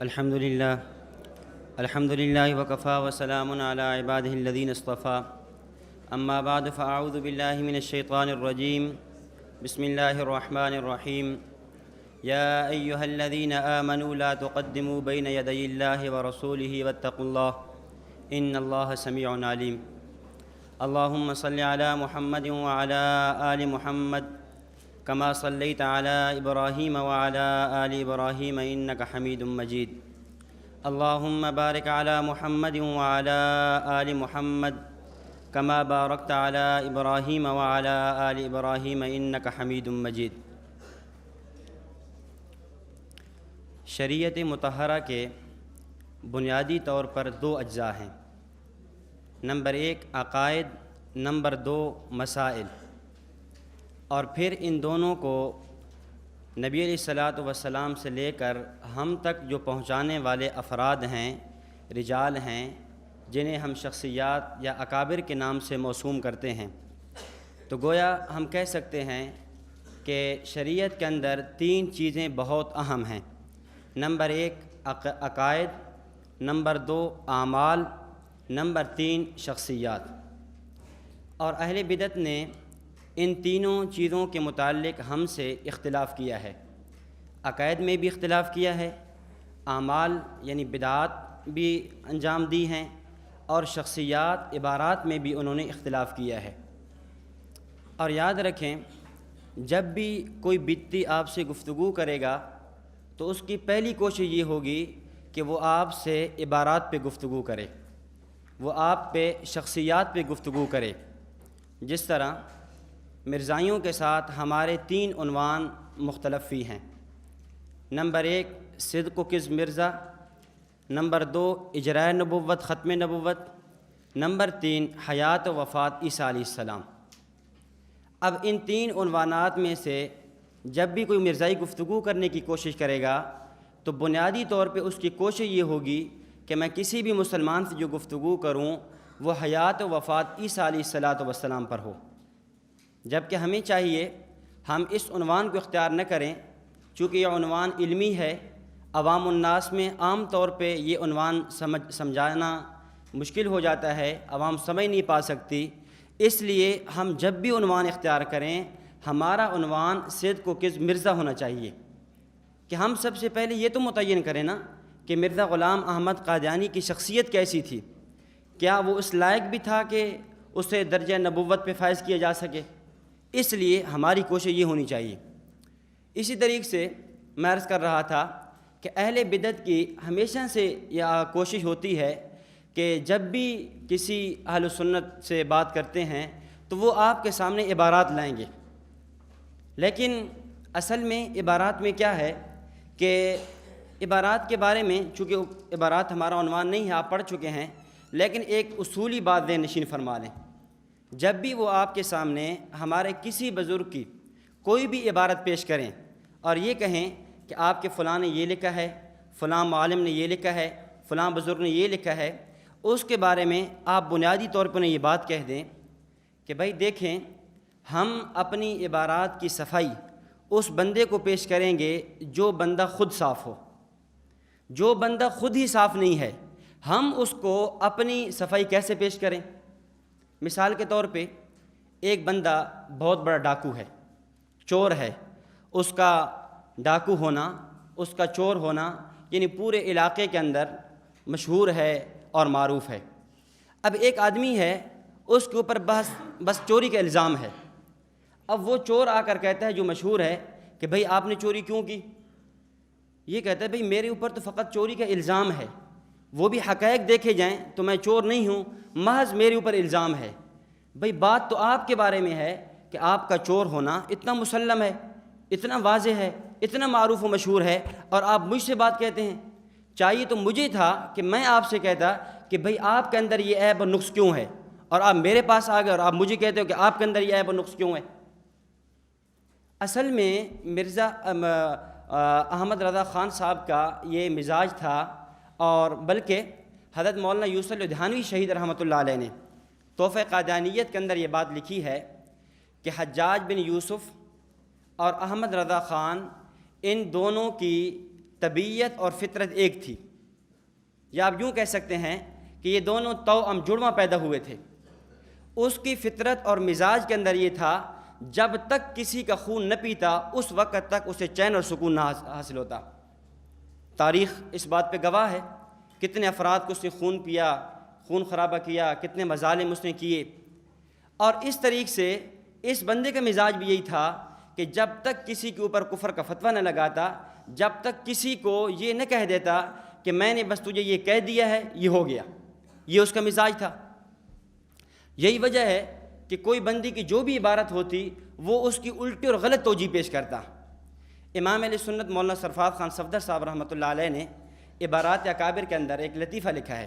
الحمد للہ وکفى وسلام علی عباده الذین اصطفى اما بعد فاعوذ باللہ من الشیطان الرجیم بسم اللہ الرحمن الرحیم یا ایہا الذین آمنوا لا تقدموا بین یدی اللہ ورسولہ واتقوا اللہ ان اللہ سمیع علیم اللہم صل علی محمد وعلی آل محمد كما صليت على إبراهيم وعلى آل إبراهيم إنك حميد مجيد اللهم بارك على محمد وعلى آل محمد كما باركت على إبراهيم وعلى آل إبراهيم إنك حميد مجيد۔ شریعت مطہرہ کے بنیادی طور پر دو اجزاء ہیں، نمبر 1 عقائد، نمبر 2 مسائل، اور پھر ان دونوں کو نبی علیہ الصلاۃ والسلام سے لے کر ہم تک جو پہنچانے والے افراد ہیں، رجال ہیں، جنہیں ہم شخصیات یا اکابر کے نام سے موسوم کرتے ہیں، تو گویا ہم کہہ سکتے ہیں کہ شریعت کے اندر 3 چیزیں بہت اہم ہیں۔ نمبر 1 عقائد، نمبر 2 اعمال، نمبر 3 شخصیات۔ اور اہل بدعت نے ان تینوں چیزوں کے متعلق ہم سے اختلاف کیا ہے، عقائد میں بھی اختلاف کیا ہے، اعمال یعنی بدعات بھی انجام دی ہیں، اور شخصیات عبارات میں بھی انہوں نے اختلاف کیا ہے۔ اور یاد رکھیں، جب بھی کوئی بدعتی آپ سے گفتگو کرے گا تو اس کی پہلی کوشش یہ ہوگی کہ وہ آپ سے عبارات پہ گفتگو کرے، وہ آپ پہ شخصیات پہ گفتگو کرے۔ جس طرح مرزائیوں کے ساتھ ہمارے 3 عنوان مختلف ہی ہیں۔ نمبر 1 صدق و کذب مرزا، نمبر 2 اجراء نبوت ختم نبوت، نمبر 3 حیات و وفات عیسیٰ علیہ السلام۔ اب ان 3 عنوانات میں سے جب بھی کوئی مرزائی گفتگو کرنے کی کوشش کرے گا تو بنیادی طور پہ اس کی کوشش یہ ہوگی کہ میں کسی بھی مسلمان سے جو گفتگو کروں وہ حیات و وفات عیسیٰ علیہ السلام پر ہو، جبکہ ہمیں چاہیے ہم اس عنوان کو اختیار نہ کریں، چونکہ یہ عنوان علمی ہے، عوام الناس میں عام طور پہ یہ عنوان سمجھانا مشکل ہو جاتا ہے، عوام سمجھ نہیں پا سکتی۔ اس لیے ہم جب بھی عنوان اختیار کریں ہمارا عنوان صدق و کذب مرزا ہونا چاہیے، کہ ہم سب سے پہلے یہ تو متعین کریں نا کہ مرزا غلام احمد قادیانی کی شخصیت کیسی تھی، کیا وہ اس لائق بھی تھا کہ اسے درجہ نبوت پہ فائز کیا جا سکے؟ اس لیے ہماری کوشش یہ ہونی چاہیے۔ اسی طریقے سے میں عرض کر رہا تھا کہ اہل بدعت کی ہمیشہ سے یہ کوشش ہوتی ہے کہ جب بھی کسی اہل سنت سے بات کرتے ہیں تو وہ آپ کے سامنے عبارات لائیں گے، لیکن اصل میں عبارات میں کیا ہے کہ عبارات کے بارے میں، چونکہ عبارات ہمارا عنوان نہیں ہے، آپ پڑھ چکے ہیں، لیکن ایک اصولی بات ذہن نشین فرما لیں۔ جب بھی وہ آپ کے سامنے ہمارے کسی بزرگ کی کوئی بھی عبارت پیش کریں اور یہ کہیں کہ آپ کے فلاں نے یہ لکھا ہے، فلاں عالم نے یہ لکھا ہے، فلاں بزرگ نے یہ لکھا ہے، اس کے بارے میں آپ بنیادی طور پر یہ بات کہہ دیں کہ بھائی دیکھیں، ہم اپنی عبارات کی صفائی اس بندے کو پیش کریں گے جو بندہ خود صاف ہو۔ جو بندہ خود ہی صاف نہیں ہے ہم اس کو اپنی صفائی کیسے پیش کریں؟ مثال کے طور پہ ایک بندہ بہت بڑا ڈاکو ہے، چور ہے، اس کا ڈاکو ہونا، اس کا چور ہونا یعنی پورے علاقے کے اندر مشہور ہے اور معروف ہے۔ اب ایک آدمی ہے، اس کے اوپر بس چوری کا الزام ہے۔ اب وہ چور آ کر کہتا ہے جو مشہور ہے کہ بھئی آپ نے چوری کیوں کی؟ یہ کہتا ہے بھئی میرے اوپر تو فقط چوری کا الزام ہے، وہ بھی حقائق دیکھے جائیں تو میں چور نہیں ہوں، محض میرے اوپر الزام ہے۔ بھئی بات تو آپ کے بارے میں ہے کہ آپ کا چور ہونا اتنا مسلم ہے، اتنا واضح ہے، اتنا معروف و مشہور ہے، اور آپ مجھ سے بات کہتے ہیں۔ چاہیے تو مجھے تھا کہ میں آپ سے کہتا کہ بھئی آپ کے اندر یہ عیب اور نقص کیوں ہے، اور آپ میرے پاس آ گئے اور آپ مجھے کہتے ہو کہ آپ کے اندر یہ عیب اور نقص کیوں ہے۔ اصل میں مرزا احمد رضا خان صاحب کا یہ مزاج تھا، اور بلکہ حضرت مولانا یوسف لدھیانوی شہید رحمۃ اللہ علیہ نے تحفہ قادیانیت کے اندر یہ بات لکھی ہے کہ حجاج بن یوسف اور احمد رضا خان ان دونوں کی طبیعت اور فطرت ایک تھی، یا آپ یوں کہہ سکتے ہیں کہ یہ دونوں توأم جڑواں پیدا ہوئے تھے۔ اس کی فطرت اور مزاج کے اندر یہ تھا جب تک کسی کا خون نہ پیتا اس وقت تک اسے چین اور سکون نہ حاصل ہوتا۔ تاریخ اس بات پہ گواہ ہے، کتنے افراد کو اس نے خون پیا، خون خرابہ کیا، کتنے مظالم اس نے کیے۔ اور اس طریقے سے اس بندے کا مزاج بھی یہی تھا کہ جب تک کسی کے اوپر کفر کا فتویٰ نہ لگاتا، جب تک کسی کو یہ نہ کہہ دیتا کہ میں نے بس تجھے یہ کہہ دیا ہے یہ ہو گیا، یہ اس کا مزاج تھا۔ یہی وجہ ہے کہ کوئی بندی کی جو بھی عبارت ہوتی وہ اس کی الٹی اور غلط توجیہ پیش کرتا۔ امام اہل سنت مولانا سرفراز خان صفدر صاحب رحمۃ اللہ علیہ نے عبارات اکابر کے اندر ایک لطیفہ لکھا ہے۔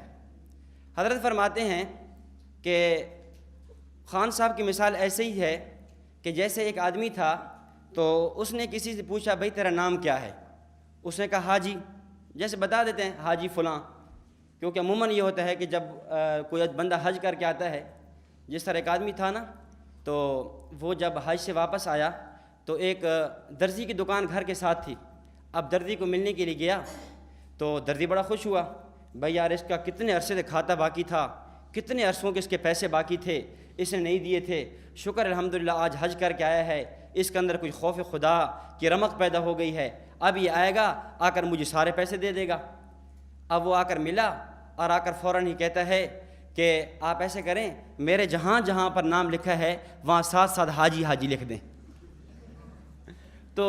حضرت فرماتے ہیں کہ خان صاحب کی مثال ایسے ہی ہے کہ جیسے ایک آدمی تھا تو اس نے کسی سے پوچھا بھائی تیرا نام کیا ہے؟ اس نے کہا حاجی، جیسے بتا دیتے ہیں حاجی فلاں، کیونکہ عموماً یہ ہوتا ہے کہ جب کوئی بندہ حج کر کے آتا ہے، جس طرح ایک آدمی تھا نا، تو وہ جب حج سے واپس آیا تو ایک درزی کی دکان گھر کے ساتھ تھی۔ اب درزی کو ملنے کے لیے گیا تو درزی بڑا خوش ہوا، بھائی یار اس کا کتنے عرصے سے کھاتا باقی تھا، کتنے عرصوں کے اس کے پیسے باقی تھے، اس نے نہیں دیے تھے، شکر الحمدللہ آج حج کر کے آیا ہے، اس کے اندر کوئی خوف خدا کی رمق پیدا ہو گئی ہے، اب یہ آئے گا آ کر مجھے سارے پیسے دے دے گا۔ اب وہ آ کر ملا اور آ کر فوراً ہی کہتا ہے کہ آپ ایسے کریں، میرے جہاں جہاں پر نام لکھا ہے وہاں ساتھ ساتھ حاجی حاجی لکھ دیں۔ تو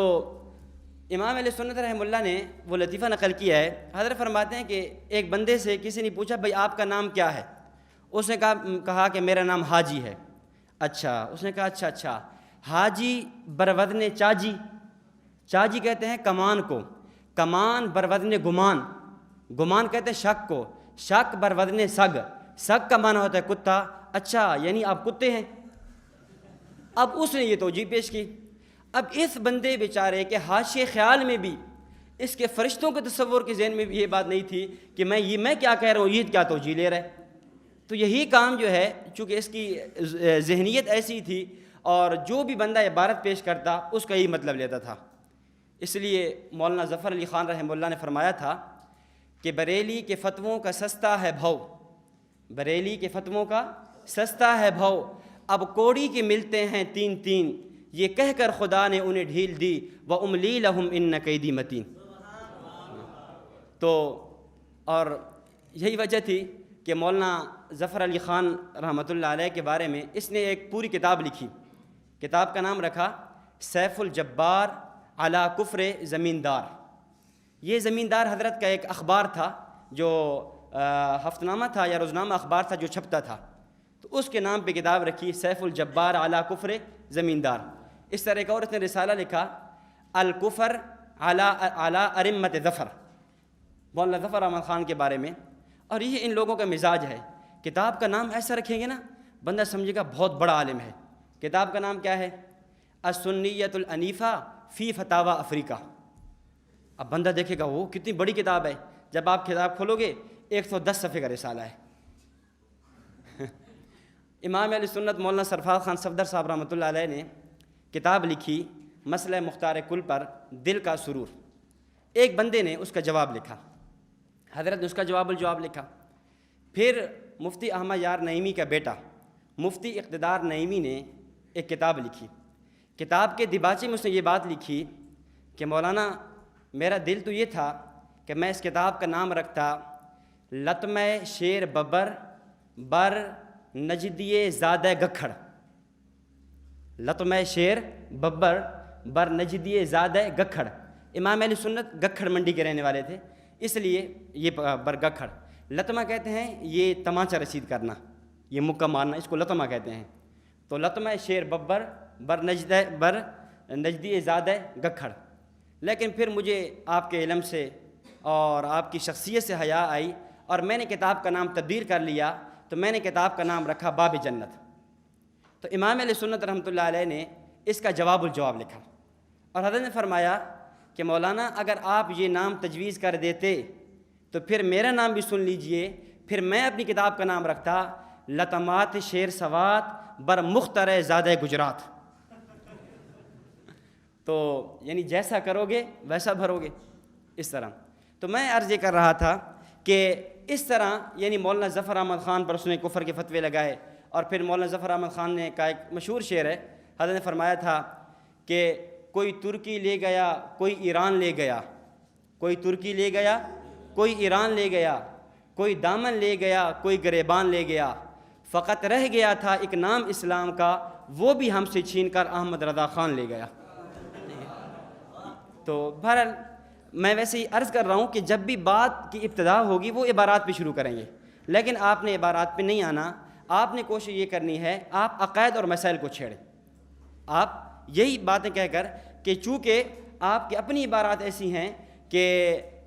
امام اہل سنت رحمہ اللہ نے وہ لطیفہ نقل کیا ہے۔ حضرت فرماتے ہیں کہ ایک بندے سے کسی نے پوچھا بھائی آپ کا نام کیا ہے؟ اس نے کہا کہ میرا نام حاجی ہے۔ اچھا، اس نے کہا اچھا حاجی بروزن چاجی، چاجی کہتے ہیں کمان کو، کمان بروزن گمان، گمان کہتے ہیں شک کو، شک بروزن سگ، سگ کا معنی ہوتا ہے کتا، اچھا یعنی آپ کتے ہیں۔ اب اس نے یہ توجیہ پیش کی۔ اب اس بندے بیچارے کے حاشیے خیال میں بھی، اس کے فرشتوں کے تصور کے ذہن میں بھی یہ بات نہیں تھی کہ میں کیا کہہ رہا ہوں، یہ کیا توجیہ لے رہا ہے۔ تو یہی کام جو ہے، چونکہ اس کی ذہنیت ایسی تھی اور جو بھی بندہ عبارت پیش کرتا اس کا یہی مطلب لیتا تھا۔ اس لیے مولانا ظفر علی خان رحمہ اللہ نے فرمایا تھا کہ بریلی کے فتووں کا سستا ہے بھاؤ، بریلی کے فتووں کا سستا ہے بھاؤ، اب کوڑی کے ملتے ہیں تین تین، یہ کہہ کر خدا نے انہیں ڈھیل دی وَأُمْلِي لَهُمْ إِنَّ كَيْدِي مَتِينٌ۔ تو اور یہی وجہ تھی کہ مولانا ظفر علی خان رحمۃ اللہ علیہ کے بارے میں اس نے ایک پوری کتاب لکھی، کتاب کا نام رکھا سیف الجبار علی کفر زمیندار۔ یہ زمیندار حضرت کا ایک اخبار تھا جو ہفتہ نامہ تھا یا روزنامہ اخبار تھا جو چھپتا تھا، تو اس کے نام پہ کتاب رکھی سیف الجبار علی کفر زمیندار۔ اس طرح ایک اور اس نے رسالہ لکھا الکفر علی ارمت ظفر، مولانا ظفر احمد خان کے بارے میں۔ اور یہ ان لوگوں کا مزاج ہے، کتاب کا نام ایسا رکھیں گے نا بندہ سمجھے گا بہت بڑا عالم ہے۔ کتاب کا نام کیا ہے؟ السنیۃ العنیفہ فی فتاوی افریقہ۔ اب بندہ دیکھے گا وہ کتنی بڑی کتاب ہے، جب آپ کتاب کھولو گے 110 صفحے کا رسالہ ہے۔ امام اہل سنت مولانا سرفراز خان صفدر صاحب رحمۃ اللہ علیہ نے کتاب لکھی مسئلہ مختار کل پر دل کا سرور۔ ایک بندے نے اس کا جواب لکھا، حضرت نے اس کا جواب الجواب لکھا۔ پھر مفتی احمد یار نعیمی کا بیٹا مفتی اقتدار نعیمی نے ایک کتاب لکھی، کتاب کے دیباچے میں اس نے یہ بات لکھی کہ مولانا میرا دل تو یہ تھا کہ میں اس کتاب کا نام رکھتا لطمہ شیر ببر بر نجدیے زادہ گکھڑ، لطمہ شیر ببر بر نجدیے زادہ گکھڑ۔ امام اہل سنت گکھڑ منڈی کے رہنے والے تھے، اس لیے یہ بر گکھڑ، لطمہ کہتے ہیں یہ تمانچہ رسید کرنا، یہ مکہ مارنا، اس کو لطمہ کہتے ہیں۔ تو لطمہ شیر ببر بر نجدی زادہ گکھڑ۔ لیکن پھر مجھے آپ کے علم سے اور آپ کی شخصیت سے حیا آئی اور میں نے کتاب کا نام تبدیل کر لیا، تو میں نے کتاب کا نام رکھا باب جنت۔ تو امام علیہ سنت رحمۃ اللہ علیہ نے اس کا جواب الجواب لکھا، اور حضرت نے فرمایا کہ مولانا اگر آپ یہ نام تجویز کر دیتے تو پھر میرا نام بھی سن لیجئے، پھر میں اپنی کتاب کا نام رکھتا لطمات شیر سوات بر مخترع زادہ گجرات۔ تو یعنی جیسا کرو گے ویسا بھرو گے۔ اس طرح تو میں عرض یہ کر رہا تھا کہ اس طرح یعنی مولانا ظفر احمد خان پر اس نے کفر کے فتوے لگائے، اور پھر مولانا ظفر احمد خان نے کا ایک مشہور شعر ہے، حضرت نے فرمایا تھا کہ کوئی ترکی لے گیا کوئی ایران لے گیا، کوئی ترکی لے گیا کوئی ایران لے گیا، کوئی دامن لے گیا کوئی گریبان لے گیا، فقط رہ گیا تھا ایک نام اسلام کا، وہ بھی ہم سے چھین کر احمد رضا خان لے گیا۔ تو بہرحال میں ویسے ہی عرض کر رہا ہوں کہ جب بھی بات کی ابتدا ہوگی وہ عبارات پہ شروع کریں گے، لیکن آپ نے عبارات پہ نہیں آنا، آپ نے کوشش یہ کرنی ہے آپ عقائد اور مسائل کو چھیڑیں، آپ یہی باتیں کہہ کر کہ چونکہ آپ کی اپنی عبارات ایسی ہیں کہ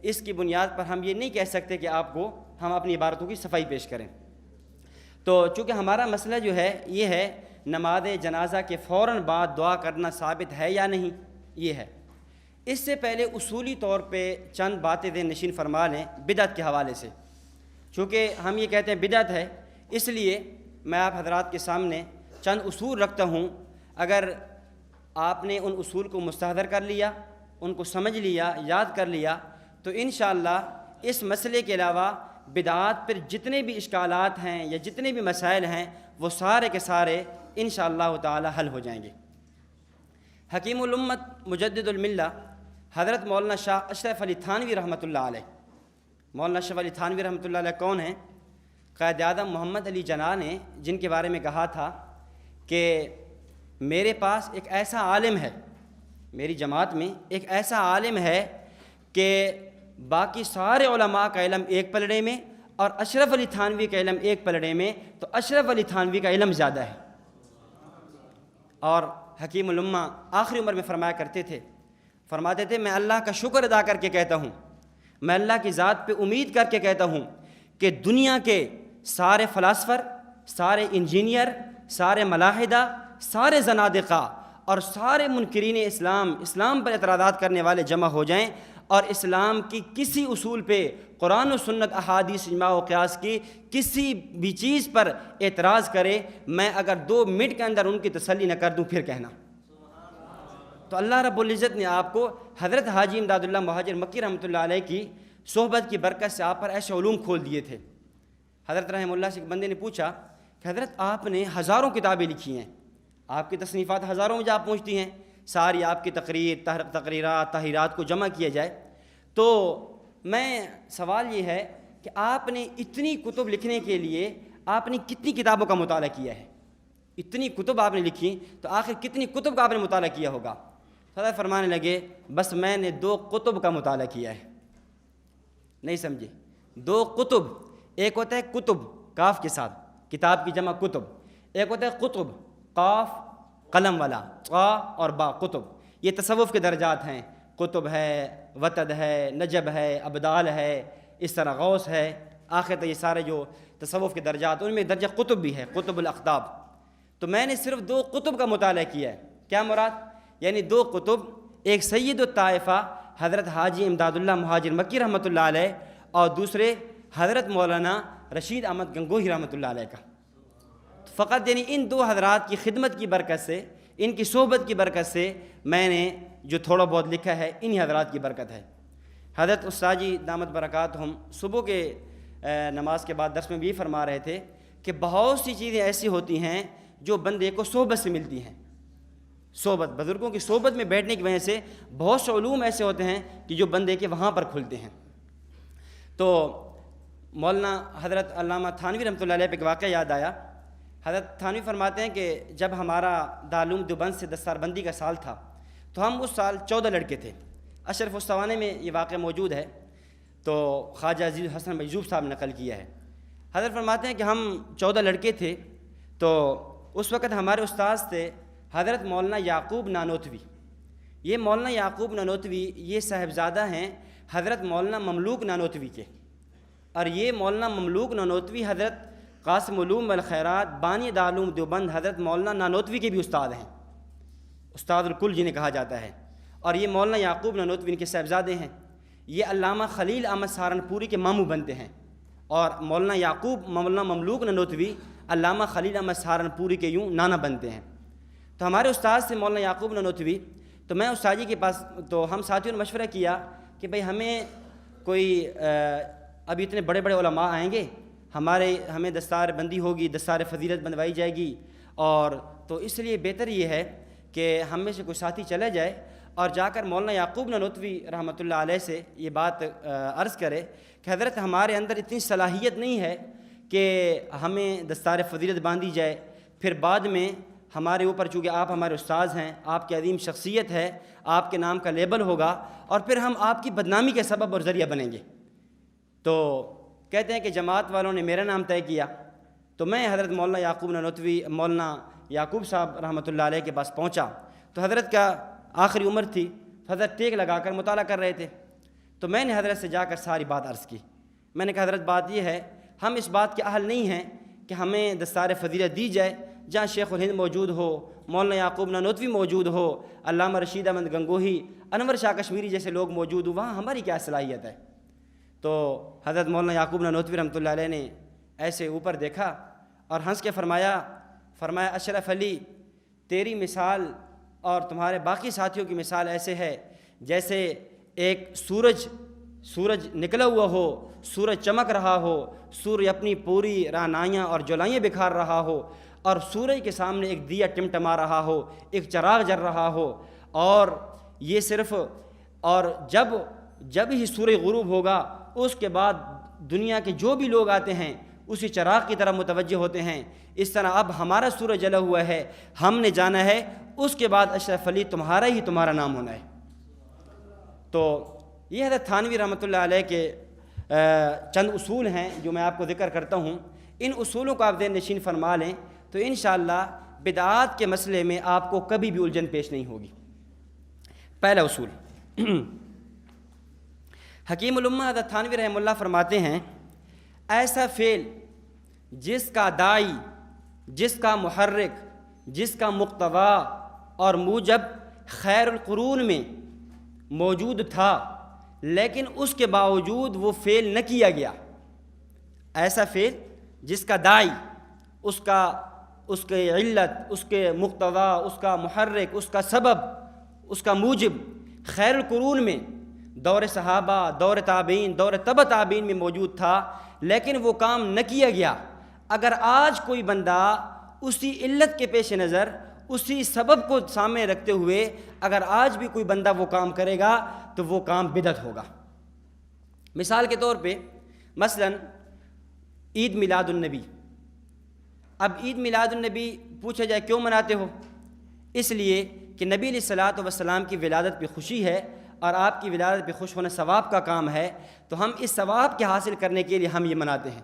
اس کی بنیاد پر ہم یہ نہیں کہہ سکتے کہ آپ کو ہم اپنی عبارتوں کی صفائی پیش کریں۔ تو چونکہ ہمارا مسئلہ جو ہے یہ ہے نماز جنازہ کے فوراً بعد دعا کرنا ثابت ہے یا نہیں، یہ ہے۔ اس سے پہلے اصولی طور پہ چند باتیں ذہن نشین فرما لیں بدعت کے حوالے سے، چونکہ ہم یہ کہتے ہیں بدعت ہے، اس لیے میں آپ حضرات کے سامنے چند اصول رکھتا ہوں، اگر آپ نے ان اصول کو مستحضر کر لیا، ان کو سمجھ لیا، یاد کر لیا، تو انشاءاللہ اس مسئلے کے علاوہ بدعات پر جتنے بھی اشکالات ہیں یا جتنے بھی مسائل ہیں وہ سارے کے سارے انشاءاللہ تعالی حل ہو جائیں گے۔ حکیم الامت مجدد الملہ حضرت مولانا شاہ اشرف علی تھانوی رحمۃ اللہ علیہ، مولانا اشرف علی تھانوی رحمۃ اللہ علیہ کون ہیں؟ قائد اعظم محمد علی جناح نے جن کے بارے میں کہا تھا کہ میرے پاس ایک ایسا عالم ہے، میری جماعت میں ایک ایسا عالم ہے کہ باقی سارے علماء کا علم ایک پلڑے میں اور اشرف علی تھانوی کا علم ایک پلڑے میں، تو اشرف علی تھانوی کا علم زیادہ ہے۔ اور حکیم الامہ آخری عمر میں فرمایا کرتے تھے، فرماتے تھے میں اللہ کا شکر ادا کر کے کہتا ہوں، میں اللہ کی ذات پہ امید کر کے کہتا ہوں کہ دنیا کے سارے فلاسفر، سارے انجینئر، سارے ملاحدہ، سارے زنادقہ اور سارے منکرین اسلام پر اعتراضات کرنے والے جمع ہو جائیں اور اسلام کی کسی اصول پہ، قرآن و سنت، احادیث، اجماع و قیاس کی کسی بھی چیز پر اعتراض کرے، میں اگر 2 منٹ کے اندر ان کی تسلی نہ کر دوں پھر کہنا۔ تو اللہ رب العزت نے آپ کو حضرت حاجی امداد اللہ مہاجر مکی رحمۃ اللہ علیہ کی صحبت کی برکت سے آپ پر ایسے علوم کھول دیے تھے۔ حضرت رحمہ اللہ سے ایک بندے نے پوچھا کہ حضرت آپ نے ہزاروں کتابیں لکھی ہیں، آپ کی تصنیفات ہزاروں میں جا پہنچتی ہیں، ساری آپ کی تقریرات تحریرات کو جمع کیا جائے، تو میں سوال یہ ہے کہ آپ نے اتنی کتب لکھنے کے لیے آپ نے کتنی کتابوں کا مطالعہ کیا ہے؟ اتنی کتب آپ نے لکھی تو آخر کتنی کتب کا آپ نے مطالعہ کیا ہوگا؟ حضرت فرمانے لگے بس میں نے 2 کتب کا مطالعہ کیا ہے۔ نہیں سمجھے؟ 2 کتب، ایک ہوتا ہے کتب کاف کے ساتھ، کتاب کی جمع کتب، ایک ہوتا ہے قطب قاف قلم والا، قا اور با، قطب۔ یہ تصوف کے درجات ہیں، قطب ہے، وتد ہے، نجب ہے، ابدال ہے، اس طرح غوث ہے، آخر تک یہ سارے جو تصوف کے درجات ان میں درجہ قطب بھی ہے، قطب الاقطاب۔ تو میں نے صرف 2 کتب کا مطالعہ کیا ہے۔ کیا مراد؟ یعنی 2 کتب، ایک سید الطائفہ حضرت حاجی امداد اللہ مہاجر مکی رحمۃ اللہ علیہ اور دوسرے حضرت مولانا رشید احمد گنگوہی رحمۃ اللہ علیہ کا۔ فقط یعنی ان 2 حضرات کی خدمت کی برکت سے، ان کی صحبت کی برکت سے میں نے جو تھوڑا بہت لکھا ہے انہی حضرات کی برکت ہے۔ حضرت استاد جی دامت برکاتہم صبح کے نماز کے بعد درس میں بھی فرما رہے تھے کہ بہت سی چیزیں ایسی ہوتی ہیں جو بندے کو صحبت سے ملتی ہیں، صحبت، بزرگوں کی صحبت میں بیٹھنے کی وجہ سے بہت سے علوم ایسے ہوتے ہیں کہ جو بندے کے وہاں پر کھلتے ہیں۔ تو مولانا حضرت علامہ تھانوی رحمۃ اللہ علیہ پہ ایک واقعہ یاد آیا۔ حضرت تھانوی فرماتے ہیں کہ جب ہمارا دارالعلوم دیوبند سے دستار بندی کا سال تھا تو ہم اس سال 14 لڑکے تھے۔ اشرف السوانے میں یہ واقعہ موجود ہے، تو خواجہ عزیز حسن مجذوب صاحب نقل کیا ہے۔ حضرت فرماتے ہیں کہ ہم 14 لڑکے تھے، تو اس وقت ہمارے استاذ تھے حضرت مولانا یعقوب نانوتوی۔ یہ مولانا یعقوب نانوتوی یہ صاحبزادہ ہیں حضرت مولانا مملوک نانوتوی کے، اور یہ مولانا مملوک نانوتوی حضرت قاسم علوم والخیرات بانی دارالعلوم دیوبند حضرت مولانا نانوتوی کے بھی استاد ہیں، استاد الکل جنہیں کہا جاتا ہے، اور یہ مولانا یعقوب نانوتوی ان کے صاحبزادے ہیں۔ یہ علامہ خلیل احمد سہارنپوری کے ماموں بنتے ہیں، اور مولانا مملوک نانوتوی علامہ خلیل احمد سہارنپوری کے یوں نانا بنتے ہیں۔ تو ہمارے استاد سے مولانا یعقوب نانوتوی، تو میں استاد جی کے پاس، تو ہم ساتھیوں نے مشورہ کیا کہ کہ بھئی ہمیں کوئی ابھی اتنے بڑے بڑے علماء آئیں گے، ہمیں دستار بندی ہوگی، دستار فضیلت بندوائی جائے گی، اور تو اس لیے بہتر یہ ہے کہ ہم میں سے کوئی ساتھی چلا جائے اور جا کر مولانا یعقوب نانوتوی رحمۃ اللہ علیہ سے یہ بات عرض کرے کہ حضرت ہمارے اندر اتنی صلاحیت نہیں ہے کہ ہمیں دستار فضیلت باندھی جائے، پھر بعد میں ہمارے اوپر، چونکہ آپ ہمارے استاذ ہیں، آپ کی عظیم شخصیت ہے، آپ کے نام کا لیبل ہوگا اور پھر ہم آپ کی بدنامی کے سبب اور ذریعہ بنیں گے۔ تو کہتے ہیں کہ جماعت والوں نے میرا نام طے کیا، تو میں حضرت مولانا یعقوب نانوتوی، مولانا یعقوب صاحب رحمۃ اللہ علیہ کے پاس پہنچا، تو حضرت کا آخری عمر تھی، حضرت ٹیک لگا کر مطالعہ کر رہے تھے، تو میں نے حضرت سے جا کر ساری بات عرض کی۔ میں نے کہا حضرت بات یہ ہے، ہم اس بات کے اہل نہیں ہیں کہ ہمیں دستار فضیلت دی جائے، جہاں شیخ الہند موجود ہو، مولانا یعقوب نانوتوی موجود ہو، علامہ رشید احمد گنگوہی، انور شاہ کشمیری جیسے لوگ موجود ہوں، وہاں ہماری کیا صلاحیت ہے؟ تو حضرت مولانا یعقوب نانوتوی رحمۃ اللہ علیہ نے ایسے اوپر دیکھا اور ہنس کے فرمایا اشرف علی، تیری مثال اور تمہارے باقی ساتھیوں کی مثال ایسے ہے جیسے ایک سورج نکلا ہوا ہو، سورج چمک رہا ہو، سورج اپنی پوری رعنائیاں اور جولائیاں بکھار رہا ہو، اور سورج کے سامنے ایک دیا ٹمٹما رہا ہو، ایک چراغ جل رہا ہو، اور یہ صرف، اور جب ہی سورج غروب ہوگا اس کے بعد دنیا کے جو بھی لوگ آتے ہیں اسی چراغ کی طرف متوجہ ہوتے ہیں۔ اس طرح اب ہمارا سورج جلا ہوا ہے، ہم نے جانا ہے، اس کے بعد اشرف علی تمہارا نام ہونا ہے۔ تو یہ حضرت تھانوی رحمۃ اللہ علیہ کے چند اصول ہیں جو میں آپ کو ذکر کرتا ہوں، ان اصولوں کو آپ ذہن نشین فرما لیں تو انشاءاللہ بدعات کے مسئلے میں آپ کو کبھی بھی الجھن پیش نہیں ہوگی۔ پہلا اصول، حکیم الامہ حضرت تھانوی رحمہ اللہ فرماتے ہیں، ایسا فعل جس کا داعی، جس کا محرک، جس کا مقتضا اور موجب خیر القرون میں موجود تھا لیکن اس کے باوجود وہ فعل نہ کیا گیا، ایسا فعل جس کا داعی، اس کے علت، اس کے مقتضا، اس کا محرک، اس کا سبب، اس کا موجب خیر القرون میں، دور صحابہ، دور تابعین، دور تبع تابعین میں موجود تھا لیکن وہ کام نہ کیا گیا۔ اگر آج کوئی بندہ اسی علت کے پیش نظر، اسی سبب کو سامنے رکھتے ہوئے اگر آج بھی کوئی بندہ وہ کام کرے گا تو وہ کام بدعت ہوگا۔ مثال کے طور پہ مثلا عید میلاد النبی، اب عید میلاد النبی پوچھا جائے کیوں مناتے ہو؟ اس لیے کہ نبی علیہ الصلوۃ والسلام کی ولادت پہ خوشی ہے اور آپ کی ولادت پہ خوش ہونا ثواب کا کام ہے، تو ہم اس ثواب کے حاصل کرنے کے لیے ہم یہ مناتے ہیں۔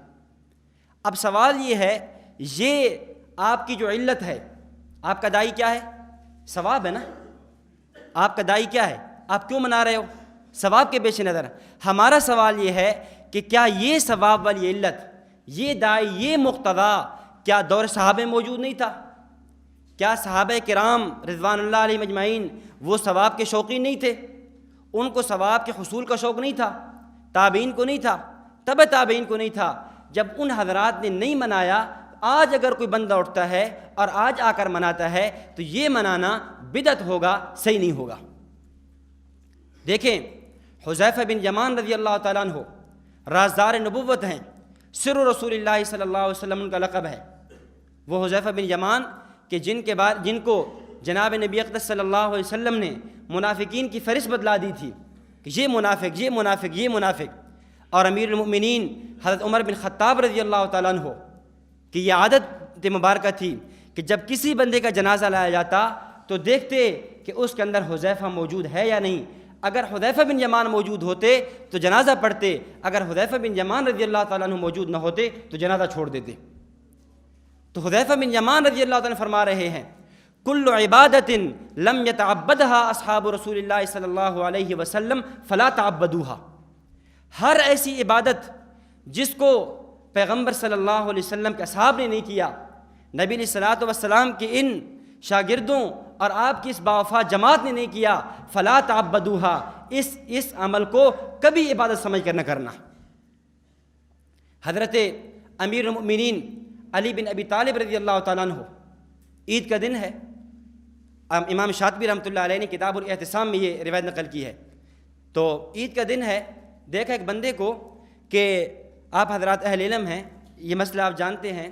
اب سوال یہ ہے، یہ آپ کی جو علت ہے، آپ کا داعی کیا ہے؟ ثواب ہے نا؟ آپ کا داعی کیا ہے؟ آپ کیوں منا رہے ہو؟ ثواب کے پیش نظر۔ ہمارا سوال یہ ہے کہ کیا یہ ثواب والی علت، یہ داعی، یہ مقتضا کیا دور صحابہ موجود نہیں تھا؟ کیا صحابہ کرام رضوان اللہ علیہم اجمعین وہ ثواب کے شوقین نہیں تھے؟ ان کو ثواب کے حصول کا شوق نہیں تھا؟ تابعین کو نہیں تھا؟ تبع تابعین کو نہیں تھا؟ جب ان حضرات نے نہیں منایا، آج اگر کوئی بندہ اٹھتا ہے اور آج آ کر مناتا ہے تو یہ منانا بدعت ہوگا، صحیح نہیں ہوگا۔ دیکھیں حذیفہ بن یمان رضی اللہ تعالیٰ عنہ رازدار نبوت ہیں، سر رسول اللہ صلی اللہ علیہ وسلم ان کا لقب ہے۔ وہ حذیفہ بن یمان کہ جن کو جناب نبی اقدس صلی اللہ علیہ وسلم نے منافقین کی فہرست بتلا دی تھی کہ یہ منافق، یہ منافق، یہ منافق، اور امیر المؤمنین حضرت عمر بن خطاب رضی اللہ تعالیٰ عنہ کہ یہ عادت مبارکہ تھی کہ جب کسی بندے کا جنازہ لایا جاتا تو دیکھتے کہ اس کے اندر حذیفہ موجود ہے یا نہیں۔ اگر حذیفہ بن یمان موجود ہوتے تو جنازہ پڑھتے، اگر حذیفہ بن یمان رضی اللہ تعالیٰ عنہ موجود نہ ہوتے تو جنازہ چھوڑ دیتے۔ تو حذیفہ بن یمان رضی اللہ تعالیٰ عنہ فرما رہے ہیں، کل عبادت لم یتعبدها اصحاب رسول اللہ صلی اللہ علیہ وسلم فلا تعبدوها، ہر ایسی عبادت جس کو پیغمبر صلی اللہ علیہ وسلم کے اصحاب نے نہیں کیا، نبی علیہ الصلوۃ والسلام کے ان شاگردوں اور آپ کی اس باوفا جماعت نے نہیں کیا، فلا تعبدوها، اس عمل کو کبھی عبادت سمجھ کر نہ کرنا۔ حضرت امیر المؤمنین علی بن ابی طالب رضی اللہ تعالیٰ عنہ، عید کا دن ہے، امام شاطبی رحمۃ اللہ علیہ نے کتاب الاعتصام میں یہ روایت نقل کی ہے، تو عید کا دن ہے، دیکھا ایک بندے کو کہ آپ حضرات اہل علم ہیں، یہ مسئلہ آپ جانتے ہیں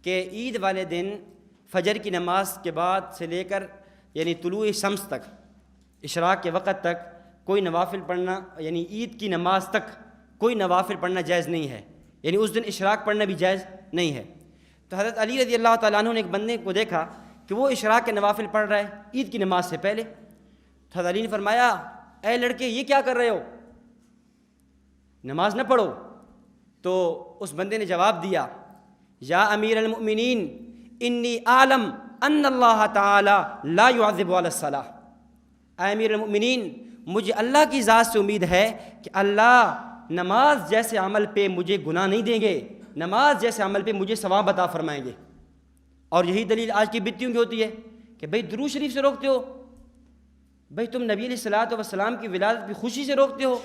کہ عید والے دن فجر کی نماز کے بعد سے لے کر یعنی طلوع شمس تک، اشراق کے وقت تک کوئی نوافل پڑھنا، یعنی عید کی نماز تک کوئی نوافل پڑھنا جائز نہیں ہے، یعنی اس دن اشراق پڑھنا بھی جائز نہیں ہے۔ تو حضرت علی رضی اللہ تعالیٰ عنہ نے ایک بندے کو دیکھا کہ وہ اشراق کے نوافل پڑھ رہا ہے عید کی نماز سے پہلے، تو حضرت علی نے فرمایا اے لڑکے یہ کیا کر رہے ہو، نماز نہ پڑھو۔ تو اس بندے نے جواب دیا یا امیر المؤمنین انی اعلم ان اللہ تعالی لا يعذب علی الصلاۃ، اے امیر المؤمنین مجھے اللہ کی ذات سے امید ہے کہ اللہ نماز جیسے عمل پہ مجھے گناہ نہیں دیں گے، نماز جیسے عمل پہ مجھے ثواب عطا فرمائیں گے۔ اور یہی دلیل آج کی بتیوں کی ہوتی ہے کہ بھئی درود شریف سے روکتے ہو، بھئی تم نبی علیہ الصلوۃ والسلام کی ولادت کی خوشی سے روکتے ہو،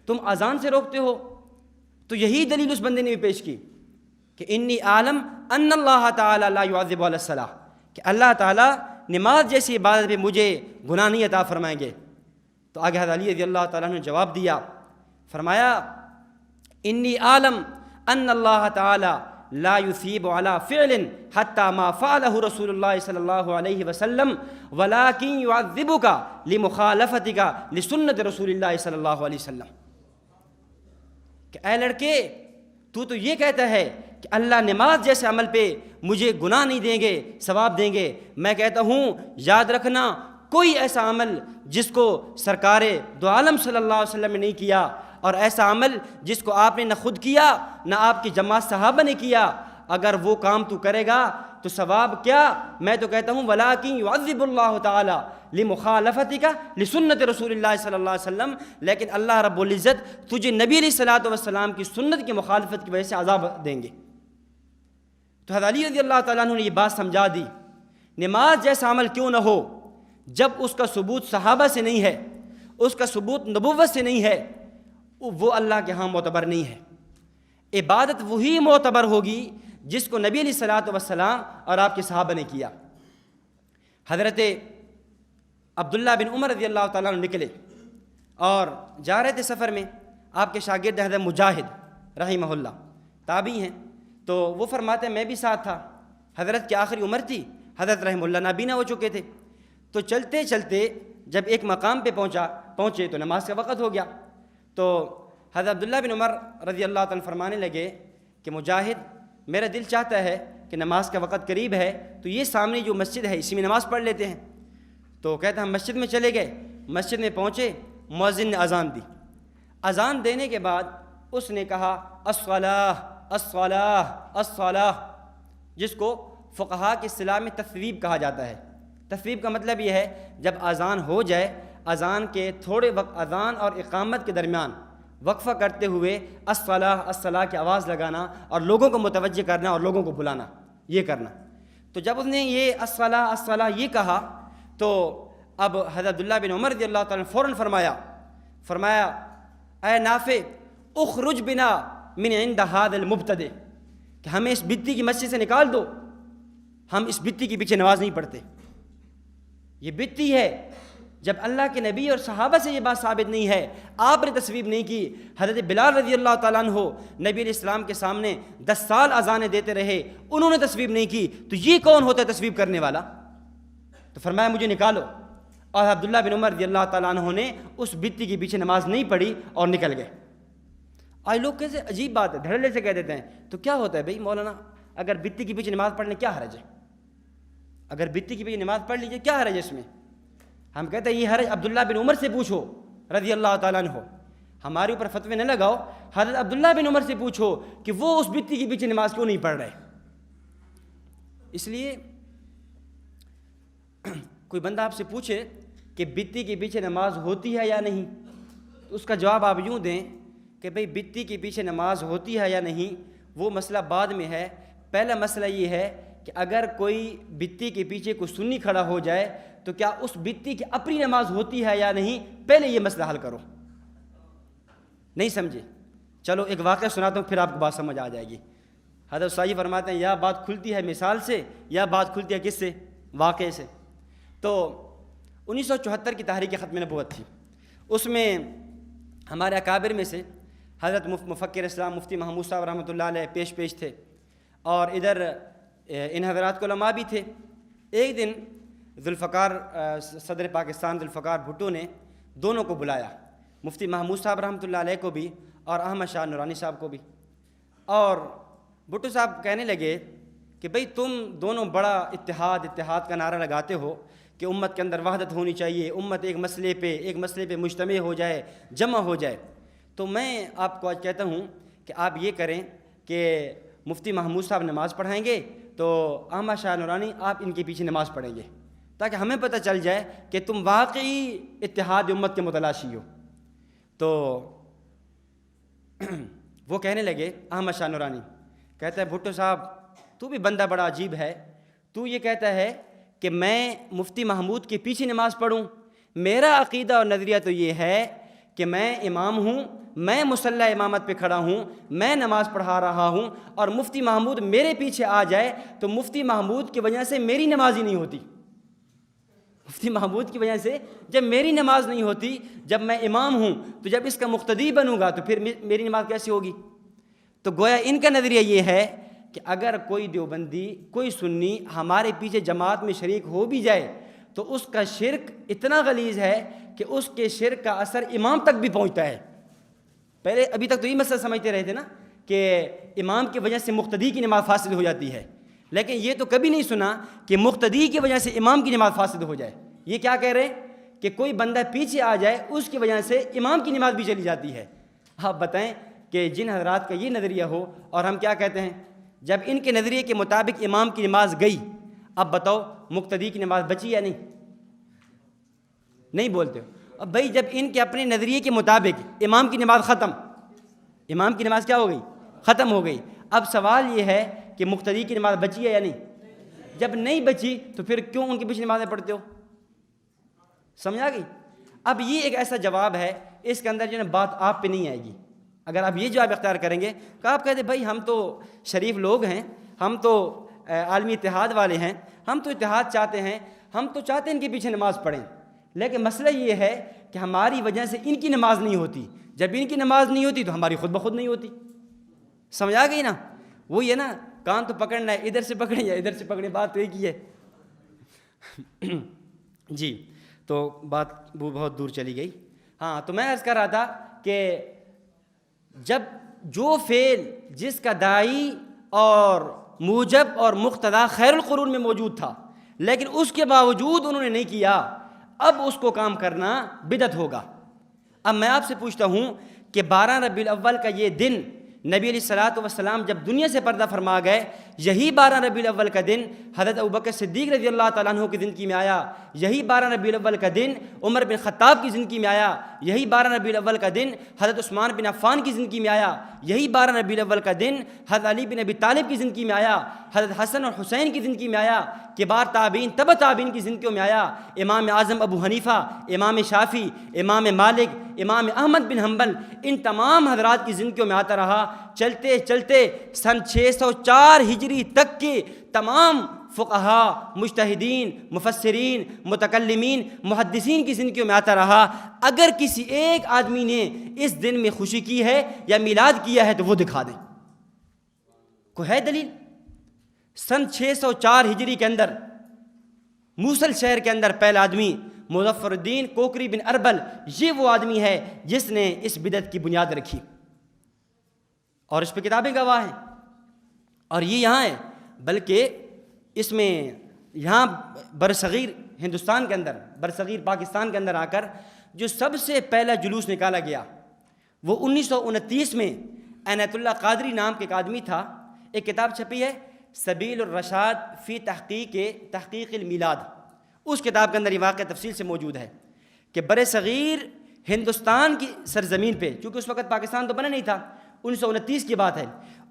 تم اذان سے روکتے ہو۔ تو یہی دلیل اس بندے نے بھی پیش کی کہ انی عالم ان اللہ تعالی لا يعذب علی الصلاۃ، کہ اللہ تعالیٰ نماز جیسی عبادت پہ مجھے گناہ نہیں عطا فرمائیں گے۔ تو آگے حضرت علی رضی اللہ تعالیٰ نے جواب دیا، فرمایا انی عالم ان اللہ تعالی لا یثیب علی فعل حتی ما فعلہ رسول اللہ صلی اللہ علیہ وسلم ولکن یعذبک لمخالفتک لسنت رسول اللہ صلی اللہ علیہ وسلم، کہ اے لڑکے تو یہ کہتا ہے کہ اللہ نماز جیسے عمل پہ مجھے گناہ نہیں دیں گے، ثواب دیں گے۔ میں کہتا ہوں یاد رکھنا کوئی ایسا عمل جس کو سرکار دو عالم صلی اللہ علیہ وسلم نے نہیں کیا، اور ایسا عمل جس کو آپ نے نہ خود کیا نہ آپ کی جماعت صحابہ نے کیا، اگر وہ کام تو کرے گا تو ثواب کیا، میں تو کہتا ہوں ولاکن یعذب اللہ تعالی لمخالفتک لسنت رسول اللہ صلی اللہ علیہ وسلم، لیکن اللہ رب العزت تجھے نبی علیہ الصلوۃ والسلام کی سنت کی مخالفت کی وجہ سے عذاب دیں گے۔ تو حضرت علی رضی اللہ تعالیٰ عنہ نے یہ بات سمجھا دی، نماز جیسا عمل کیوں نہ ہو جب اس کا ثبوت صحابہ سے نہیں ہے، اس کا ثبوت نبوت سے نہیں ہے، وہ اللہ کے ہاں معتبر نہیں ہے۔ عبادت وہی معتبر ہوگی جس کو نبی علیہ الصلوۃ والسلام اور آپ کے صحابہ نے کیا۔ حضرت عبداللہ بن عمر رضی اللہ تعالیٰ عنہ نکلے اور جا رہے تھے سفر میں، آپ کے شاگرد حضرت مجاہد رحمہ اللہ تابعی ہیں، تو وہ فرماتے ہیں میں بھی ساتھ تھا، حضرت کی آخری عمر تھی، حضرت رحمہ اللہ نابینا ہو چکے تھے، تو چلتے چلتے جب ایک مقام پہ پہنچے تو نماز کا وقت ہو گیا۔ تو حضرت عبداللہ بن عمر رضی اللہ تعالیٰ فرمانے لگے کہ مجاہد میرا دل چاہتا ہے کہ نماز کا وقت قریب ہے تو یہ سامنے جو مسجد ہے اسی میں نماز پڑھ لیتے ہیں۔ تو کہتا ہم مسجد میں چلے گئے، مسجد میں پہنچے، مؤذن نے اذان دی، اذان دینے کے بعد اس نے کہا الصلاۃ الصلاۃ الصلاۃ، جس کو فقہاء کی اصطلاح میں تثویب کہا جاتا ہے۔ تثویب کا مطلب یہ ہے جب اذان ہو جائے، اذان کے تھوڑے وقت اذان اور اقامت کے درمیان وقفہ کرتے ہوئے الصلاۃ الصلاۃ کی آواز لگانا اور لوگوں کو متوجہ کرنا اور لوگوں کو بلانا، یہ کرنا۔ تو جب اس نے یہ الصلاۃ الصلاۃ یہ کہا تو اب حضرت عبداللہ بن عمر رضی اللہ تعالیٰ نے فوراً فرمایا اے نافع اخرج بنا من عند هذا المبتدع، کہ ہمیں اس بدعتی کی مسجد سے نکال دو، ہم اس بدعتی کے پیچھے نماز نہیں پڑھتے۔ یہ بدعتی ہے، جب اللہ کے نبی اور صحابہ سے یہ بات ثابت نہیں ہے، آپ نے تصویب نہیں کی۔ حضرت بلال رضی اللہ تعالیٰ عنہ نبی علیہ السلام کے سامنے 10 سال اذانیں دیتے رہے، انہوں نے تصویب نہیں کی، تو یہ کون ہوتا ہے تصویب کرنے والا؟ تو فرمایا مجھے نکالو، اور عبداللہ بن عمر رضی اللہ تعالیٰ عنہ نے اس بدعتی کے پیچھے نماز نہیں پڑھی اور نکل گئے۔ آج لوگ کیسے عجیب بات ہے، دھڑلے سے کہہ دیتے ہیں تو کیا ہوتا ہے بھائی مولانا، اگر بدعتی کے پیچھے نماز پڑھنے کیا حرج ہے؟ اگر بدعتی کے پیچھے نماز پڑھ لیجیے کیا حرج ہے اس میں؟ ہم کہتے ہیں یہ حرج عبداللہ بن عمر سے پوچھو رضی اللہ تعالیٰ عنہ، ہمارے اوپر فتوے نہ لگاؤ، حضرت عبداللہ بن عمر سے پوچھو کہ وہ اس بدعتی کے پیچھے نماز کیوں نہیں پڑھ رہے۔ اس لیے کوئی بندہ آپ سے پوچھے کہ بدعتی کے پیچھے نماز ہوتی ہے یا نہیں، تو اس کا جواب آپ یوں دیں کہ بھئی بدعتی کے پیچھے نماز ہوتی ہے یا نہیں وہ مسئلہ بعد میں ہے، پہلا مسئلہ یہ ہے کہ اگر کوئی بدعتی کے پیچھے کوئی سنی کھڑا ہو جائے تو کیا اس بدعتی کی اپنی نماز ہوتی ہے یا نہیں، پہلے یہ مسئلہ حل کرو۔ نہیں سمجھے؟ چلو ایک واقعہ سناتا ہوں پھر آپ کو بات سمجھ آ جائے گی۔ حضرت صاحب فرماتے ہیں یا بات کھلتی ہے مثال سے یا بات کھلتی ہے کس سے؟ واقعے سے۔ تو 1974 کی تحریک ختم نبوت تھی، اس میں ہمارے اکابر میں سے حضرت مفکر اسلام مفتی محمود صاحب رحمۃ اللہ علیہ پیش تھے، اور ادھر ان حضرات کے علماء بھی تھے۔ ایک دن ذوالفقار صدر پاکستان ذوالفقار بھٹو نے دونوں کو بلایا، مفتی محمود صاحب رحمۃ اللہ علیہ کو بھی اور احمد شاہ نورانی صاحب کو بھی، اور بھٹو صاحب کہنے لگے کہ بھئی تم دونوں بڑا اتحاد کا نعرہ لگاتے ہو کہ امت کے اندر وحدت ہونی چاہیے، امت ایک مسئلے پہ مجتمع ہو جائے، جمع ہو جائے۔ تو میں آپ کو آج کہتا ہوں کہ آپ یہ کریں کہ مفتی محمود صاحب نماز پڑھائیں گے تو احمد شاہ نورانی آپ ان کے پیچھے نماز پڑھیں گے، تاکہ ہمیں پتہ چل جائے کہ تم واقعی اتحاد امت کے متلاشی ہو۔ تو وہ کہنے لگے، احمد شاہ نورانی کہتا ہے بھٹو صاحب تو بھی بندہ بڑا عجیب ہے، تو یہ کہتا ہے کہ میں مفتی محمود کے پیچھے نماز پڑھوں؟ میرا عقیدہ اور نظریہ تو یہ ہے کہ میں امام ہوں، میں مصلی امامت پہ کھڑا ہوں، میں نماز پڑھا رہا ہوں، اور مفتی محمود میرے پیچھے آ جائے تو مفتی محمود کی وجہ سے میری نماز ہی نہیں ہوتی۔ مفتی محمود کی وجہ سے جب میری نماز نہیں ہوتی، جب میں امام ہوں تو جب اس کا مقتدی بنوں گا تو پھر میری نماز کیسے ہوگی؟ تو گویا ان کا نظریہ یہ ہے کہ اگر کوئی دیوبندی، کوئی سنی ہمارے پیچھے جماعت میں شریک ہو بھی جائے تو اس کا شرک اتنا غلیظ ہے کہ اس کے شرک کا اثر امام تک بھی پہنچتا ہے۔ پہلے ابھی تک تو یہ مسئلہ سمجھتے رہے تھے نا کہ امام کی وجہ سے مقتدی کی نماز فاسد ہو جاتی ہے، لیکن یہ تو کبھی نہیں سنا کہ مقتدی کی وجہ سے امام کی نماز فاسد ہو جائے۔ یہ کیا کہہ رہے ہیں کہ کوئی بندہ پیچھے آ جائے اس کی وجہ سے امام کی نماز بھی چلی جاتی ہے۔ آپ بتائیں کہ جن حضرات کا یہ نظریہ ہو، اور ہم کیا کہتے ہیں، جب ان کے نظریے کے مطابق امام کی نماز گئی، اب بتاؤ مقتدی کی نماز بچی یا نہیں بولتے ہو؟ اب بھائی جب ان کے اپنے نظریے کے مطابق امام کی نماز ختم، امام کی نماز کیا ہو گئی؟ ختم ہو گئی۔ اب سوال یہ ہے کہ مقتدی کی نماز بچی ہے یا نہیں؟ جب نہیں بچی تو پھر کیوں ان کے پیچھے نمازیں پڑھتے ہو؟ سمجھ آ گئی؟ اب یہ ایک ایسا جواب ہے، اس کے اندر جو ہے بات آپ پہ نہیں آئے گی۔ اگر آپ یہ جواب اختیار کریں گے کہ آپ کہتے بھائی ہم تو شریف لوگ ہیں، ہم تو عالمی اتحاد والے ہیں، ہم تو اتحاد چاہتے ہیں، ہم تو چاہتے ہیں ان کے پیچھے نماز پڑھیں، لیکن مسئلہ یہ ہے کہ ہماری وجہ سے ان کی نماز نہیں ہوتی، جب ان کی نماز نہیں ہوتی تو ہماری خود بخود نہیں ہوتی۔ سمجھ آ گئی نا؟ وہی ہے نا، کان تو پکڑنا ہے، ادھر سے پکڑیں یا ادھر سے پکڑیں، بات تو ایک ہی ہے۔ جی تو بات وہ بہت دور چلی گئی۔ ہاں تو میں عرض کر رہا تھا کہ جب جو فعل جس کا داعی اور موجب اور مقتدا خیر القرون میں موجود تھا، لیکن اس کے باوجود انہوں نے نہیں کیا، اب اس کو کام کرنا بدعت ہوگا۔ اب میں آپ سے پوچھتا ہوں کہ 12 ربیع الاول کا یہ دن نبی علیہ الصلوۃ والسلام جب دنیا سے پردہ فرما گئے، یہی 12 ربیع الاول کا دن حضرت ابوبکر صدیق رضی اللہ تعالیٰ عنہ کی زندگی میں آیا، یہی 12 ربیع الاول کا دن عمر بن خطاب کی زندگی میں آیا، یہی 12 ربیع الاول کا دن حضرت عثمان بن عفان کی زندگی میں آیا، یہی 12 ربیع الاول کا دن حضرت علی بن ابی طالب کی زندگی میں آیا، حضرت حسن اور حسین کی زندگی میں آیا، کبار تابعین تبع تابعین کی زندگیوں میں آیا، امام اعظم ابو حنیفہ، امام شافعی، امام مالک، امام احمد بن حنبل، ان تمام حضرات کی زندگیوں میں آتا رہا۔ چلتے چلتے سن 604 ہجری تک کے تمام فقہا، مجتہدین، مفسرین، متکلمین، محدثین کی زندگیوں میں آتا رہا۔ اگر کسی ایک آدمی نے اس دن میں خوشی کی ہے یا میلاد کیا ہے تو وہ دکھا دیں، کوئی ہے دلیل؟ سن 604 ہجری کے اندر موصل شہر کے اندر پہلا آدمی مظفر الدین کوکری بن اربل، یہ وہ آدمی ہے جس نے اس بدعت کی بنیاد رکھی، اور اس پہ کتابیں گواہ ہیں، اور یہ یہاں ہے، بلکہ اس میں یہاں برصغیر ہندوستان کے اندر، برصغیر پاکستان کے اندر آ کر جو سب سے پہلا جلوس نکالا گیا وہ 1929 میں عنایت اللہ قادری نام کے ایک آدمی تھا، ایک کتاب چھپی ہے سبیل الرشاد فی تحقیق المیلاد، اس کتاب کے اندر یہ واقعہ تفصیل سے موجود ہے کہ برصغیر ہندوستان کی سرزمین پہ، چونکہ اس وقت پاکستان تو بنا نہیں تھا، 1929 کی بات ہے،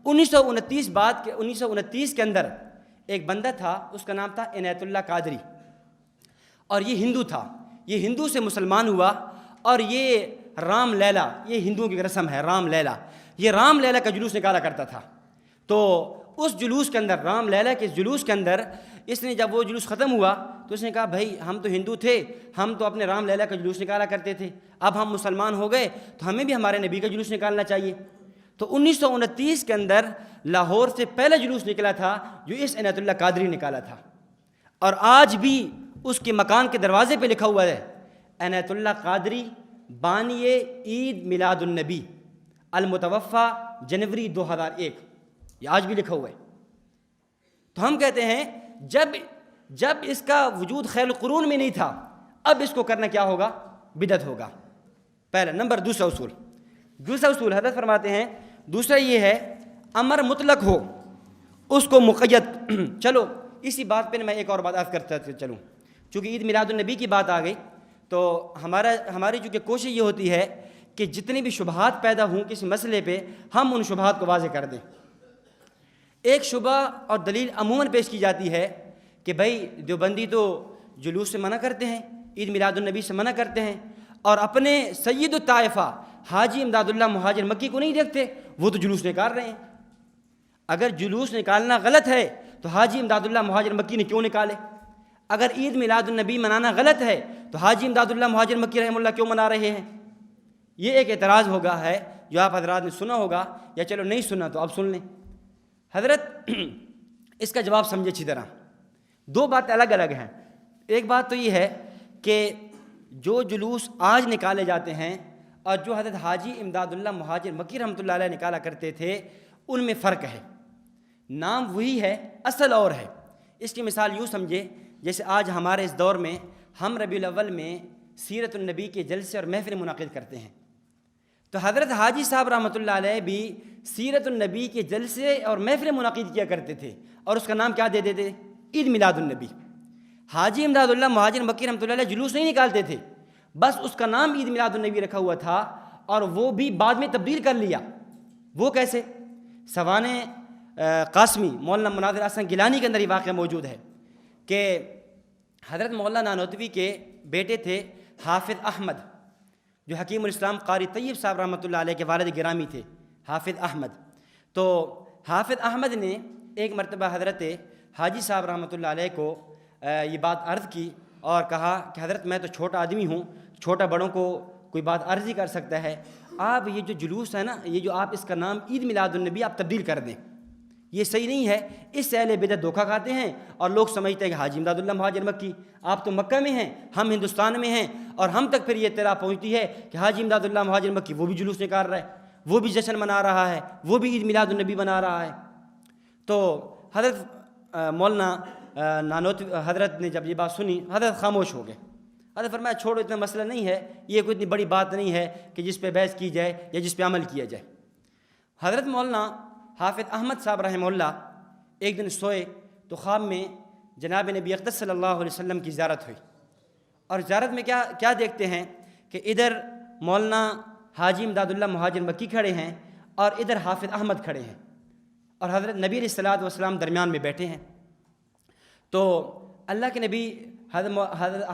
1929 کے اندر ایک بندہ تھا، اس کا نام تھا عنایت اللہ قادری، اور یہ ہندو تھا، یہ ہندو سے مسلمان ہوا، اور یہ رام لیلا، یہ ہندوؤں کی رسم ہے رام لیلا، یہ رام لیلا کا جلوس نکالا کرتا تھا۔ تو اس جلوس کے اندر، رام لیلا کے جلوس کے اندر، اس نے جب وہ جلوس ختم ہوا تو اس نے کہا بھائی ہم تو ہندو تھے، ہم تو اپنے رام لیلا کا جلوس نکالا کرتے تھے، اب ہم مسلمان ہو گئے تو ہمیں بھی ہمارے نبی کا جلوس نکالنا چاہیے۔ تو 1929 کے اندر لاہور سے پہلا جلوس نکلا تھا جو اس عنایت اللہ قادری نکالا تھا، اور آج بھی اس کے مکان کے دروازے پہ لکھا ہوا ہے عنایت اللہ قادری بانی عید میلاد النبی المتوفی جنوری 2001، یہ آج بھی لکھا ہوا ہے۔ تو ہم کہتے ہیں جب اس کا وجود خیر القرون میں نہیں تھا، اب اس کو کرنا کیا ہوگا؟ بدعت ہوگا۔ پہلا نمبر۔ دوسرا اصول حضرت فرماتے ہیں، دوسرا یہ ہے امر مطلق ہو اس کو مقید۔ چلو اسی بات پہ میں ایک اور بات عرض کرتا چلوں، چونکہ عید میلاد النبی کی بات آ گئی تو ہماری چونکہ کوشش یہ ہوتی ہے کہ جتنی بھی شبہات پیدا ہوں کسی مسئلے پہ ہم ان شبہات کو واضح کر دیں۔ ایک شبہ اور دلیل عموماً پیش کی جاتی ہے کہ بھائی دیوبندی تو جلوس سے منع کرتے ہیں، عید میلاد النبی سے منع کرتے ہیں، اور اپنے سید الطائفہ حاجی امداد اللہ مہاجر مکی کو نہیں دیکھتے، وہ تو جلوس نکال رہے ہیں۔ اگر جلوس نکالنا غلط ہے تو حاجی امداد اللہ مہاجر مکی نے کیوں نکالے؟ اگر عید میلاد النبی منانا غلط ہے تو حاجی امداد اللہ مہاجر مکی رحمہ اللہ کیوں منا رہے ہیں؟ یہ ایک اعتراض ہوگا ہے جو آپ حضرات نے سنا ہوگا، یا چلو نہیں سنا تو اب سن لیں۔ حضرت اس کا جواب سمجھے اچھی طرح، دو باتیں الگ الگ ہیں۔ ایک بات تو یہ ہے کہ جو جلوس آج نکالے جاتے ہیں اور جو حضرت حاجی امداد اللہ مہاجر مکی رحمۃ اللہ علیہ نکالا کرتے تھے ان میں فرق ہے، نام وہی ہے، اصل اور ہے۔ اس کی مثال یوں سمجھے جیسے آج ہمارے اس دور میں ہم ربیع الاول میں سیرت النبی کے جلسے اور محفل منعقد کرتے ہیں، تو حضرت حاجی صاحب رحمۃ اللہ علیہ بھی سیرت النبی کے جلسے اور محفل منعقد کیا کرتے تھے، اور اس کا نام کیا دیتے تھے؟ عید میلاد النبی۔ حاجی امداد اللہ مہاجر مکی رحمۃ اللہ علیہ جلوس نہیں نکالتے تھے، بس اس کا نام عید میلاد النبی رکھا ہوا تھا، اور وہ بھی بعد میں تبدیل کر لیا۔ وہ کیسے؟ سوانح قاسمی مولانا مناظر حسن گیلانی کے اندر یہ واقعہ موجود ہے کہ حضرت مولانا نانوتوی کے بیٹے تھے حافظ احمد، جو حکیم الاسلام قاری طیب صاحب رحمۃ اللہ علیہ کے والد گرامی تھے، حافظ احمد۔ تو حافظ احمد نے ایک مرتبہ حضرت حاجی صاحب رحمۃ اللہ علیہ کو یہ بات عرض کی اور کہا کہ حضرت میں تو چھوٹا آدمی ہوں، چھوٹا بڑوں کو کوئی بات عرض ہی کر سکتا ہے، آپ یہ جو جلوس ہے نا، یہ جو آپ اس کا نام عید میلاد النبی آپ تبدیل کر دیں، یہ صحیح نہیں ہے۔ اس سے اہل بدعت دھوکہ کھاتے ہیں اور لوگ سمجھتے ہیں کہ حاجی امداد اللہ مہاجر مکی، آپ تو مکہ میں ہیں، ہم ہندوستان میں ہیں، اور ہم تک پھر یہ اطلاع پہنچتی ہے کہ حاجی امداد اللہ مہاجر مکی وہ بھی جلوس نکال رہا ہے، وہ بھی جشن منا رہا ہے، وہ بھی عید میلاد النبی منا رہا ہے۔ تو حضرت مولانا نانوتوی حضرت نے جب یہ بات سنی، حضرت خاموش ہو گئے۔ حضرت فرمایا چھوڑو، اتنا مسئلہ نہیں ہے، یہ کوئی اتنی بڑی بات نہیں ہے کہ جس پہ بحث کی جائے یا جس پہ عمل کیا جائے۔ حضرت مولانا حافظ احمد صاحب رحمہ اللہ ایک دن سوئے تو خواب میں جناب نبی اقدس صلی اللہ علیہ وسلم کی زیارت ہوئی، اور زیارت میں کیا دیکھتے ہیں کہ ادھر مولانا حاجی امداد اللہ مہاجر مکی کھڑے ہیں اور ادھر حافظ احمد کھڑے ہیں، اور حضرت نبی علیہ الصلوۃ والسلام درمیان میں بیٹھے ہیں۔ تو اللہ کے نبی حضرت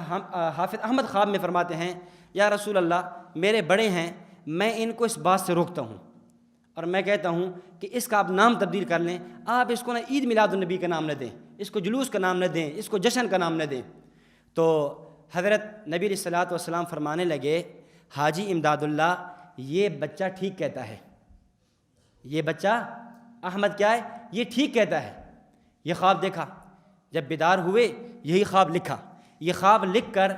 حافظ احمد خواب میں فرماتے ہیں، یا رسول اللہ میرے بڑے ہیں، میں ان کو اس بات سے روکتا ہوں اور میں کہتا ہوں کہ اس کا آپ نام تبدیل کر لیں، آپ اس کو نہ عید میلاد النبی کا نام نہ دیں، اس کو جلوس کا نام نہ دیں، اس کو جشن کا نام نہ دیں۔ تو حضرت نبی علیہ الصلوۃ والسلام فرمانے لگے، حاجی امداد اللہ یہ بچہ ٹھیک کہتا ہے، یہ بچہ احمد کیا ہے، یہ ٹھیک کہتا ہے۔ یہ خواب دیکھا، جب بیدار ہوئے یہی خواب لکھا، یہ خواب لکھ کر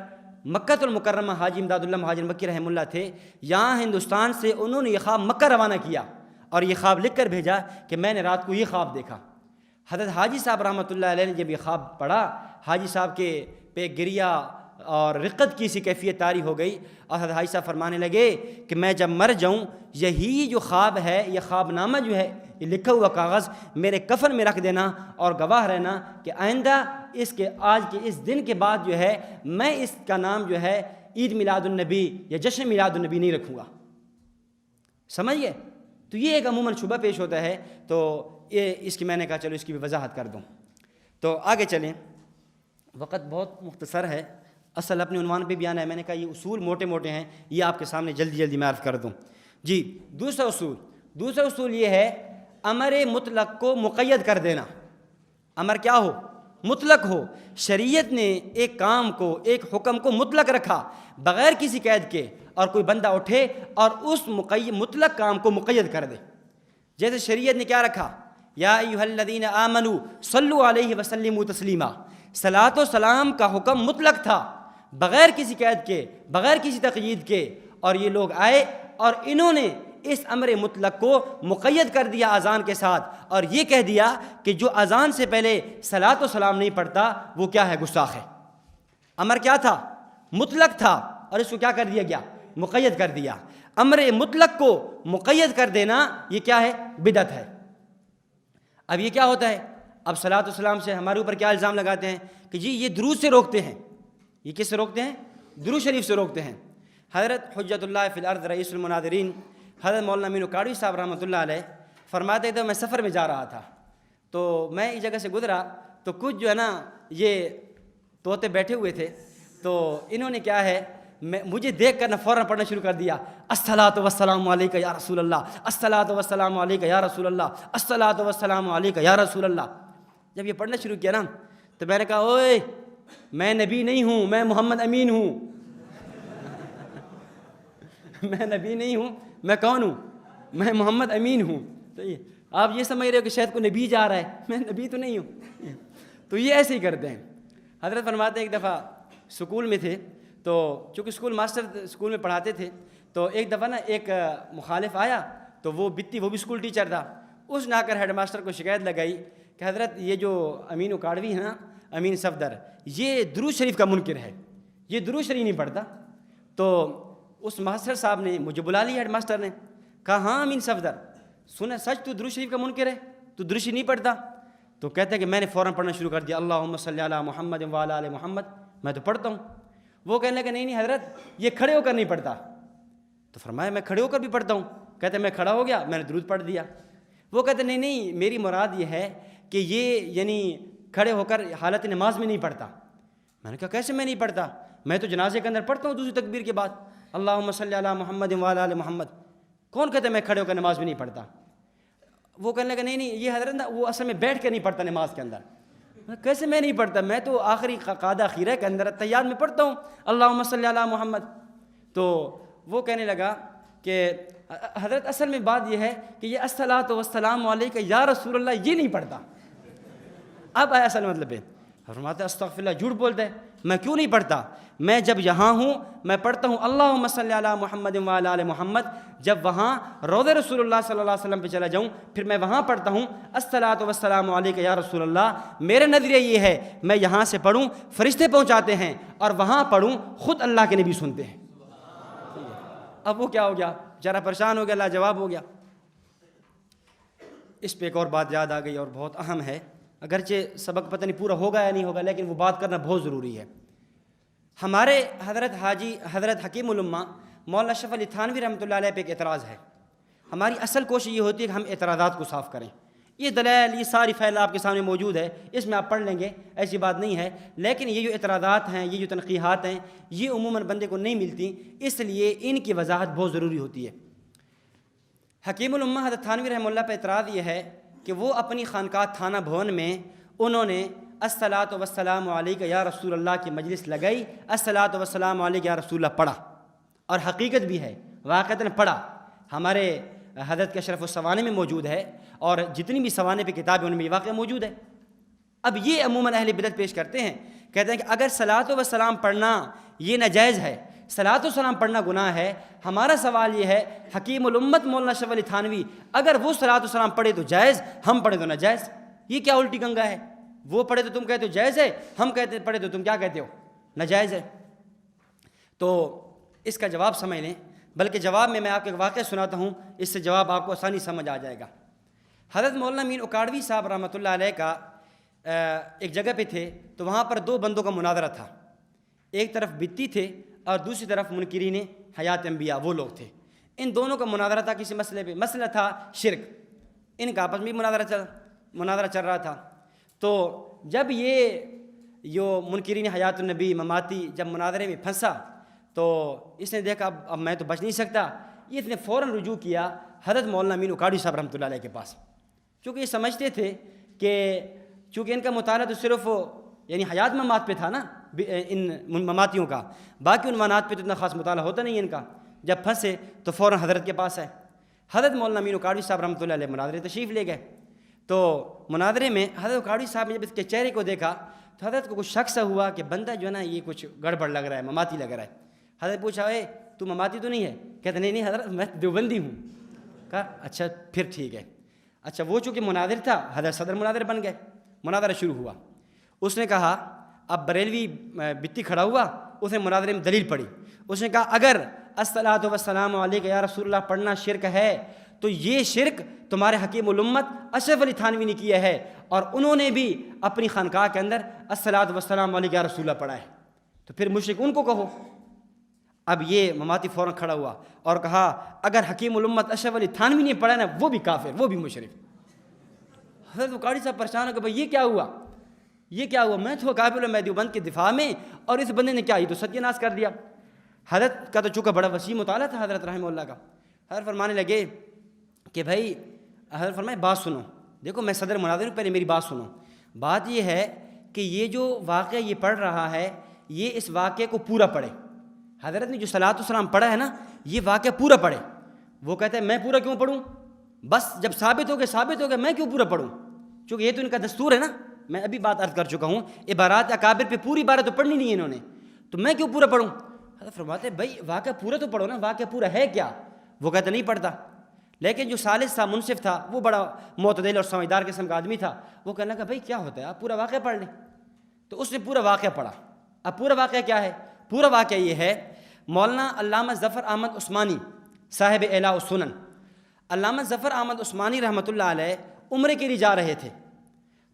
مکہ المکرمہ حاجی امداد اللہ مہاجر مکی رحمہ اللہ تھے، یہاں ہندوستان سے انہوں نے یہ خواب مکہ روانہ کیا اور یہ خواب لکھ کر بھیجا کہ میں نے رات کو یہ خواب دیکھا۔ حضرت حاجی صاحب رحمۃ اللہ علیہ نے جب یہ خواب پڑھا، حاجی صاحب کے پہ گریہ اور رقت کی سی کیفیت طاری ہو گئی، اور حضرت حاجی صاحب فرمانے لگے کہ میں جب مر جاؤں یہی جو خواب ہے، یہ خواب نامہ جو ہے، یہ لکھا ہوا کاغذ میرے کفن میں رکھ دینا اور گواہ رہنا کہ آئندہ اس کے آج کے اس دن کے بعد جو ہے میں اس کا نام جو ہے عید میلاد النبی یا جشن میلاد النبی نہیں رکھوں گا۔ سمجھئے؟ تو یہ ایک عموماً شبہ پیش ہوتا ہے، تو یہ اس کی میں نے کہا چلو اس کی بھی وضاحت کر دوں۔ تو آگے چلیں، وقت بہت مختصر ہے، اصل اپنے عنوان پہ بھی آنا ہے، میں نے کہا یہ اصول موٹے موٹے ہیں، یہ آپ کے سامنے جلدی میں عرض کر دوں۔ جی دوسرا اصول یہ ہے امر مطلق کو مقید کر دینا، امر کیا ہو؟ مطلق ہو۔ شریعت نے ایک کام کو، ایک حکم کو مطلق رکھا بغیر کسی قید کے، اور کوئی بندہ اٹھے اور اس مطلق کام کو مقید کر دے۔ جیسے شریعت نے کیا رکھا؟ یا ایھا الذین آمنوا صلوا علیہ وسلموا تسلیما، صلاۃ و سلام کا حکم مطلق تھا بغیر کسی قید کے، بغیر کسی تقیید کے، اور یہ لوگ آئے اور انہوں نے اس امر مطلق کو مقید کر دیا اذان کے ساتھ، اور یہ کہہ دیا کہ جو اذان سے پہلے صلاۃ و سلام نہیں پڑھتا وہ کیا ہے؟ گستاخ ہے۔ امر کیا تھا؟ مطلق تھا، اور اس کو کیا کر دیا گیا؟ مقید کر دیا۔ امر مطلق کو مقید کر دینا یہ کیا ہے؟ بدعت ہے۔ اب یہ کیا ہوتا ہے؟ اب صلاۃ و سلام سے ہمارے اوپر کیا الزام لگاتے ہیں کہ جی یہ درود سے روکتے ہیں۔ یہ کس سے روکتے ہیں؟ درود شریف سے روکتے ہیں۔ حضرت حجت اللہ فی الارض رئیس المناظرین حضرت مولانا امین اکاڑوی صاحب رحمۃ اللہ علیہ فرماتے تھے، میں سفر میں جا رہا تھا تو میں اس جگہ سے گزرا تو کچھ جو ہے نا یہ طوطے بیٹھے ہوئے تھے، تو انہوں نے کیا ہے مجھے دیکھ کر نہ فوراً پڑھنا شروع کر دیا، الصلاۃ والسلام علیک یا رسول اللہ، الصلاۃ والسلام علیک یا رسول اللہ، الصلاۃ والسلام علیک یا رسول اللہ۔ جب یہ پڑھنا شروع کیا نا تو میں نے کہا، اوئے میں نبی نہیں ہوں، میں محمد امین ہوں۔ میں نبی نہیں ہوں، میں کون ہوں؟ میں محمد امین ہوں۔ تو یہ آپ یہ سمجھ رہے ہو کہ شاید کوئی نبی جا رہا ہے، میں نبی تو نہیں ہوں۔ تو یہ ایسے ہی کرتے ہیں۔ حضرت فرماتے ہیں ایک دفعہ اسکول میں تھے، تو چونکہ اسکول ماسٹر اسکول میں پڑھاتے تھے، تو ایک دفعہ نا ایک مخالف آیا، تو وہ بھی اسکول ٹیچر تھا، اس نے آ کر ہیڈ ماسٹر کو شکایت لگائی کہ حضرت یہ جو امین اکاڑوی ہے نا، امین صفدر، یہ درود شریف کا منکر ہے، یہ درود شریف نہیں پڑھتا۔ تو اس ماسٹر صاحب نے مجھے بلا لیا، ہیڈ ماسٹر نے کہا، ہاں امین صفدر سنے سچ تو درود شریف کا منکر ہے، تو درود شریف نہیں پڑھتا؟ تو کہتا ہے کہ میں نے فوراً پڑھنا شروع کر دیا، اللہم صلی علی محمد وعلی آل محمد، میں تو پڑھتا ہوں۔ وہ کہنے لگا، نہیں حضرت یہ کھڑے ہو کر نہیں پڑھتا۔ تو فرمایا میں کھڑے ہو کر بھی پڑھتا ہوں۔ کہتے ہیں میں کھڑا ہو گیا، میں نے درود پڑھ دیا۔ وہ کہتے ہیں نہیں میری مراد یہ ہے کہ یہ یعنی کھڑے ہو کر حالت نماز میں نہیں پڑھتا۔ میں نے کہا کیسے میں نہیں پڑھتا؟ میں تو جنازے کے اندر پڑھتا ہوں دوسری تکبیر کے بعد، اللہم صلی علی محمد وعلی آل محمد۔ کون کہتا ہے میں کھڑے ہو کر نماز میں نہیں پڑھتا؟ وہ کہنے لگا نہیں یہ حضرت نا وہ اصل میں بیٹھ کے نہیں پڑھتا نماز کے اندر۔ کیسے میں نہیں پڑھتا؟ میں تو آخری قعدہ اخیرہ کے اندر تحیات میں پڑھتا ہوں اللہم صلی علی محمد۔ تو وہ کہنے لگا کہ حضرت اصل میں بات یہ ہے کہ یہ الصلاۃ والسلام علیک یا رسول اللہ یہ نہیں پڑھتا۔ اب آیا اصل مطلب ہے، فرماتے استغفر اللہ، جھوٹ بولتے ہیں، میں کیوں نہیں پڑھتا؟ میں جب یہاں ہوں میں پڑھتا ہوں اللہم صلی علی محمد وعلی آل محمد، جب وہاں روضہ رسول اللہ صلی اللہ علیہ وسلم پہ چلا جاؤں پھر میں وہاں پڑھتا ہوں الصلاۃ والسلام علیک یا رسول اللہ۔ میرا نظریہ یہ ہے میں یہاں سے پڑھوں فرشتے پہنچاتے ہیں، اور وہاں پڑھوں خود اللہ کے نبی سنتے ہیں۔ اب وہ کیا ہو گیا؟ ذرا پریشان ہو گیا، لاجواب ہو گیا۔ اس پہ ایک اور بات یاد آ گئی اور بہت اہم ہے، اگرچہ سبق پتہ نہیں پورا ہوگا یا نہیں ہوگا لیکن وہ بات کرنا بہت ضروری ہے۔ ہمارے حضرت حکیم الامہ مولانا اشرف علی تھانوی رحمۃ اللہ علیہ پہ ایک اعتراض ہے۔ ہماری اصل کوشش یہ ہوتی ہے کہ ہم اعتراضات کو صاف کریں۔ یہ دلائل، یہ ساری فائل آپ کے سامنے موجود ہے، اس میں آپ پڑھ لیں گے، ایسی بات نہیں ہے، لیکن یہ جو اعتراضات ہیں، یہ جو تنقیحات ہیں، یہ عموماً بندے کو نہیں ملتی، اس لیے ان کی وضاحت بہت ضروری ہوتی ہے۔ حکیم الامہ حضرت تھانوی رحمۃ اللہ پہ اعتراض یہ ہے کہ وہ اپنی خانقاہ تھانہ بھون میں انہوں نے الصلاۃ والسلام علیک یا رسول اللہ کی مجلس لگائی، الصلاۃ والسلام علیک یا رسول اللہ پڑھا، اور حقیقت بھی ہے واقعتاً پڑھا۔ ہمارے حضرت کے اشرف السوانے میں موجود ہے، اور جتنی بھی سوانے پہ کتاب ہے ان میں یہ واقعہ موجود ہے۔ اب یہ عموماً اہل بدعت پیش کرتے ہیں، کہتے ہیں کہ اگر صلاۃ و سلام پڑھنا یہ ناجائز ہے، صلاۃ و سلام پڑھنا گناہ ہے، ہمارا سوال یہ ہے حکیم الامت مولانا اشرف علی تھانوی اگر وہ صلاۃ و سلام پڑھے تو جائز، ہم پڑھے تو ناجائز، یہ کیا الٹی گنگا ہے؟ وہ پڑھے تو تم کہتے ہو جائز ہے، ہم کہتے پڑھے تو تم کیا کہتے ہو؟ ناجائز ہے۔ تو اس کا جواب سمجھ لیں، بلکہ جواب میں آپ کو ایک واقعہ سناتا ہوں، اس سے جواب آپ کو آسانی سمجھ آ جائے گا۔ حضرت مولانا امین اکاڑوی صاحب رحمۃ اللہ علیہ کا ایک جگہ پہ تھے، تو وہاں پر دو بندوں کا مناظرہ تھا، ایک طرف بتی تھے اور دوسری طرف منکرین حیات انبیاء وہ لوگ تھے۔ ان دونوں کا مناظرہ تھا کسی مسئلے پہ، مسئلہ تھا شرک، ان کا آپس میں مناظرہ چل رہا تھا۔ تو جب یہ جو منکرین حیات النبی مماتی جب مناظرے میں پھنسا تو اس نے دیکھا اب میں تو بچ نہیں سکتا، اس نے فوراً رجوع کیا حضرت مولانا امین اکاڑوی صاحب رحمۃ اللہ علیہ کے پاس۔ چونکہ یہ سمجھتے تھے کہ چونکہ ان کا مطالعہ تو صرف یعنی حیات ممات پہ تھا نا ان مماتیوں کا، باقی عنوانات پہ تو اتنا خاص مطالعہ ہوتا نہیں ان کا، جب پھنسے تو فوراً حضرت کے پاس آئے۔ حضرت مولانا امین اکاڑوی صاحب رحمۃ اللہ علیہ مناظرے تشریف لے گئے، تو مناظرے میں حضرت اکاڑوی صاحب نے جب اس کے چہرے کو دیکھا تو حضرت کو کچھ شک سا ہوا کہ بندہ جو ہے نا یہ کچھ گڑبڑ لگ رہا ہے، مماتی لگ رہا ہے۔ حضرت پوچھا اے تو مماتی تو نہیں ہے؟ کہتے نہیں حضرت میں دیوبندی ہوں۔ کہا اچھا پھر ٹھیک ہے۔ اچھا وہ چونکہ مناظر تھا، حضرت صدر مناظر بن گئے، مناظرہ شروع ہوا۔ اس نے کہا، اب بریلوی بتی کھڑا ہوا، اس نے مناظرے میں دلیل پڑھی، اس نے کہا اگر الصلاۃ والسلام علیک یا رسول اللہ پڑھنا شرک ہے تو یہ شرک تمہارے حکیم الامت اشرف علی تھانوی نے کیا ہے، اور انہوں نے بھی اپنی خانقاہ کے اندر الصلاۃ والسلام علیک یا رسول اللہ پڑھا ہے، تو پھر مشرک ان کو کہو۔ اب یہ مماتی فوراً کھڑا ہوا اور کہا اگر حکیم الامت اشرف علی تھانوی نے پڑھا نا وہ بھی کافر، وہ بھی مشرک۔ حضرت قاری صاحب پریشان ہو کہ بھائی یہ کیا ہوا، یہ کیا ہوا، میں تو قابل میں دیوبند کے دفاع میں، اور اس بندے نے کیا یہ تو ستیہ ناش کر دیا۔ حضرت کا تو چونکہ بڑا وسیع مطالعہ تھا حضرت رحمہ اللہ کا، حضرت فرمانے لگے کہ بھائی، حضرت فرمائے بات سنو، دیکھو میں صدر مناظر ہوں، پہلے میری بات سنو۔ بات یہ ہے کہ یہ جو واقعہ یہ پڑھ رہا ہے یہ اس واقعے کو پورا پڑھے۔ حضرت نے جو صلاۃ والسلام پڑھا ہے نا یہ واقعہ پورا پڑھے۔ وہ کہتا ہے میں پورا کیوں پڑھوں، بس جب ثابت ہو گیا میں کیوں پورا پڑھوں، چونکہ یہ تو ان کا دستور ہے نا، میں ابھی بات عرض کر چکا ہوں، عبارات اکابر پہ پوری عبارت تو پڑھنی نہیں ہے انہوں نے، تو میں کیوں پورا پڑھوں۔ حضرت فرماتے ہیں بھائی واقعہ پورا تو پڑھو نا، واقعہ پورا ہے کیا؟ وہ کہتا نہیں پڑھتا۔ لیکن جو ثالث تھا، منصف تھا، وہ بڑا معتدل اور سمجھدار قسم کا آدمی تھا، وہ کہنے لگا بھائی کیا ہوتا ہے آپ پورا واقعہ پڑھ لیں۔ تو اس نے پورا واقعہ پڑھا۔ اب پورا واقعہ کیا ہے؟ پورا واقعہ یہ ہے، مولانا علامہ ظفر احمد عثمانی صاحب اعلیٰ السنن، علامہ ظفر احمد عثمانی رحمۃ اللہ علیہ عمرے کے لیے جا رہے تھے،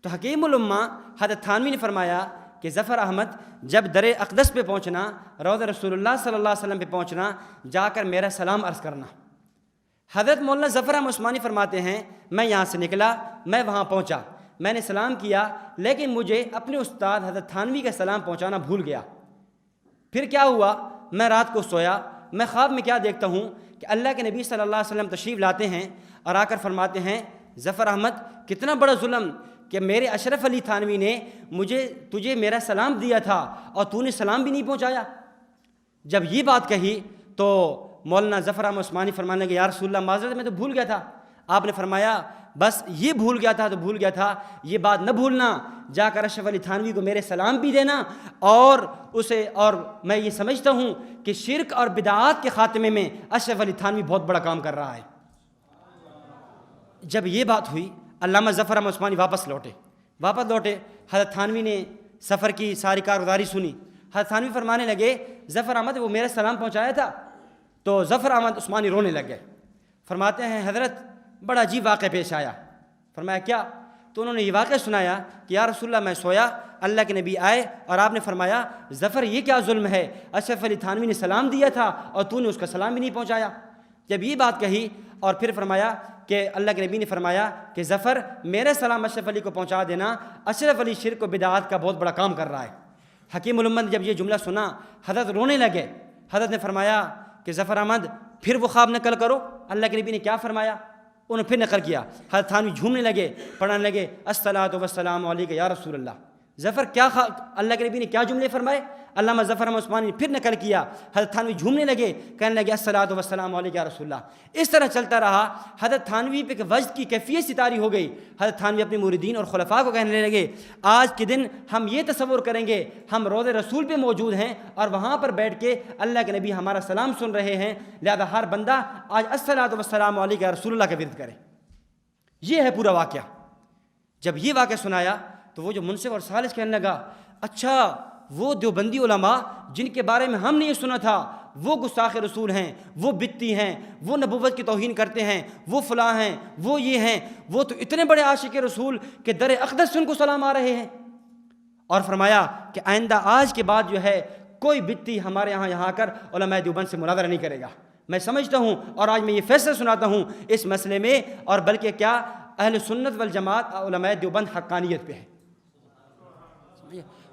تو حکیم الامہ حضرت تھانوی نے فرمایا کہ ظفر احمد جب در اقدس پہ پہنچنا، روضہ رسول اللہ صلی اللہ علیہ وسلم پہ پہنچنا، جا کر میرا سلام عرض کرنا۔ حضرت مولانا ظفر احمد عثمانی فرماتے ہیں میں یہاں سے نکلا، میں وہاں پہنچا، میں نے سلام کیا، لیکن مجھے اپنے استاد حضرت تھانوی کا سلام پہنچانا بھول گیا۔ پھر کیا ہوا، میں رات کو سویا، میں خواب میں کیا دیکھتا ہوں کہ اللہ کے نبی صلی اللہ علیہ وسلم تشریف لاتے ہیں اور آ کر فرماتے ہیں ظفر احمد کتنا بڑا ظلم کہ میرے اشرف علی تھانوی نے تجھے میرا سلام دیا تھا اور تو نے سلام بھی نہیں پہنچایا۔ جب یہ بات کہی تو مولانا ظفر احمد عثمانی فرمانے لگے یا رسول اللہ معذرت میں تو بھول گیا تھا۔ آپ نے فرمایا بس یہ بھول گیا تھا تو بھول گیا تھا، یہ بات نہ بھولنا، جا کر اشرف علی تھانوی کو میرے سلام بھی دینا، اور میں یہ سمجھتا ہوں کہ شرک اور بدعات کے خاتمے میں اشرف علی تھانوی بہت بڑا کام کر رہا ہے۔ جب یہ بات ہوئی علامہ ظفر احمد عثمانی واپس لوٹے، حضرت تھانوی نے سفر کی ساری کارگزاری سنی، حضرت تھانوی فرمانے لگے ظفر احمد وہ میرا سلام پہنچایا تھا، تو ظفر احمد عثمانی رونے لگ گئے۔ فرماتے ہیں حضرت بڑا عجیب واقعہ پیش آیا۔ فرمایا کیا؟ تو انہوں نے یہ واقعہ سنایا کہ یا رسول اللہ میں سویا، اللہ کے نبی آئے اور آپ نے فرمایا ظفر یہ کیا ظلم ہے، اشرف علی تھانوی نے سلام دیا تھا اور تو نے اس کا سلام بھی نہیں پہنچایا۔ جب یہ بات کہی اور پھر فرمایا کہ اللہ کے نبی نے فرمایا کہ ظفر میرا سلام اشرف علی کو پہنچا دینا، اشرف علی شرک و بدعات کا بہت بڑا کام کر رہا ہے۔ حکیم الامت نے جب یہ جملہ سنا حضرت رونے لگے۔ حضرت نے فرمایا کہ ظفر احمد پھر وہ خواب نقل کرو، اللہ کے نبی نے کیا فرمایا، انہوں نے پھر نقل کیا۔ حضرت تھانوی جھومنے لگے، پڑھنے لگے الصلاۃ والسلام علیک یا رسول اللہ۔ ظفر کیا اللہ کے نبی نے کیا جملے فرمائے، علامہ ظفر احمد عثمانی نے پھر نقل کیا۔ حضرت تھانوی جھومنے لگے، کہنے لگے الصلاۃ والسلام علیک یا رسول اللہ۔ اس طرح چلتا رہا، حضرت تھانوی پہ وجد کی کیفیت سی طاری ہو گئی۔ حضرت تھانوی اپنے موردین اور خلفاء کو کہنے لگے آج کے دن ہم یہ تصور کریں گے ہم روضہ رسول پہ موجود ہیں اور وہاں پر بیٹھ کے اللہ کے نبی ہمارا سلام سن رہے ہیں، لہذا ہر بندہ آج الصلاۃ والسلام علیک یا رسول اللہ کا ورد کرے۔ یہ ہے پورا واقعہ۔ جب یہ واقعہ سنایا تو وہ جو منصف اور ثالث کہنے لگا اچھا وہ دیوبندی علماء جن کے بارے میں ہم نے یہ سنا تھا وہ گستاخ رسول ہیں، وہ بدتی ہیں، وہ نبوت کی توہین کرتے ہیں، وہ فلاں ہیں، وہ یہ ہیں، وہ تو اتنے بڑے عاشق رسول کہ در اقدس سے ان کو سلام آ رہے ہیں۔ اور فرمایا کہ آئندہ آج کے بعد جو ہے کوئی بدتی ہمارے یہاں آ کر علماء دیوبند سے مناظرہ نہیں کرے گا۔ میں سمجھتا ہوں اور آج میں یہ فیصلہ سناتا ہوں اس مسئلے میں، اور بلکہ کیا اہل سنت والجماعت علماء دیوبند حقانیت پہ ہے۔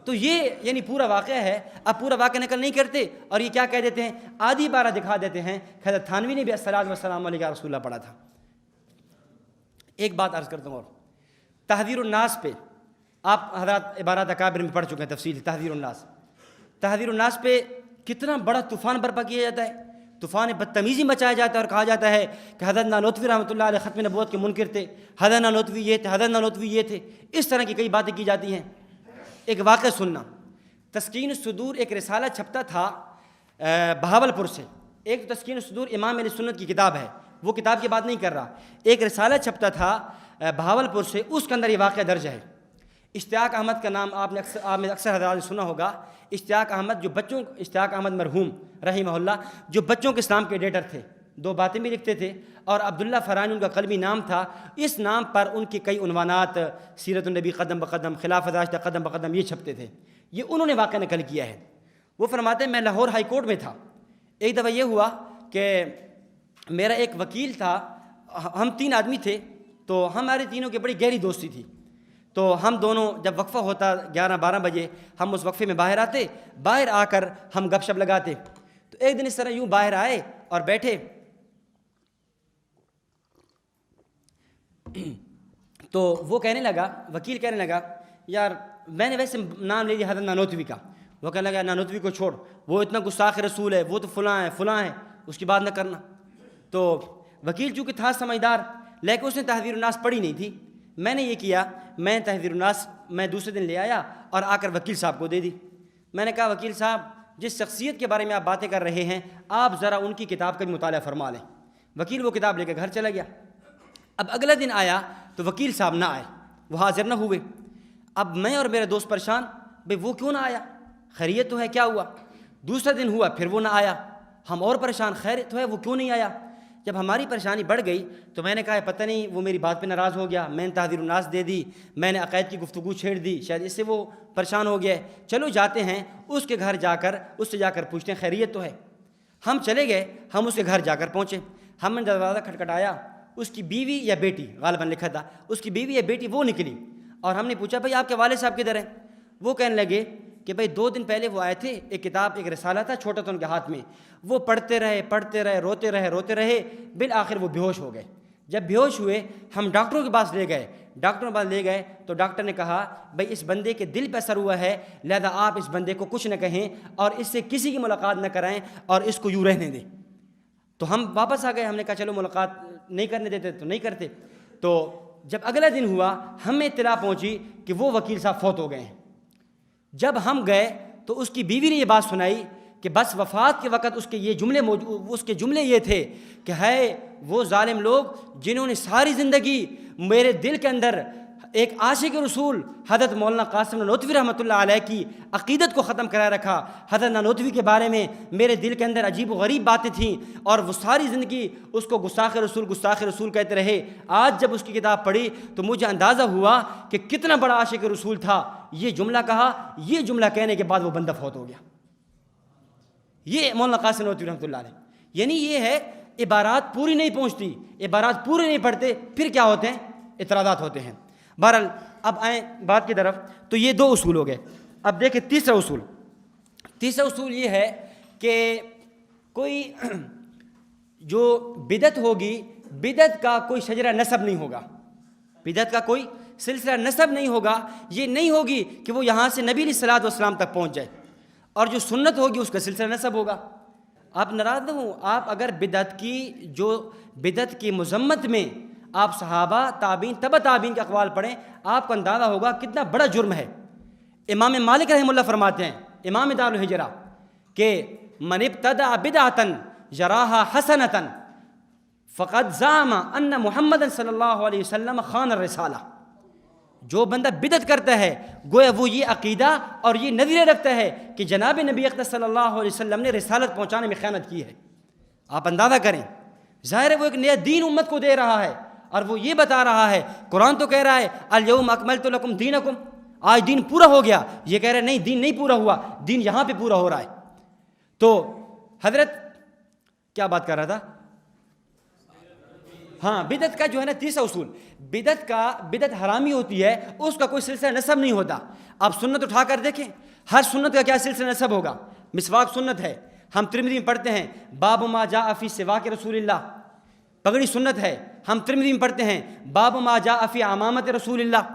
تو یہ یعنی پورا واقعہ ہے۔ اب پورا واقعہ نقل نہیں کرتے اور یہ کیا کہہ دیتے ہیں، آدھی بارہ دکھا دیتے ہیں۔ حضرت تھانوی نے بھی الصلاۃ والسلام علیہ رسول اللہ پڑھا تھا۔ ایک بات عرض کرتا ہوں، اور تحذیر الناس پہ آپ حضرات عبارات اکابر میں پڑھ چکے ہیں تفصیل. تحذیر الناس پہ کتنا بڑا طوفان برپا کیا جاتا ہے، طوفان بدتمیزی مچایا جاتا ہے، اور کہا جاتا ہے کہ حضرت نانوتوی رحمۃ اللہ علیہ ختم نبوت کے منکر تھے، حضرت نانوتوی یہ تھے، حضرت نانوتوی یہ تھے. اس طرح کی کئی باتیں کی جاتی ہیں. ایک واقعہ سننا. تسکین الصدور ایک رسالہ چھپتا تھا بہاولپور سے. ایک تسکین الصدور امام اہل سنت کی کتاب ہے، وہ کتاب کی بات نہیں کر رہا. ایک رسالہ چھپتا تھا بہاولپور سے، اس کے اندر یہ واقعہ درج ہے. اشتیاق احمد کا نام آپ نے اکثر حضرات نے سنا ہوگا. اشتیاق احمد اشتیاق احمد مرحوم رحمہ اللہ جو بچوں کے اسلام کے ایڈیٹر تھے، 2 باتیں بھی لکھتے تھے، اور عبداللہ فرانی ان کا قلمی نام تھا. اس نام پر ان کی کئی عنوانات، سیرت النبی قدم بقدم، خلافت راشدہ قدم بقدم، یہ چھپتے تھے. یہ انہوں نے واقعہ نقل کیا ہے. وہ فرماتے ہیں میں لاہور ہائی کورٹ میں تھا. ایک دفعہ یہ ہوا کہ میرا ایک وکیل تھا، ہم 3 آدمی تھے، تو ہمارے تینوں کی بڑی گہری دوستی تھی. تو ہم دونوں جب وقفہ ہوتا 11-12 بجے، ہم اس وقفے میں باہر آتے، باہر آ کر ہم گپ شپ لگاتے. تو ایک دن اس طرح یوں باہر آئے اور بیٹھے، تو وہ کہنے لگا، وکیل کہنے لگا یار میں نے ویسے نام لے لیا حضرت نانوتوی کا. وہ کہنے لگا نانوتوی کو چھوڑ، وہ اتنا گستاخ رسول ہے، وہ تو فلاں ہے، اس کی بات نہ کرنا. تو وکیل چونکہ تھا سمجھدار، لیکن اس نے تحذیر الناس پڑھی نہیں تھی. میں نے یہ کیا، میں تحذیر الناس میں دوسرے دن لے آیا اور آ کر وکیل صاحب کو دے دی. میں نے کہا وکیل صاحب جس شخصیت کے بارے میں آپ باتیں کر رہے ہیں، آپ ذرا ان کی کتاب کا بھی مطالعہ فرما لیں. وکیل وہ کتاب لے کے گھر چلا گیا. اب اگلا دن آیا تو وکیل صاحب نہ آئے، وہ حاضر نہ ہوئے. اب میں اور میرا دوست پریشان، بھئی وہ کیوں نہ آیا، خیریت تو ہے، کیا ہوا؟ دوسرا دن ہوا، پھر وہ نہ آیا. ہم اور پریشان، خیریت تو ہے، وہ کیوں نہیں آیا؟ جب ہماری پریشانی بڑھ گئی تو میں نے کہا پتہ نہیں وہ میری بات پہ ناراض ہو گیا، میں نے تحذیر الناس دے دی، میں نے عقائد کی گفتگو چھیڑ دی، شاید اس سے وہ پریشان ہو گیا ہے. چلو جاتے ہیں اس کے گھر جا کر اس سے جا کر پوچھتے ہیں خیریت تو ہے. ہم چلے گئے، ہم اس کے گھر جا کر پہنچے. ہم نے دروازہ کھٹکھٹایا، اس کی بیوی یا بیٹی غالباً لکھا تھا، اس کی بیوی یا بیٹی وہ نکلی. اور ہم نے پوچھا بھائی آپ کے والد صاحب کدھر ہیں؟ وہ کہنے لگے کہ بھائی 2 دن پہلے وہ آئے تھے، ایک کتاب ایک رسالہ تھا چھوٹا تھا ان کے ہاتھ میں، وہ پڑھتے رہے، روتے رہے، بالآخر وہ بیہوش ہو گئے. جب بیہوش ہوئے ہم ڈاکٹروں کے پاس لے گئے تو ڈاکٹر نے کہا بھائی اس بندے کے دل پہ اثر ہوا ہے، لہذا آپ اس بندے کو کچھ نہ کہیں اور اس سے کسی کی ملاقات نہ کرائیں اور اس کو یوں رہنے دیں. تو ہم واپس آ گئے، ہم نے کہا چلو ملاقات نہیں کرنے دیتے تو نہیں کرتے. تو جب اگلا دن ہوا ہمیں اطلاع پہنچی کہ وہ وکیل صاحب فوت ہو گئے ہیں. جب ہم گئے تو اس کی بیوی نے یہ بات سنائی کہ بس وفات کے وقت اس کے جملے یہ تھے کہ ہے وہ ظالم لوگ جنہوں نے ساری زندگی میرے دل کے اندر ایک عاشق رسول حضرت مولانا قاسم نانوتوی رحمۃ اللہ علیہ کی عقیدت کو ختم کرا رکھا. حضرت نانوتوی کے بارے میں میرے دل کے اندر عجیب و غریب باتیں تھیں اور وہ ساری زندگی اس کو گستاخ رسول کہتے رہے. آج جب اس کی کتاب پڑھی تو مجھے اندازہ ہوا کہ کتنا بڑا عاشق رسول تھا. یہ جملہ کہا، یہ جملہ کہنے کے بعد وہ بندہ فوت ہو گیا. یہ مولانا قاسم نانوتوی رحمۃ اللہ علیہ. یعنی یہ ہے عبارات پوری نہیں پہنچتی، عبارات پورے نہیں پڑھتے، پھر کیا ہوتے ہیں؟ اعتراضات ہوتے ہیں. بہرحال اب آئیں بات کی طرف. تو یہ 2 اصول ہو گئے. اب دیکھیں تیسرا اصول یہ ہے کہ کوئی جو بدعت ہوگی، بدعت کا کوئی شجرہ نسب نہیں ہوگا، بدعت کا کوئی سلسلہ نسب نہیں ہوگا. یہ نہیں ہوگی کہ وہ یہاں سے نبی علیہ الصلوۃ والسلام تک پہنچ جائے. اور جو سنت ہوگی اس کا سلسلہ نسب ہوگا. آپ ناراض نہ ہوں، آپ اگر بدعت کی مذمت میں آپ صحابہ تابعین تبع تابعین کے اقوال پڑھیں، آپ کو اندازہ ہوگا کتنا بڑا جرم ہے. امام مالک رحمہ اللہ فرماتے ہیں، امام دار الہجرہ، کہ من ابتدع بدعۃ یراها حسنۃ فقد زعم ان محمد صلی اللہ علیہ وسلم خان الرسالہ. جو بندہ بدعت کرتا ہے گویا وہ یہ عقیدہ اور یہ نظریہ رکھتا ہے کہ جناب نبی اقدس صلی اللہ علیہ وسلم نے رسالت پہنچانے میں خیانت کی ہے. آپ اندازہ کریں، ظاہر ہے وہ ایک نیا دین امت کو دے رہا ہے اور وہ یہ بتا رہا ہے، قرآن تو کہہ رہا ہے الیوم اکملت لکم دینکم، آج دین پورا ہو گیا. یہ کہہ رہے ہیں نہیں، دین نہیں پورا ہوا، دین یہاں پہ پورا ہو رہا ہے. تو حضرت کیا بات کر رہا تھا؟ ہاں، بدعت کا جو ہے نا تیسرا اصول، بدعت حرامی ہوتی ہے، اس کا کوئی سلسلہ نسب نہیں ہوتا. آپ سنت اٹھا کر دیکھیں، ہر سنت کا کیا سلسلہ نسب ہوگا. مسواک سنت ہے، ہم ترمذی میں پڑھتے ہیں باب ما جاء فی سواک رسول اللہ. پگڑی سنت ہے. ہم ترمذی میں پڑھتے ہیں باب ما جاء فی عمامت رسول اللہ.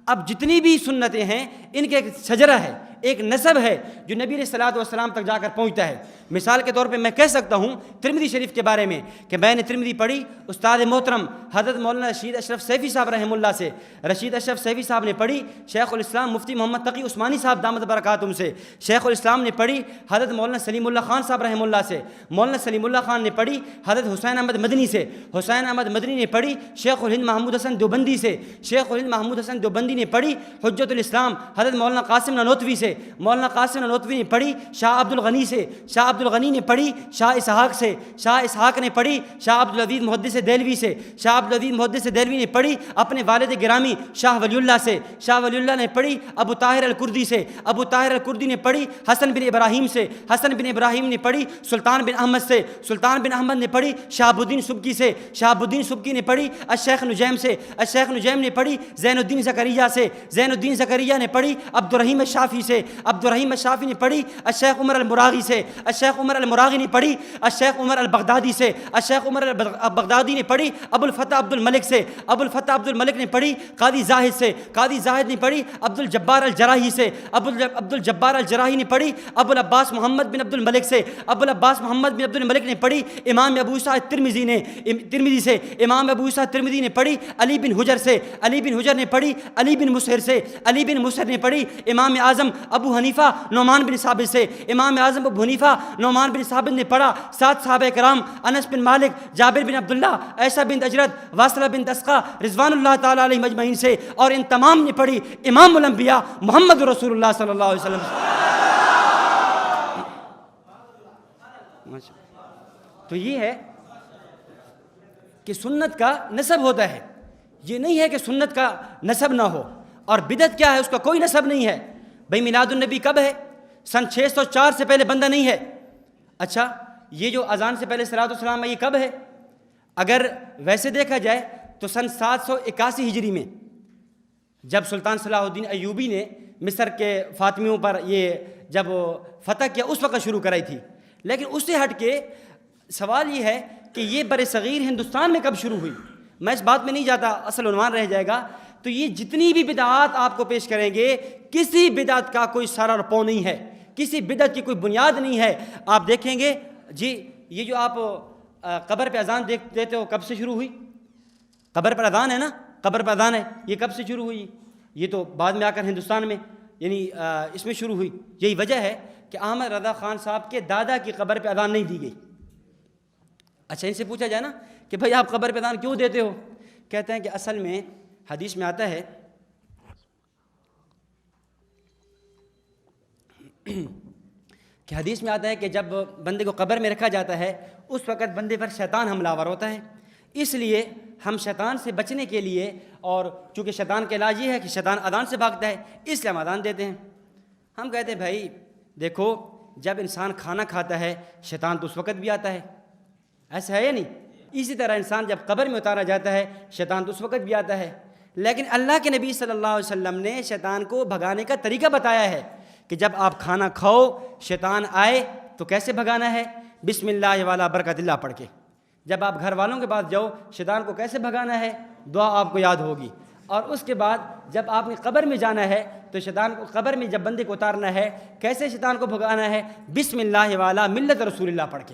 اب جتنی بھی سنتیں ہیں ان کے ایک شجرہ ہے, ایک نسب ہے جو نبی علیہ الصلوۃ والسلام تک جا کر پہنچتا ہے. مثال کے طور پہ میں کہہ سکتا ہوں ترمذی شریف کے بارے میں کہ میں نے ترمذی پڑھی استاد محترم حضرت مولانا رشید اشرف سیفی صاحب رحمہ اللہ سے. رشید اشرف سیفی صاحب نے پڑھی شیخ الاسلام مفتی محمد تقی عثمانی صاحب دامت برکاتہم سے. شیخ الاسلام نے پڑھی حضرت مولانا سلیم اللہ خان صاحب رحمہ اللہ سے. مولانا سلیم اللہ خان نے پڑھی حضرت حسین احمد مدنی سے. حسین احمد مدنی نے پڑھی شیخ الہند محمود حسن دیوبندی سے. شیخ الہند محمود حسن دیوبندی نے پڑھی حجت الاسلام حضرت مولانا قاسم نانوتوی سے. مولانا قاسم نانوتوی نے پڑھی شاہ عبد الغنی سے. شاہ عبد الغنی نے پڑھی شاہ اسحاق سے. شاہ اسحاق نے پڑھی شاہ عبد العزیز محدث دہلوی سے. شاہ عبد العزیز محدث دہلوی نے پڑھی اپنے والد گرامی شاہ ولی اللہ سے. شاہ ولی اللہ نے پڑھی ابو طاہر الکردی سے. ابو طاہر الکردی نے پڑھی حسن بن ابراہیم سے. حسن بن ابراہیم نے پڑھی سلطان بن احمد سے. سلطان بن احمد نے پڑھی شہاب الدین سبکی سے. شہاب الدین سبکی نے پڑھی الشیخ نجیم سے. الشیخ نجیم نے پڑھی زین الدین زکریا سے. زین الدین زکریا نے پڑھی عبد الرحیم الشافی سے. عبد الرحیم الشافی نے پڑھی الشیخ عمر المراغی سے. الشیخ عمر المراغی نے پڑھی الشیخ عمر البغدادی سے. الشیخ عمر البغدادی نے پڑھی ابو الفتح عبد الملک سے. ابو الفتح عبد الملک نے پڑھی قاضی زاہد سے. قاضی زاہد نے پڑھی عبد الجبار الجراحی سے. عبد الجبار الجراحی نے پڑھی ابو العباس محمد بن عبد الملک سے. ابو العباس محمد بن عبد الملک نے پڑھی امام ابو عیسیٰ ترمذی سے. امام ابو عیسیٰ ترمذی نے پڑھی علی بن حجر سے. علی بن حجر نے پڑھی علی بن مسہر سے. علی بن مسہر نے پڑھی امام اعظم ابو حنیفہ نعمان بن ثابت سے. امام اعظم ابو حنیفہ نعمان بن ثابت نے پڑھا 7 صحابہ کرام انس بن مالک جابر بن عبداللہ عیسیٰ بن اجرد واصلہ بن تسقہ رضوان اللہ تعالیٰ علیہ مجمعین سے. اور ان تمام نے پڑھی امام الانبیاء محمد رسول اللہ صلی اللہ علیہ وسلم سے. تو یہ ہے کہ سنت کا نسب ہوتا ہے. یہ نہیں ہے کہ سنت کا نسب نہ ہو. اور بدعت کیا ہے؟ اس کا کوئی نسب نہیں ہے. بھئی میلاد النبی کب ہے؟ سن 604 سے پہلے بندہ نہیں ہے. اچھا یہ جو اذان سے پہلے صلاۃ والسلام ہے یہ کب ہے؟ اگر ویسے دیکھا جائے تو سن 781 ہجری میں جب سلطان صلاح الدین ایوبی نے مصر کے فاطمیوں پر یہ جب فتح کیا اس وقت شروع کرائی تھی. لیکن اس سے ہٹ کے سوال یہ ہے کہ یہ بر صغیر ہندوستان میں کب شروع ہوئی. میں اس بات میں نہیں جاتا, اصل عنوان رہ جائے گا. تو یہ جتنی بھی بدعات آپ کو پیش کریں گے کسی بدعت کا کوئی سر اور پو نہیں ہے, کسی بدعت کی کوئی بنیاد نہیں ہے. آپ دیکھیں گے جی یہ جو آپ قبر پہ اذان دیتے ہو کب سے شروع ہوئی؟ قبر پر اذان ہے نا, قبر پر اذان ہے, یہ کب سے شروع ہوئی؟ یہ تو بعد میں آ کر ہندوستان میں یعنی اس میں شروع ہوئی. یہی وجہ ہے کہ احمد رضا خان صاحب کے دادا کی قبر پہ اذان نہیں دی گئی. اچھا ان سے پوچھا جائے نا کہ بھائی آپ قبر پہ اذان کیوں دیتے ہو؟ کہتے ہیں کہ اصل میں حدیث میں آتا ہے کہ جب بندے کو قبر میں رکھا جاتا ہے اس وقت بندے پر شیطان حملہ آور ہوتا ہے. اس لیے ہم شیطان سے بچنے کے لیے, اور چونکہ شیطان کا علاج یہ ہے کہ شیطان اذان سے بھاگتا ہے, اس لیے ہم اذان دیتے ہیں. ہم کہتے ہیں بھائی دیکھو جب انسان کھانا کھاتا ہے شیطان تو اس وقت بھی آتا ہے, ایسا ہے یا نہیں؟ اسی طرح انسان جب قبر میں اتارا جاتا ہے شیطان تو اس وقت بھی آتا ہے. لیکن اللہ کے نبی صلی اللہ علیہ وسلم نے شیطان کو بھگانے کا طریقہ بتایا ہے کہ جب آپ کھانا کھاؤ شیطان آئے تو کیسے بھگانا ہے؟ بسم اللہ والا برکت اللہ پڑھ کے. جب آپ گھر والوں کے پاس جاؤ شیطان کو کیسے بھگانا ہے؟ دعا آپ کو یاد ہوگی. اور اس کے بعد جب آپ نے قبر میں جانا ہے تو شیطان کو قبر میں جب بندے کو اتارنا ہے کیسے شیطان کو بھگانا ہے؟ بسم اللہ والا ملت رسول اللہ پڑھ کے.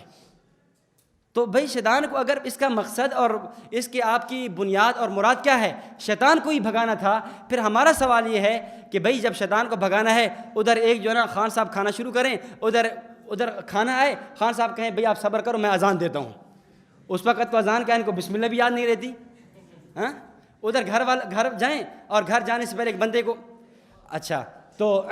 تو بھائی شیطان کو اگر اس کا مقصد اور اس کے آپ کی بنیاد اور مراد کیا ہے؟ شیطان کو ہی بھگانا تھا. پھر ہمارا سوال یہ ہے کہ بھائی جب شیطان کو بھگانا ہے ادھر ایک جو ہے نا خان صاحب کھانا شروع کریں, ادھر کھانا آئے, خان صاحب کہیں بھائی آپ صبر کرو میں اذان دیتا ہوں. اس وقت تو اذان کا ان کو بسم اللہ بھی یاد نہیں رہتی. ہاں ادھر گھر جائیں اور گھر جانے سے پہلے ایک بندے کو اچھا تو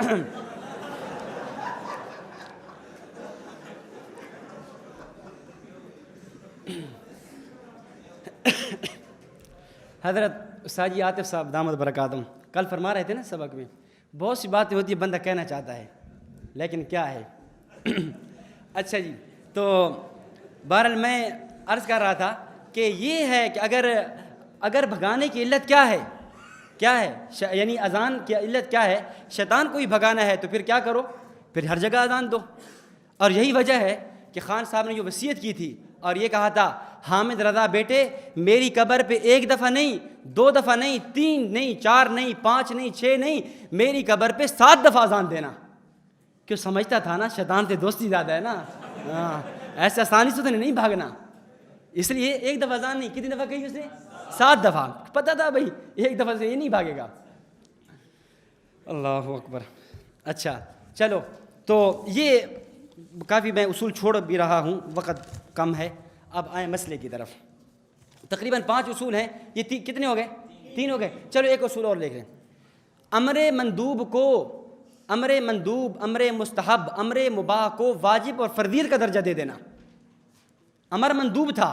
حضرت استاد عاطف صاحب دامت برکاتہم کل فرما رہے تھے نا سبق میں, بہت سی باتیں ہوتی ہیں بندہ کہنا چاہتا ہے لیکن کیا ہے. اچھا جی, تو بہرحال میں عرض کر رہا تھا کہ یہ ہے کہ اگر بھگانے کی علت کیا ہے یعنی اذان کی علت کیا ہے؟ شیطان کو ہی بھگانا ہے تو پھر کیا کرو؟ پھر ہر جگہ اذان دو. اور یہی وجہ ہے کہ خان صاحب نے جو وصیت کی تھی اور یہ کہا تھا حامد رضا بیٹے میری قبر پہ 1 دفعہ نہیں 2 دفعہ نہیں 3 نہیں 4 نہیں 5 نہیں 6 نہیں میری قبر پہ 7 دفعہ اذان دینا. کیوں سمجھتا تھا نا شیطان سے دوستی زیادہ ہے نا, ایسے آسانی سے تو نہیں بھاگنا, اس لیے 1 دفعہ اذان نہیں, کتنی دفعہ کہی اس نے؟ 7 دفعہ. پتہ تھا بھائی 1 دفعہ سے یہ نہیں بھاگے گا. اللہ اکبر. اچھا چلو, تو یہ کافی میں اصول چھوڑ بھی رہا ہوں, وقت کم ہے. اب آئیں مسئلے کی طرف. تقریباً 5 اصول ہیں, یہ کتنے ہو گئے؟ 3 ہو گئے. چلو ایک اصول اور دیکھ لیں. امر مندوب کو امر مندوب, امر مستحب, امر مباح کو واجب اور فرضیت کا درجہ دے دینا. امر مندوب تھا,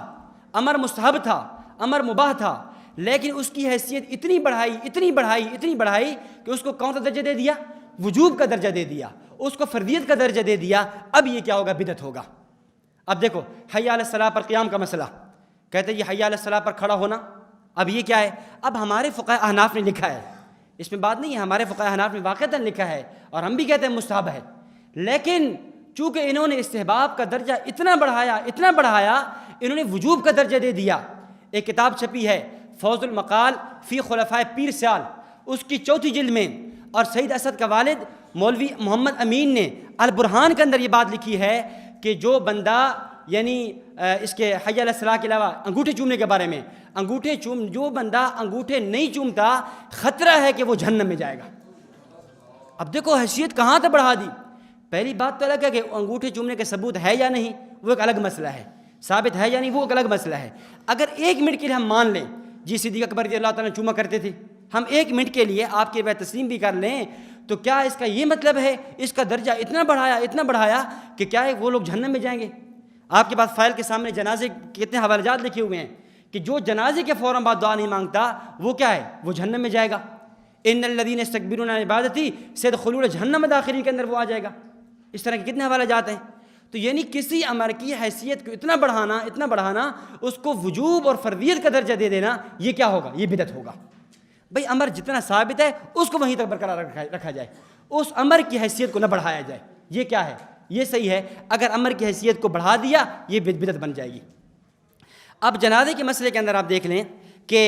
امر مستحب تھا, امر مباح تھا, لیکن اس کی حیثیت اتنی بڑھائی کہ اس کو کون سا درجہ دے دیا؟ وجوب کا درجہ دے دیا, اس کو فرضیت کا درجہ دے دیا. اب یہ کیا ہوگا؟ بدعت ہوگا. اب دیکھو حی علی الصلاۃ پر قیام کا مسئلہ, کہتے ہیں یہ حی علی الصلاۃ پر کھڑا ہونا, اب یہ کیا ہے؟ اب ہمارے فقہ احناف نے لکھا ہے, اس میں بات نہیں ہے, ہمارے فقہ احناف نے واقعتاً لکھا ہے اور ہم بھی کہتے ہیں مستحب ہے, لیکن چونکہ انہوں نے استحباب کا درجہ اتنا بڑھایا انہوں نے وجوب کا درجہ دے دیا. ایک کتاب چھپی ہے فوز المقال فی خلفائے پیر سیال, اس کی 4تھی جلد میں, اور سعید اسد کا والد مولوی محمد امین نے البرہان کے اندر یہ بات لکھی ہے کہ جو بندہ یعنی اس کے حی علی الصلاۃ کے علاوہ انگوٹھے چومنے کے بارے میں, جو بندہ انگوٹھے نہیں چومتا خطرہ ہے کہ وہ جہنم میں جائے گا. اب دیکھو حیثیت کہاں تک بڑھا دی. پہلی بات تو الگ ہے کہ انگوٹھے چومنے کے ثبوت ہے یا نہیں, وہ ایک الگ مسئلہ ہے, ثابت ہے یا نہیں وہ ایک الگ مسئلہ ہے. اگر 1 منٹ کے لیے ہم مان لیں جی صدیق اکبر رضی اللہ تعالیٰ چوما کرتے تھے, ہم 1 منٹ کے لیے آپ کی روایت تسلیم بھی کر لیں, تو کیا اس کا یہ مطلب ہے اس کا درجہ اتنا بڑھایا کہ کیا ہے وہ لوگ جہنم میں جائیں گے؟ آپ کے پاس فائل کے سامنے جنازے کے کتنے حوالہ جات لکھے ہوئے ہیں کہ جو جنازے کے فوراً بعد دعا نہیں مانگتا وہ کیا ہے؟ وہ جہنم میں جائے گا. ان الذین یستکبرون عن عبادتی سیدخلون جہنم داخلین کے اندر وہ آ جائے گا. اس طرح کے کتنے حوالہ جات ہیں. تو یعنی کسی امر کی حیثیت کو اتنا بڑھانا, اس کو وجوب اور فرضیت کا درجہ دے دینا, یہ کیا ہوگا؟ یہ بدعت ہوگا. بھئی امر جتنا ثابت ہے اس کو وہیں تک برقرار رکھا جائے, اس امر کی حیثیت کو نہ بڑھایا جائے. یہ کیا ہے؟ یہ صحیح ہے. اگر امر کی حیثیت کو بڑھا دیا یہ بدعت بن جائے گی. اب جنازے کے مسئلے کے اندر آپ دیکھ لیں کہ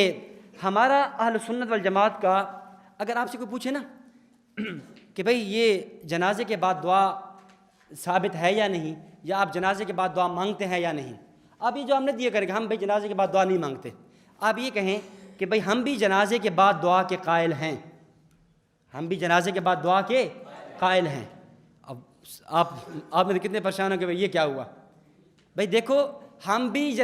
ہمارا اہل سنت والجماعت کا, اگر آپ سے کوئی پوچھے نا کہ بھئی یہ جنازے کے بعد دعا ثابت ہے یا نہیں, یا آپ جنازے کے بعد دعا مانگتے ہیں یا نہیں, آپ یہ جو ہم نے دیا کریں گے ہم بھئی جنازے کے بعد دعا نہیں مانگتے, آپ یہ کہیں کہ بھئی ہم بھی جنازے کے بعد دعا کے قائل ہیں, ہم بھی جنازے کے بعد دعا کے قائل ہیں. اب آپ میں کتنے پریشان ہو کہ بھئی یہ کیا ہوا؟ بھئی دیکھو ہم بھی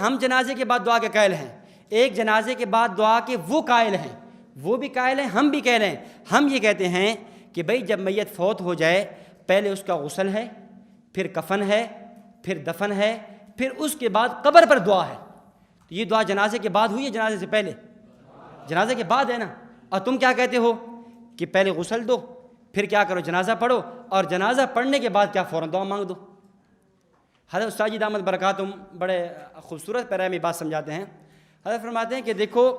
ہم جنازے کے بعد دعا کے قائل ہیں, ایک جنازے کے بعد دعا کے وہ قائل ہیں, وہ بھی قائل ہیں, ہم بھی قائل ہیں. ہم یہ کہتے ہیں کہ بھئی جب میت فوت ہو جائے پہلے اس کا غسل ہے, پھر کفن ہے, پھر دفن ہے, پھر اس کے بعد قبر پر دعا ہے. تو یہ دعا جنازے کے بعد ہوئی ہے جنازے سے پہلے؟ جنازے کے بعد ہے نا. اور تم کیا کہتے ہو کہ پہلے غسل دو, پھر کیا کرو جنازہ پڑھو, اور جنازہ پڑھنے کے بعد کیا فوراً دعا مانگ دو. حضرت استاد جی دامت برکاتہم بڑے خوبصورت پیرے میں بات سمجھاتے ہیں. حضرت فرماتے ہیں کہ دیکھو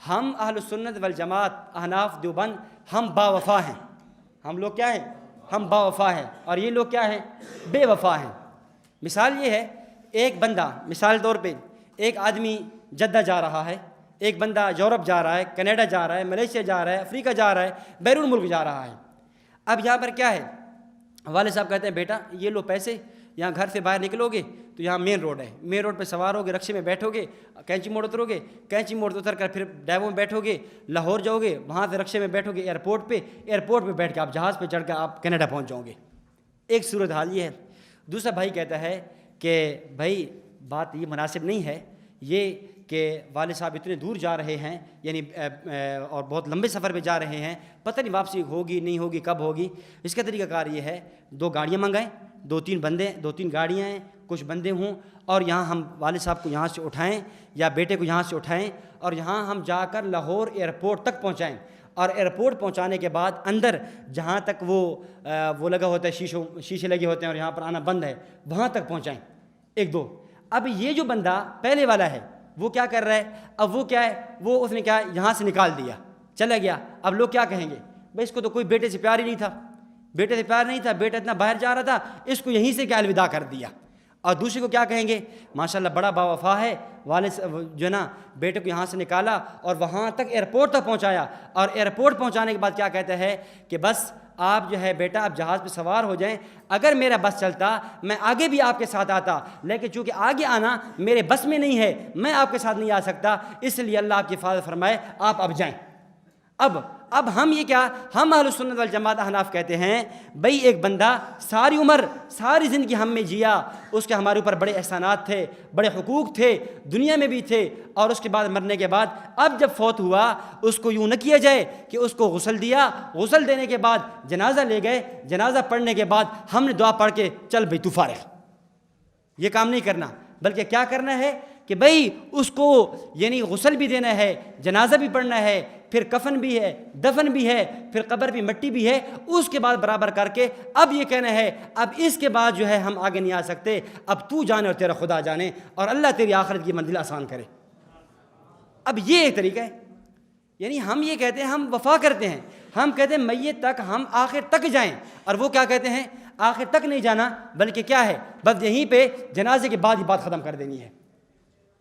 ہم اہل السنت والجماعت احناف دیوبند ہم با وفا ہیں. ہم لوگ کیا ہیں؟ ہم با وفا ہیں, اور یہ لوگ کیا ہیں؟ بے وفا ہیں. مثال یہ ہے, ایک بندہ مثال طور پہ ایک آدمی جدہ جا رہا ہے, ایک بندہ یورپ جا رہا ہے, کینیڈا جا رہا ہے, ملیشیا جا رہا ہے, افریقہ جا رہا ہے, بیرون ملک جا رہا ہے. اب یہاں پر کیا ہے؟ والد صاحب کہتے ہیں بیٹا یہ لو پیسے, یہاں گھر سے باہر نکلو گے تو یہاں مین روڈ ہے, مین روڈ پہ سوار ہوگے, رکشے میں بیٹھو گے, کینچی موڑ اترو گے, کینچی موڑ اتر کر پھر ڈیوو میں بیٹھو گے, لاہور جاؤ گے, وہاں سے رکشے میں بیٹھو گے ایئرپورٹ پہ بیٹھ کے آپ جہاز پہ چڑھ کر آپ کینیڈا پہنچ جاؤ گے. ایک صورت حال یہ ہے. دوسرا بھائی کہتا ہے کہ بھائی بات یہ مناسب نہیں ہے یہ کہ والد صاحب اتنے دور جا رہے ہیں, یعنی اور بہت لمبے سفر پہ جا رہے ہیں, پتہ نہیں واپسی ہوگی نہیں ہوگی کب ہوگی. اس کا طریقہ کار یہ ہے 2 گاڑیاں منگائیں, 2-3 بندے, 2-3 گاڑیاں ہیں, کچھ بندے ہوں, اور یہاں ہم والد صاحب کو یہاں سے اٹھائیں یا بیٹے کو یہاں سے اٹھائیں, اور یہاں ہم جا کر لاہور ایئرپورٹ تک پہنچائیں, اور ایئرپورٹ پہنچانے کے بعد اندر جہاں تک وہ لگا ہوتا ہے شیشے لگے ہوتے ہیں اور یہاں پر آنا بند ہے, وہاں تک پہنچائیں 1-2. اب یہ جو بندہ پہلے والا ہے وہ کیا کر رہا ہے؟ اب وہ کیا ہے, وہ اس نے کیا یہاں سے نکال دیا, چلا گیا. اب لوگ کیا کہیں گے؟ بھائی اس کو تو کوئی بیٹے سے پیار ہی نہیں تھا, بیٹے سے پیار نہیں تھا, بیٹا اتنا باہر جا رہا تھا, اس کو یہیں سے کیا الوداع کر دیا. اور دوسرے کو کیا کہیں گے؟ ماشاءاللہ بڑا باوفا ہے، والد جو ہے نا بیٹے کو یہاں سے نکالا اور وہاں تک ایئرپورٹ تک پہنچایا، اور ایئرپورٹ پہنچانے کے بعد کیا کہتا ہے کہ بس آپ جو ہے بیٹا اب جہاز پہ سوار ہو جائیں، اگر میرا بس چلتا میں آگے بھی آپ کے ساتھ آتا، لیکن چونکہ آگے آنا میرے بس میں نہیں ہے، میں آپ کے ساتھ نہیں آ سکتا، اس لیے اللہ آپ کی حفاظت فرمائے، آپ اب جائیں۔ اب ہم یہ کیا، ہم اہل سنت والجماعت احناف کہتے ہیں بھئی ایک بندہ ساری عمر ساری زندگی ہم میں جیا، اس کے ہمارے اوپر بڑے احسانات تھے، بڑے حقوق تھے، دنیا میں بھی تھے، اور اس کے بعد مرنے کے بعد اب جب فوت ہوا اس کو یوں نہ کیا جائے کہ اس کو غسل دیا، غسل دینے کے بعد جنازہ لے گئے، جنازہ پڑھنے کے بعد ہم نے دعا پڑھ کے چل بھئی تو فارغ، یہ کام نہیں کرنا، بلکہ کیا کرنا ہے کہ بھئی اس کو یعنی غسل بھی دینا ہے، جنازہ بھی پڑھنا ہے، پھر کفن بھی ہے، دفن بھی ہے، پھر قبر بھی مٹی بھی ہے، اس کے بعد برابر کر کے اب یہ کہنا ہے اب اس کے بعد جو ہے ہم آگے نہیں آ سکتے، اب تو جانے اور تیرا خدا جانے، اور اللہ تیری آخرت کی منزل آسان کرے۔ اب یہ ایک طریقہ ہے، یعنی ہم یہ کہتے ہیں ہم وفا کرتے ہیں، ہم کہتے ہیں میت تک ہم آخر تک جائیں، اور وہ کیا کہتے ہیں آخر تک نہیں جانا، بلکہ کیا ہے بس یہیں پہ جنازے کے بعد ہی بات ختم کر دینی ہے۔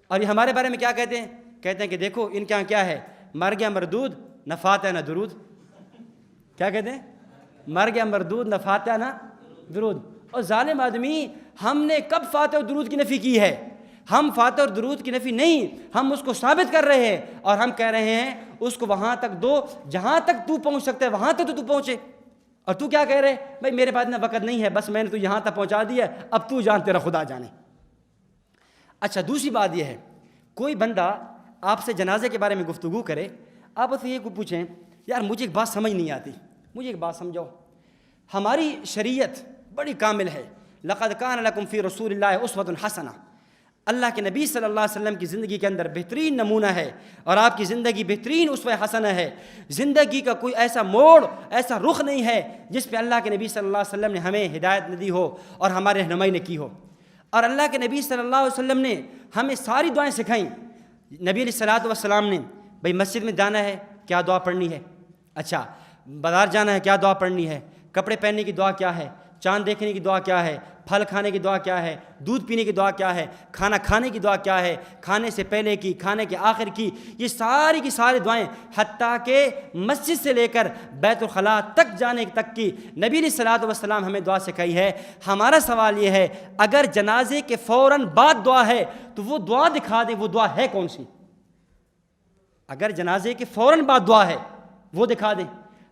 اور یہ ہمارے بارے میں کیا کہتے ہیں؟ کہتے ہیں کہ دیکھو ان کے یہاں کیا ہے، مر گیا مردود نہ فاتحہ نہ درود۔ کیا کہتے ہیں؟ مر گیا مردود نہ فاتحہ نہ درود۔ اور ظالم آدمی، ہم نے کب فاتحہ اور درود کی نفی کی ہے؟ ہم فاتحہ اور درود کی نفی نہیں، ہم اس کو ثابت کر رہے ہیں، اور ہم کہہ رہے ہیں اس کو وہاں تک دو جہاں تک تو پہنچ سکتا ہے، وہاں تک تو پہنچے۔ اور تو کیا کہہ رہے بھائی میرے پاس اتنا وقت نہیں ہے، بس میں نے تو یہاں تک پہنچا دیا، اب تو جان تیرا خدا جانے۔ اچھا دوسری بات یہ ہے، کوئی بندہ آپ سے جنازے کے بارے میں گفتگو کرے، آپ اس سے یہ پوچھیں یار مجھے ایک بات سمجھ نہیں آتی، مجھے ایک بات سمجھاؤ۔ ہماری شریعت بڑی کامل ہے، لقد کان لکم فی رسول اللہ اسوۃ حسنہ، اللہ کے نبی صلی اللہ علیہ وسلم کی زندگی کے اندر بہترین نمونہ ہے، اور آپ کی زندگی بہترین اسوہ حسنہ ہے۔ زندگی کا کوئی ایسا موڑ، ایسا رخ نہیں ہے جس پہ اللہ کے نبی صلی اللہ علیہ وسلم نے ہمیں ہدایت نہ دی ہو اور ہمارے رہنمائی نے کی ہو۔ اور اللہ کے نبی صلی اللہ علیہ وسلم نے ہمیں ساری دعائیں سکھائیں۔ نبی علیہ السلام نے بھئی مسجد میں جانا ہے کیا دعا پڑھنی ہے، اچھا بازار جانا ہے کیا دعا پڑھنی ہے، کپڑے پہننے کی دعا کیا ہے، چاند دیکھنے کی دعا کیا ہے، پھل کھانے کی دعا کیا ہے، دودھ پینے کی دعا کیا ہے، کھانا کھانے کی دعا کیا ہے، کھانے سے پہلے کی، کھانے کے آخر کی، یہ ساری کی ساری دعائیں، حتیٰ کہ مسجد سے لے کر بیت الخلاء تک جانے تک کی نبی علیہ السلام ہمیں دعا سکھائی ہے۔ ہمارا سوال یہ ہے اگر جنازے کے فوراً بعد دعا ہے تو وہ دعا دکھا دیں، وہ دعا ہے کون سی؟ اگر جنازے کے فوراً بعد دعا ہے وہ دکھا دیں۔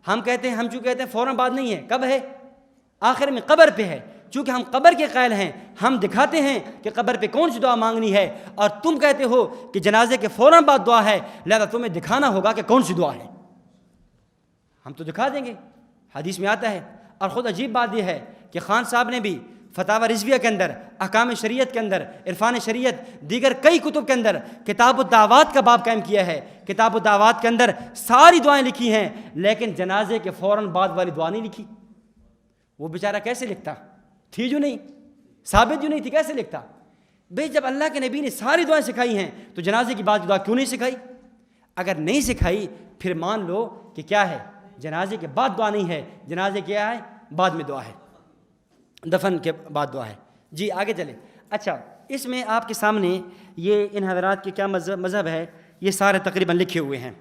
ہم کہتے ہیں، ہم جو کہتے ہیں فوراً بعد نہیں ہے، کب ہے؟ آخر میں قبر پہ ہے، چونکہ ہم قبر کے قائل ہیں، ہم دکھاتے ہیں کہ قبر پہ کون سی دعا مانگنی ہے، اور تم کہتے ہو کہ جنازے کے فوراً بعد دعا ہے، لہذا تمہیں دکھانا ہوگا کہ کون سی دعا ہے۔ ہم تو دکھا دیں گے، حدیث میں آتا ہے۔ اور خود عجیب بات یہ ہے کہ خان صاحب نے بھی فتاوی رضویہ کے اندر، احکام شریعت کے اندر، عرفان شریعت، دیگر کئی کتب کے اندر کتاب الدعوات کا باب قائم کیا ہے۔ کتاب الدعوات کے اندر ساری دعائیں لکھی ہیں، لیکن جنازے کے فوراً بعد والی دعا نہیں لکھی۔ وہ بیچارہ کیسے لکھتا؟ تھی جو نہیں، ثابت جو نہیں تھی، کیسے لکھتا؟ بھئی جب اللہ کے نبی نے ساری دعائیں سکھائی ہیں تو جنازے کی بعد دعا کیوں نہیں سکھائی؟ اگر نہیں سکھائی پھر مان لو کہ کیا ہے، جنازے کے بعد دعا نہیں ہے، جنازے کیا ہے، بعد میں دعا ہے، دفن کے بعد دعا ہے۔ جی آگے چلیں۔ اچھا اس میں آپ کے سامنے یہ ان حضرات کے کیا مذہب ہے یہ سارے تقریباً لکھے ہوئے ہیں۔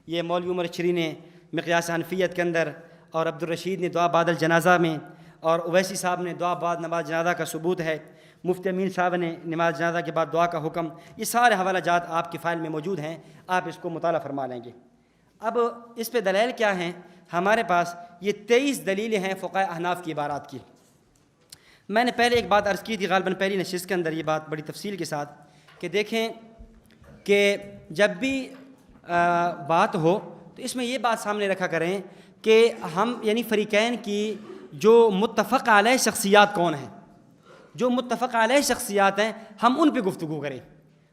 یہ مولوی عمر اشری نے مقیاس حنفیت کے اندر، اور عبدالرشید نے دعا بعد الجنازہ میں، اور اویسی صاحب نے دعا بعد نماز جنازہ کا ثبوت ہے، مفتی امین صاحب نے نماز جنازہ کے بعد دعا کا حکم، یہ سارے حوالہ جات آپ کی فائل میں موجود ہیں، آپ اس کو مطالعہ فرما لیں گے۔ اب اس پہ دلائل کیا ہیں؟ ہمارے پاس یہ 23 دلیلیں ہیں فقہاء احناف کی عبارات کی۔ میں نے پہلے ایک بات عرض کی تھی غالباً پہلی نشست کے اندر، یہ بات بڑی تفصیل کے ساتھ، کہ دیکھیں کہ جب بھی بات ہو تو اس میں یہ بات سامنے رکھا کریں کہ ہم یعنی فریقین کی جو متفق علیہ شخصیات کون ہیں، جو متفق علیہ شخصیات ہیں ہم ان پہ گفتگو کریں۔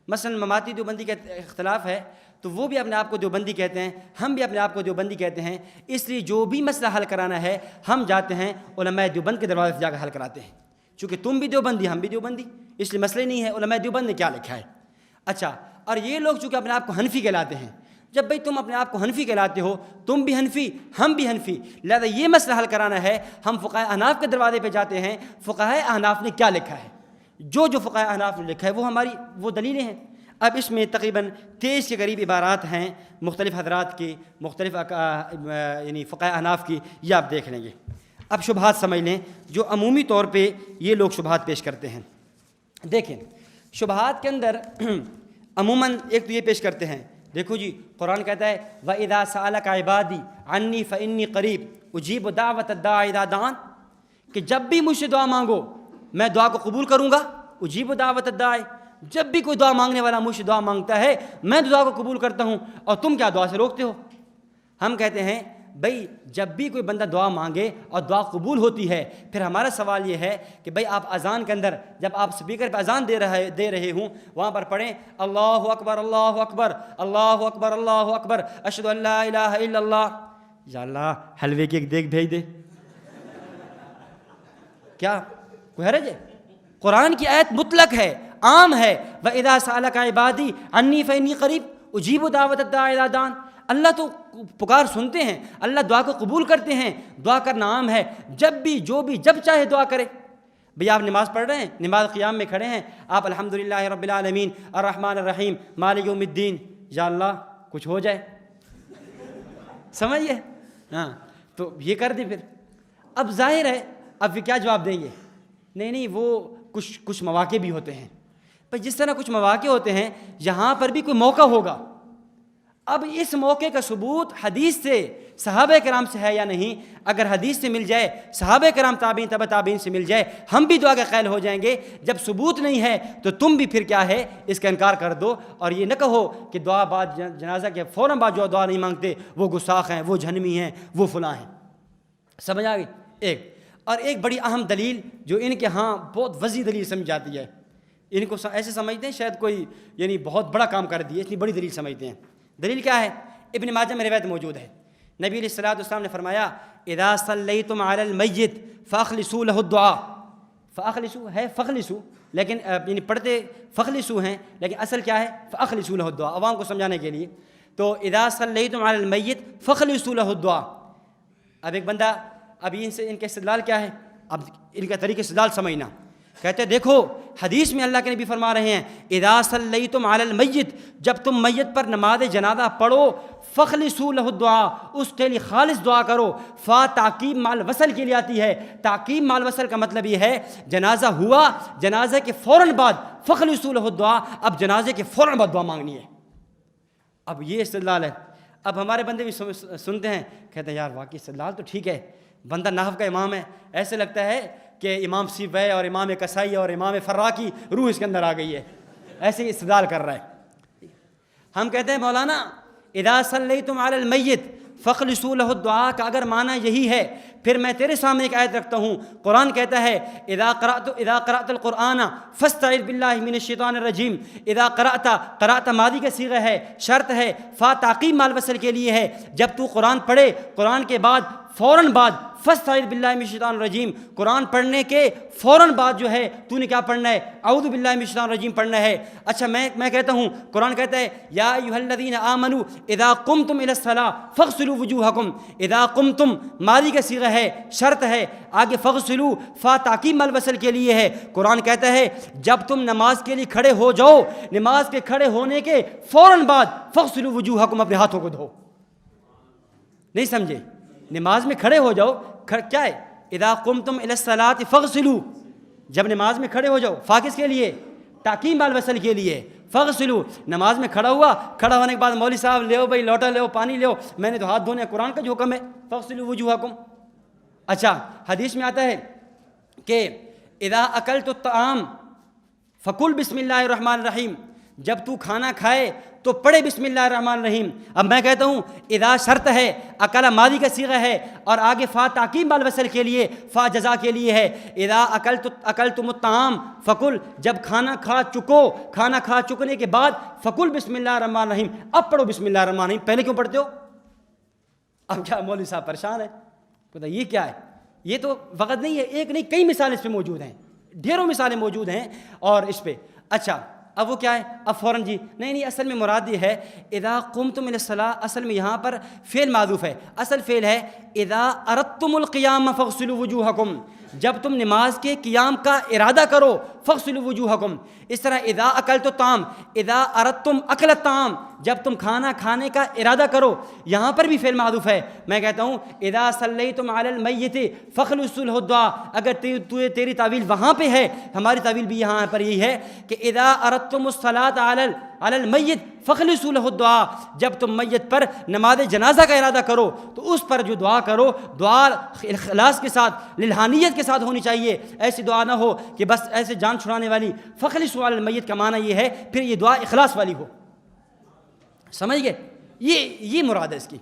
مثلا مماتی دیوبندی کا اختلاف ہے تو وہ بھی اپنے آپ کو دیوبندی کہتے ہیں، ہم بھی اپنے آپ کو دیوبندی کہتے ہیں، اس لیے جو بھی مسئلہ حل کرانا ہے ہم جاتے ہیں علماء دیوبند کے دروازے سے جا کر حل کراتے ہیں، چونکہ تم بھی دیوبندی ہم بھی دیوبندی، اس لیے مسئلہ نہیں ہے علماء دیوبند نے کیا لکھا ہے۔ اچھا، اور یہ لوگ چونکہ اپنے آپ کو حنفی کہلاتے ہیں، جب بھئی تم اپنے آپ کو حنفی کہلاتے ہو، تم بھی حنفی ہم بھی حنفی، لہذا یہ مسئلہ حل کرانا ہے ہم فقہاء احناف کے دروازے پہ جاتے ہیں، فقہاء احناف نے کیا لکھا ہے۔ جو فقہاء احناف نے لکھا ہے وہ ہماری وہ دلیلیں ہیں۔ اب اس میں تقریباً 23 کے قریب عبارات ہیں مختلف حضرات کی، مختلف یعنی فقہاء احناف کی، یہ آپ دیکھ لیں گے۔ اب شبہات سمجھ لیں جو عمومی طور پہ یہ لوگ شبہات پیش کرتے ہیں۔ دیکھیں شبہات کے اندر عموماً ایک تو یہ پیش کرتے ہیں، دیکھو جی قرآن کہتا ہے وَإِذَا سَأَلَكَ عِبَادِي عَنِّي فَإِنِّي قَرِيبٌ أُجِيبُ دَعْوَةَ الدَّاعِ إِذَا دَعَانِ، کہ جب بھی مجھ سے دعا مانگو میں دعا کو قبول کروں گا۔ اجیب دعوت الداعی، جب بھی کوئی دعا مانگنے والا مجھ سے دعا مانگتا ہے میں دعا کو قبول کرتا ہوں، اور تم کیا دعا سے روکتے ہو؟ ہم کہتے ہیں بھائی جب بھی کوئی بندہ دعا مانگے اور دعا قبول ہوتی ہے، پھر ہمارا سوال یہ ہے کہ بھائی آپ اذان کے اندر جب آپ اسپیکر پہ اذان دے رہے ہوں وہاں پر پڑھیں اللہ اکبر اللہ اکبر اللہ اکبر اللہ اکبر اشہد ان لا الہ الا اللہ، یا اللہ حلوے کی ایک دیگ بھیج دے، کیا کوئی حرج ہے؟ قرآن کی آیت مطلق ہے، عام ہے، وَإِذَا سَأَلَكَ عِبَادِي عَنِّي فَإِنِّي قَرِيبٌ أُجِيبُ دَعْوَةَ الدَّاعِ إِذَا دَعَانِ۔ اللہ تو پکار سنتے ہیں، اللہ دعا کو قبول کرتے ہیں، دعا کرنا عام ہے، جب بھی جو بھی جب چاہے دعا کرے۔ بھئی آپ نماز پڑھ رہے ہیں، نماز قیام میں کھڑے ہیں، آپ الحمدللہ رب العالمین الرحمن الرحیم مالک یوم الدین، یا اللہ کچھ ہو جائے، سمجھیے؟ ہاں تو یہ کر دیں پھر۔ اب ظاہر ہے اب پھر کیا جواب دیں گے؟ نہیں وہ کچھ مواقع بھی ہوتے ہیں، پر جس طرح کچھ مواقع ہوتے ہیں یہاں پر بھی کوئی موقع ہوگا۔ اب اس موقع کا ثبوت حدیث سے صحابہ کرام سے ہے یا نہیں؟ اگر حدیث سے مل جائے، صحابہ کرام تابعین تبع تابعین سے مل جائے، ہم بھی دعا کے قائل ہو جائیں گے۔ جب ثبوت نہیں ہے تو تم بھی پھر کیا ہے اس کا انکار کر دو، اور یہ نہ کہو کہ دعا بعد جنازہ کے فوراً بعد جو دعا نہیں مانگتے وہ گستاخ ہیں، وہ جہنمی ہیں، وہ فلاں ہیں۔ سمجھ آ گئی؟ ایک اور ایک بڑی اہم دلیل جو ان کے ہاں بہت وسیع دلیل سمجھ جاتی ہے، ان کو ایسے سمجھتے ہیں شاید کوئی یعنی بہت بڑا کام کر دیا، اتنی بڑی دلیل سمجھتے ہیں۔ دلیل کیا ہے؟ ابن ماجہ میں روایت موجود ہے، نبی علیہ الصلوۃ والسلام نے فرمایا اذا صلیتم علی المیت فاخلصوا له الدعاء، فاخلصوا ہے فخلصوا، لیکن یعنی پڑھتے فخلصوا ہیں لیکن اصل کیا ہے؟ فاخلصوا له الدعاء، عوام کو سمجھانے کے لیے۔ تو اذا صلیتم علی المیت فاخلصوا له الدعاء۔ اب ایک بندہ اب ان کے استدلال کیا ہے؟ اب ان کا طریقہ استدلال سمجھنا، کہتے ہیں دیکھو حدیث میں اللہ کے نبی فرما رہے ہیں اذا صلیتم علی المیت، جب تم میت پر نماز جنازہ پڑھو فخلصوا له الدعاء، اس کے لیے خالص دعا کرو۔ فا تعقیب مال وصل کے لیے آتی ہے، تعقیب مال وصل کا مطلب یہ ہے جنازہ ہوا، جنازے کے فوراً بعد فخلصوا له الدعاء، اب جنازے کے فوراً بعد دعا مانگنی ہے۔ اب یہ استدلال ہے۔ اب ہمارے بندے بھی سنتے ہیں، کہتے ہیں یار واقعی استدلال تو ٹھیک ہے، بندہ نحو کا امام ہے، ایسے لگتا ہے کہ امام سیبویہ اور امام کسائی اور امام فرا کی روح اس کے اندر آ گئی ہے، ایسے ہی استدلال کر رہا ہے۔ ہم کہتے ہیں مولانا اذا صلیتم علی المیت فخلصوا له الدعاء کا اگر معنی یہی ہے، پھر میں تیرے سامنے ایک آیت رکھتا ہوں، قرآن کہتا ہے اذا قرأت القرآن فاستعذ باللہ من الشیطان الرجیم۔ اذا قرأت ماضی کا صیغہ ہے، شرط ہے، فا تعقیب مال وصل کے لیے ہے، جب تو قرآن پڑھے قرآن کے بعد فوراً بعد فاستعذ باللہ من الشیطان الرجیم، قرآن پڑھنے کے فوراً بعد جو ہے تو نے کیا پڑھنا ہے؟ اعوذ باللہ من الشیطان الرجیم پڑھنا ہے۔ اچھا میں کہتا ہوں قرآن کہتا ہے یا ایھا الذین آمنوا اذا قمتم الی الصلاۃ فاغسلوا وجوہکم، اذا قمتم ماضی کا صیغہ ہے، شرط ہے، آگے فاغسلوا فا تعقیب مال وصل کے لیے ہے۔ قرآن کہتا ہے جب تم نماز کے لیے کھڑے ہو جاؤ، نماز کے کھڑے ہونے کے فوراً بعد فاغسلوا وجوہکم، اپنے ہاتھوں کو دھو۔ نہیں سمجھے؟ نماز میں کھڑے ہو جاؤ، کیا ہے؟ اذا قمتم الی الصلاۃ فاغسلوا، جب نماز میں کھڑے ہو جاؤ، فا کس کے لیے؟ تعقیب مال وصل کے لیے، فاغسلوا، نماز میں کھڑا ہوا، کھڑا ہونے کے بعد مولوی صاحب لیو بھائی لوٹا لیو، پانی لیو، میں نے تو ہاتھ دھونے، قرآن کا جو حکم ہے فاغسلوا وجوہکم۔ اچھا حدیث میں آتا ہے کہ اذا اکلت الطعام فکل بسم اللہ الرحمن الرحیم، جب تو کھانا کھائے تو پڑھے بسم اللہ الرحمن الرحیم۔ اب میں کہتا ہوں اذا شرط ہے، اکلا ماضی کا صیغہ ہے، اور آگے فا تعقیب مال وصل کے لیے، فا جزا کے لیے ہے۔ اذا اکلتم الطعام فکل، جب کھانا کھا چکو، کھانا کھا چکنے کے بعد فکل بسم اللہ الرحمن الرحیم، اب پڑھو بسم اللہ الرحمن الرحیم، پہلے کیوں پڑھتے ہو؟ اب کیا مولوی صاحب پریشان ہے، پتہ یہ کیا ہے؟ یہ تو وقت نہیں ہے، ایک نہیں کئی مثالیں اس پہ موجود ہیں، ڈھیروں مثالیں موجود ہیں اور اس پہ۔ اچھا اب وہ کیا ہے؟ اب فوراً جی نہیں اصل میں مراد یہ ہے اذا قمتم الی الصلاۃ، اصل میں یہاں پر فعل معذوف ہے، اصل فعل ہے اذا اردتم القیام فاغسلوا وجوہکم، جب تم نماز کے قیام کا ارادہ کرو فاغسلوا وجوہکم. اس طرح اذا اکلتم الطعام، اذا اردتم اکل الطعام، جب تم کھانا کھانے کا ارادہ کرو. یہاں پر بھی فعل محذوف ہے. میں کہتا ہوں اذا صلیتم علی المیت فاخلصوا له الدعاء. اگر تیری تعویل وہاں پہ ہے، ہماری تعویل بھی یہاں پر یہی ہے کہ اذا اردتم الصلاۃ علی المیت فاخلصوا له الدعاء. جب تم میت پر نماز جنازہ کا ارادہ کرو تو اس پر جو دعا کرو، دعا اخلاص کے ساتھ، للحانیت کے ساتھ ہونی چاہیے. ایسی دعا نہ ہو کہ بس ایسے جان چھڑانے والی. فاخلصوا علی المیت کا معنی یہ ہے پھر یہ دعا اخلاص والی ہو. سمجھ گئے؟ یہ مراد ہے اس کی.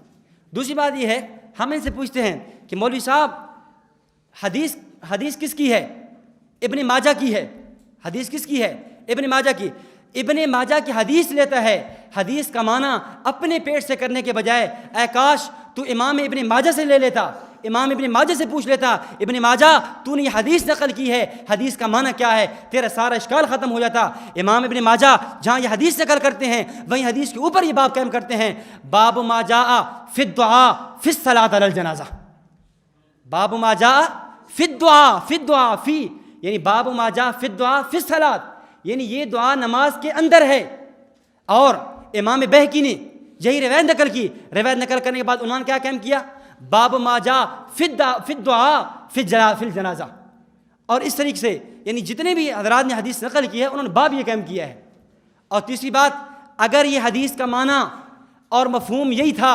دوسری بات یہ ہے، ہم ان سے پوچھتے ہیں کہ مولوی صاحب حدیث کس کی ہے؟ ابن ماجہ کی ہے. حدیث کس کی ہے؟ ابن ماجہ کی. ابن ماجہ کی حدیث لیتا ہے. حدیث کا معنی اپنے پیٹ سے کرنے کے بجائے اے کاش تو امام ابن ماجہ سے لے لیتا، امام ابن ماجہ سے پوچھ لیتا، ابن ماجہ تو نے یہ حدیث نقل کی ہے، حدیث کا معنی کیا ہے، تیرا سارا اشکال ختم ہو جاتا. امام ابن ماجہ جہاں یہ حدیث نقل کرتے ہیں وہیں حدیث کے اوپر یہ باب قائم کرتے ہیں، باب ما جاء فی الدعاء فی الصلاۃ علی الجنازہ. باب ما جاء فی الدعاء فی یعنی باب ما جاء فی الدعاء فی الصلاۃ، یعنی یہ دعا نماز کے اندر ہے. اور امام بہقی نے یہی روایت نقل کی. روایت نقل کرنے کے بعد انہوں نے کیا قائم کیا؟ باب ما جاء فی الدعاء فی الجنازہ. اور اس طریقے سے یعنی جتنے بھی حضرات نے حدیث نقل کی ہے انہوں نے باب یہ قائم کیا ہے. اور تیسری بات، اگر یہ حدیث کا معنی اور مفہوم یہی تھا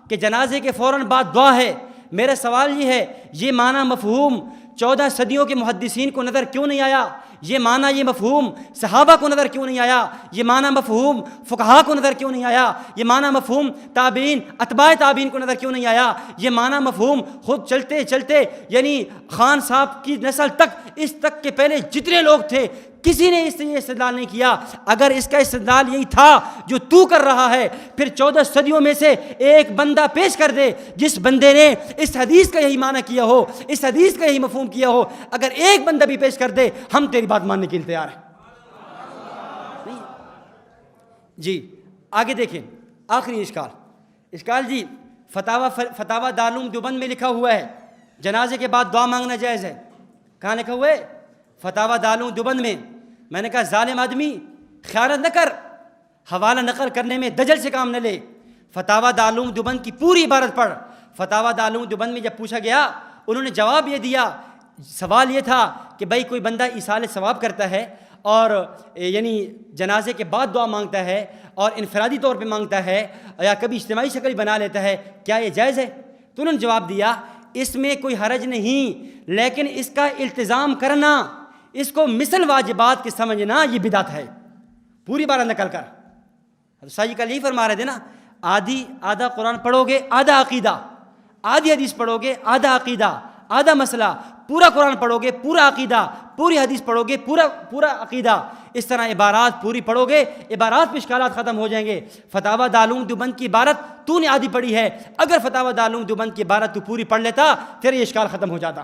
کہ جنازے کے فوراً بعد دعا ہے، میرا سوال یہ ہے یہ معنی مفہوم 14 صدیوں کے محدثین کو نظر کیوں نہیں آیا؟ یہ معنی یہ مفہوم صحابہ کو نظر کیوں نہیں آیا؟ یہ معنی مفہوم فقہا کو نظر کیوں نہیں آیا؟ یہ معنی مفہوم تابعین اتباع تابعین کو نظر کیوں نہیں آیا؟ یہ معنی مفہوم خود چلتے چلتے یعنی خان صاحب کی نسل تک، اس تک کے پہلے جتنے لوگ تھے کسی نے اس سے یہ استدلال نہیں کیا. اگر اس کا استدلال یہی تھا جو تو کر رہا ہے، پھر 14 صدیوں میں سے ایک بندہ پیش کر دے جس بندے نے اس حدیث کا یہی معنی کیا ہو، اس حدیث کا یہی مفہوم کیا ہو. اگر ایک بندہ بھی پیش کر دے ہم تیری بات ماننے کے لیے تیار ہیں. جی آگے دیکھیں آخری اشکال جی فتاوی دارالعلوم دیوبند میں لکھا ہوا ہے جنازے کے بعد دعا مانگنا جائز ہے. کہاں لکھا ہوا ہے؟ فتاوی دارالعلوم دیوبند میں. میں نے کہا ظالم آدمی خیانت نہ کر، حوالہ نقل کرنے میں دجل سے کام نہ لے. فتاوی دارالعلوم دیوبند کی پوری عبارت پڑھ. فتاوی دارالعلوم دیوبند میں جب پوچھا گیا انہوں نے جواب یہ دیا. سوال یہ تھا کہ بھائی کوئی بندہ ایصال ثواب کرتا ہے اور یعنی جنازے کے بعد دعا مانگتا ہے اور انفرادی طور پہ مانگتا ہے یا کبھی اجتماعی شکل بنا لیتا ہے، کیا یہ جائز ہے؟ تو انہوں نے جواب دیا اس میں کوئی حرج نہیں، لیکن اس کا التزام کرنا، اس کو مثل واجبات کے سمجھنا یہ بدعت ہے. پوری بارہ نقل کر. سائی کل یہی فرما رہے تھے نا، آدھا قرآن پڑھو گے آدھا عقیدہ، آدھی حدیث پڑھو گے آدھا عقیدہ آدھا مسئلہ، پورا قرآن پڑھو گے پورا عقیدہ، پوری حدیث پڑھو گے پورا عقیدہ. اس طرح عبارات پوری پڑھو گے، عبارات پہ اشکالات ختم ہو جائیں گے. فتاوی دارالعلوم دیوبند کی عبارت تو نے آدھی پڑھی ہے، اگر فتاوی دارالعلوم دیوبند کی عبارت تو پوری پڑھ لیتا پھر یہ اشکال ختم ہو جاتا.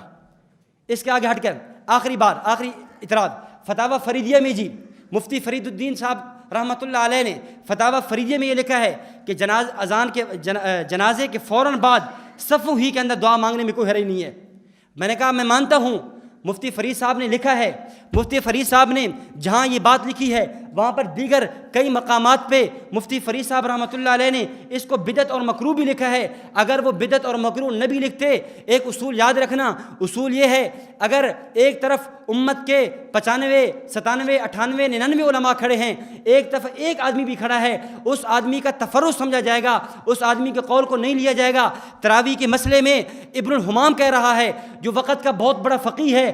اس کے آگے ہٹ کر آخری اعتراض فتاوی فریدیہ میں جی مفتی فرید الدین صاحب رحمۃ اللہ علیہ نے فتاوی فریدیہ میں یہ لکھا ہے کہ جنازے کے فوراً بعد صفوں ہی کے اندر دعا مانگنے میں کوئی حرج نہیں ہے. میں نے کہا میں مانتا ہوں مفتی فرید صاحب نے لکھا ہے. مفتی فرید صاحب نے جہاں یہ بات لکھی ہے وہاں پر دیگر کئی مقامات پہ مفتی فرید صاحب رحمۃ اللہ علیہ نے اس کو بدعت اور مکروہ بھی لکھا ہے. اگر وہ بدعت اور مکروہ نہ بھی لکھتے، ایک اصول یاد رکھنا، اصول یہ ہے اگر ایک طرف امت کے 95 97 98 99 علماء کھڑے ہیں، ایک طرف ایک آدمی بھی کھڑا ہے، اس آدمی کا تفرد سمجھا جائے گا، اس آدمی کے قول کو نہیں لیا جائے گا. تراویح کے مسئلے میں ابن الحمام کہہ رہا ہے جو وقت کا بہت بڑا فقیہ ہے،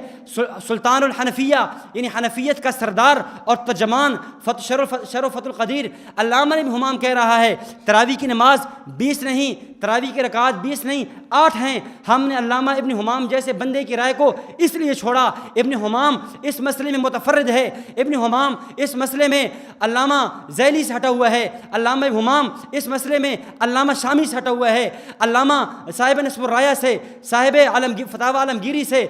سلطان الحنفیہ یعنی حنفیت کا سردار اور ترجمان شرف القدیر علامہ ابن حمام کہہ رہا ہے تراویح کی نماز 20 نہیں، تراویح کی رکعات 20 نہیں 8 ہیں. ہم نے علامہ ابن حمام جیسے بندے کی رائے کو اس لیے چھوڑا، ابن حمام اس مسئلے میں متفرد ہے، ابن حمام اس مسئلے میں علامہ ذیلی سے ہٹا ہوا ہے، علامہ ابن حمام اس مسئلے میں علامہ شامی سے ہٹا ہوا ہے، علامہ صاحب نصب الرایا سے، صاحب فتاوی عالمگیری سے،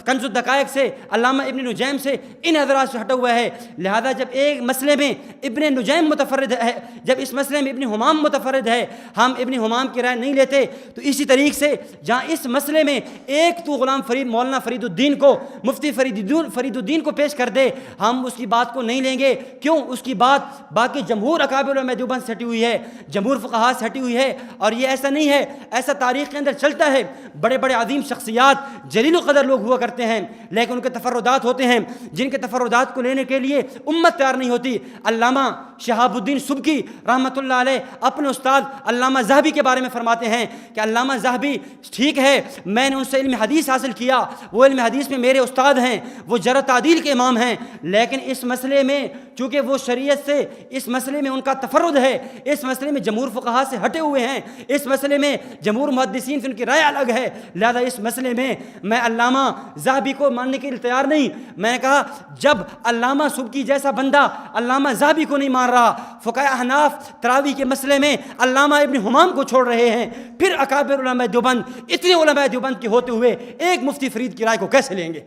کنز الدقائق سے علامہ ابن نجیم نجیم سے ان حضرات سے ہٹا ہوا ہے. لہذا جب ایک مسئلے میں ابن نجیم متفرد ہے، جب اس مسئلے میں ابن حمام متفرد ہے، ہم ابن حمام کی رائے نہیں لیتے. تو اسی طریقے سے جہاں اس مسئلے میں ایک تو غلام فرید مولانا فرید الدین کو، مفتی فرید الدین کو پیش کر دے، ہم اس کی بات کو نہیں لیں گے. کیوں؟ اس کی بات باقی جمہور اکابر علماء دیوبند سے ہٹی ہوئی ہے، جمہور فقہا سے ہٹی ہوئی ہے. اور یہ ایسا نہیں ہے، ایسا تاریخ کے اندر چلتا ہے. بڑے بڑے عظیم شخصیات جلیل القدر لوگ ہوا کرتے ہیں، لیکن ان کے تفردات ہوتے ہیں جن کے تفردات کو لینے کے لیے امت تیار نہیں ہوتی. علامہ شہاب الدین سبکی رحمۃ اللہ علیہ اپنے استاد علامہ ذہبی کے بارے میں فرماتے ہیں کہ علامہ ذہبی ٹھیک ہے میں نے ان سے علم حدیث حاصل کیا، وہ علم حدیث میں میرے استاد ہیں، وہ جرح تعدیل کے امام ہیں، لیکن اس مسئلے میں چونکہ وہ شریعت سے اس مسئلے میں ان کا تفرد ہے، اس مسئلے میں جمہور فقہا سے ہٹے ہوئے ہیں، اس مسئلے میں جمہور محدثین سے ان کی رائے الگ ہے. لہذا اس مسئلے میں علامہ ذہبی کو ماننے کے لیے تیار نہیں. میں نے کہا جب علامہ سبکی جیسا بندہ علامہ ذہبی کو نہیں مان رہا، فقہاء احناف تراویح کے مسئلے میں علامہ ابن حمام کو چھوڑ رہے ہیں، پھر اکابر علماء دیوبند اتنے علماء دیوبند کے ہوتے ہوئے ایک مفتی فرید کی رائے کو کیسے لیں گے؟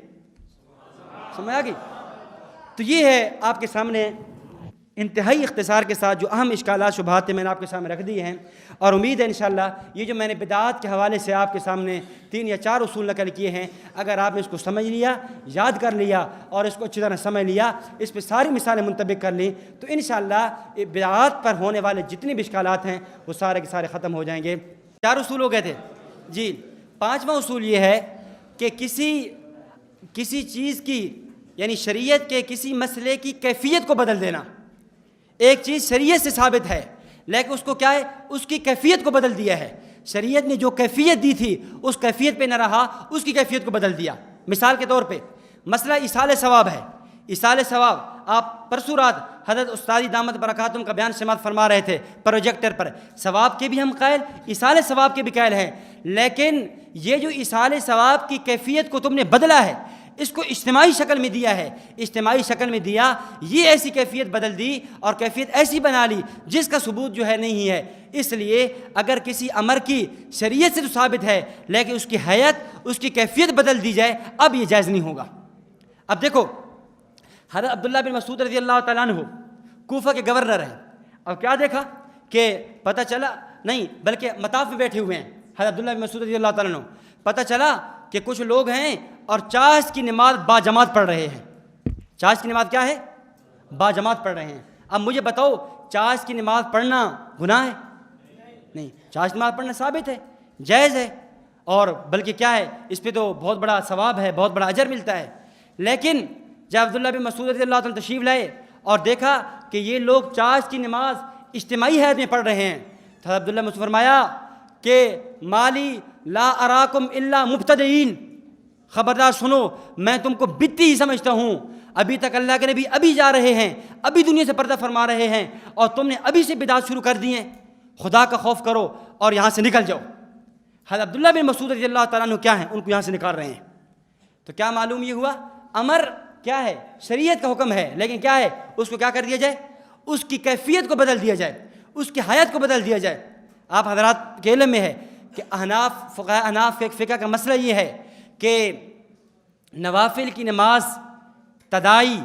سمجھ آ گئی؟ تو یہ ہے آپ کے سامنے انتہائی اختصار کے ساتھ جو اہم اشکالات شبہات میں نے آپ کے سامنے رکھ دی ہیں. اور امید ہے انشاءاللہ یہ جو میں نے بدعات کے حوالے سے آپ کے سامنے 3 یا 4 اصول نقل کیے ہیں، اگر آپ نے اس کو سمجھ لیا، یاد کر لیا اور اس کو اچھی طرح سمجھ لیا، اس پہ ساری مثالیں منطبق کر لیں، تو انشاءاللہ بدعات پر ہونے والے جتنے بھی اشکالات ہیں وہ سارے کے سارے ختم ہو جائیں گے. 4 اصول ہو گئے تھے جی. 5واں اصول یہ ہے کہ کسی چیز کی یعنی شریعت کے کسی مسئلے کی کیفیت کو بدل دینا. ایک چیز شریعت سے ثابت ہے لیکن اس کو کیا ہے، اس کی کیفیت کو بدل دیا ہے. شریعت نے جو کیفیت دی تھی اس کیفیت پہ نہ رہا، اس کی کیفیت کو بدل دیا. مثال کے طور پہ مسئلہ ایصال ثواب ہے. ایصال ثواب آپ پرسوں رات حضرت استادی دامت برکاتہم کا بیان سماعت فرما رہے تھے پروجیکٹر پر. ثواب کے بھی ہم قائل، ایصال ثواب کے بھی قائل ہیں، لیکن یہ جو ایصال ثواب کی کیفیت کو تم نے بدلا ہے، اس کو اجتماعی شکل میں دیا ہے، اجتماعی شکل میں دیا، یہ ایسی کیفیت بدل دی اور کیفیت ایسی بنا لی جس کا ثبوت جو ہے نہیں ہے. اس لیے اگر کسی امر کی شریعت سے تو ثابت ہے لیکن اس کی حیت، اس کی کیفیت بدل دی جائے، اب یہ جائز نہیں ہوگا. اب دیکھو حضرت عبداللہ بن مسعود رضی اللہ تعالیٰ عنہ کوفہ کے گورنر ہیں. اب کیا دیکھا کہ پتہ چلا نہیں بلکہ مطاف میں بیٹھے ہوئے ہیں حضرت عبداللہ بن مسعود رضی اللہ تعالیٰ عنہ، پتہ چلا کہ کچھ لوگ ہیں اور چاش کی نماز با جماعت پڑھ رہے ہیں. چاش کی نماز کیا ہے؟ با جماعت پڑھ رہے ہیں. اب مجھے بتاؤ چاش کی نماز پڑھنا گناہ ہے؟ نہیں، چاش کی نماز پڑھنا ثابت ہے، جائز ہے، اور بلکہ کیا ہے اس پہ تو بہت بڑا ثواب ہے، بہت بڑا اجر ملتا ہے. لیکن جب عبداللہ بن مسعود رضی اللہ تعالیٰ تشریف لائے اور دیکھا کہ یہ لوگ چاش کی نماز اجتماعی حیت میں پڑھ رہے ہیں، تو عبداللہ بن مسعود فرمایا کہ مالی لا اراکم الا مبتدئین، خبردار سنو میں تم کو بدعتی ہی سمجھتا ہوں. ابھی تک اللہ کے نبی ابھی جا رہے ہیں، ابھی دنیا سے پردہ فرما رہے ہیں اور تم نے ابھی سے بدعات شروع کر دی ہیں. خدا کا خوف کرو اور یہاں سے نکل جاؤ. حضرت عبداللہ بن مسعود رضی اللہ تعالیٰ عنہ کیا ہیں، ان کو یہاں سے نکال رہے ہیں. تو کیا معلوم یہ ہوا، امر کیا ہے، شریعت کا حکم ہے، لیکن کیا ہے اس کو کیا کر دیا جائے، اس کی کیفیت کو بدل دیا جائے، اس کی حیات کو بدل دیا جائے. آپ حضرات کے علم میں ہے کہ فقہاء احناف کے فقہ کا مسئلہ یہ ہے کہ نوافل کی نماز تدائی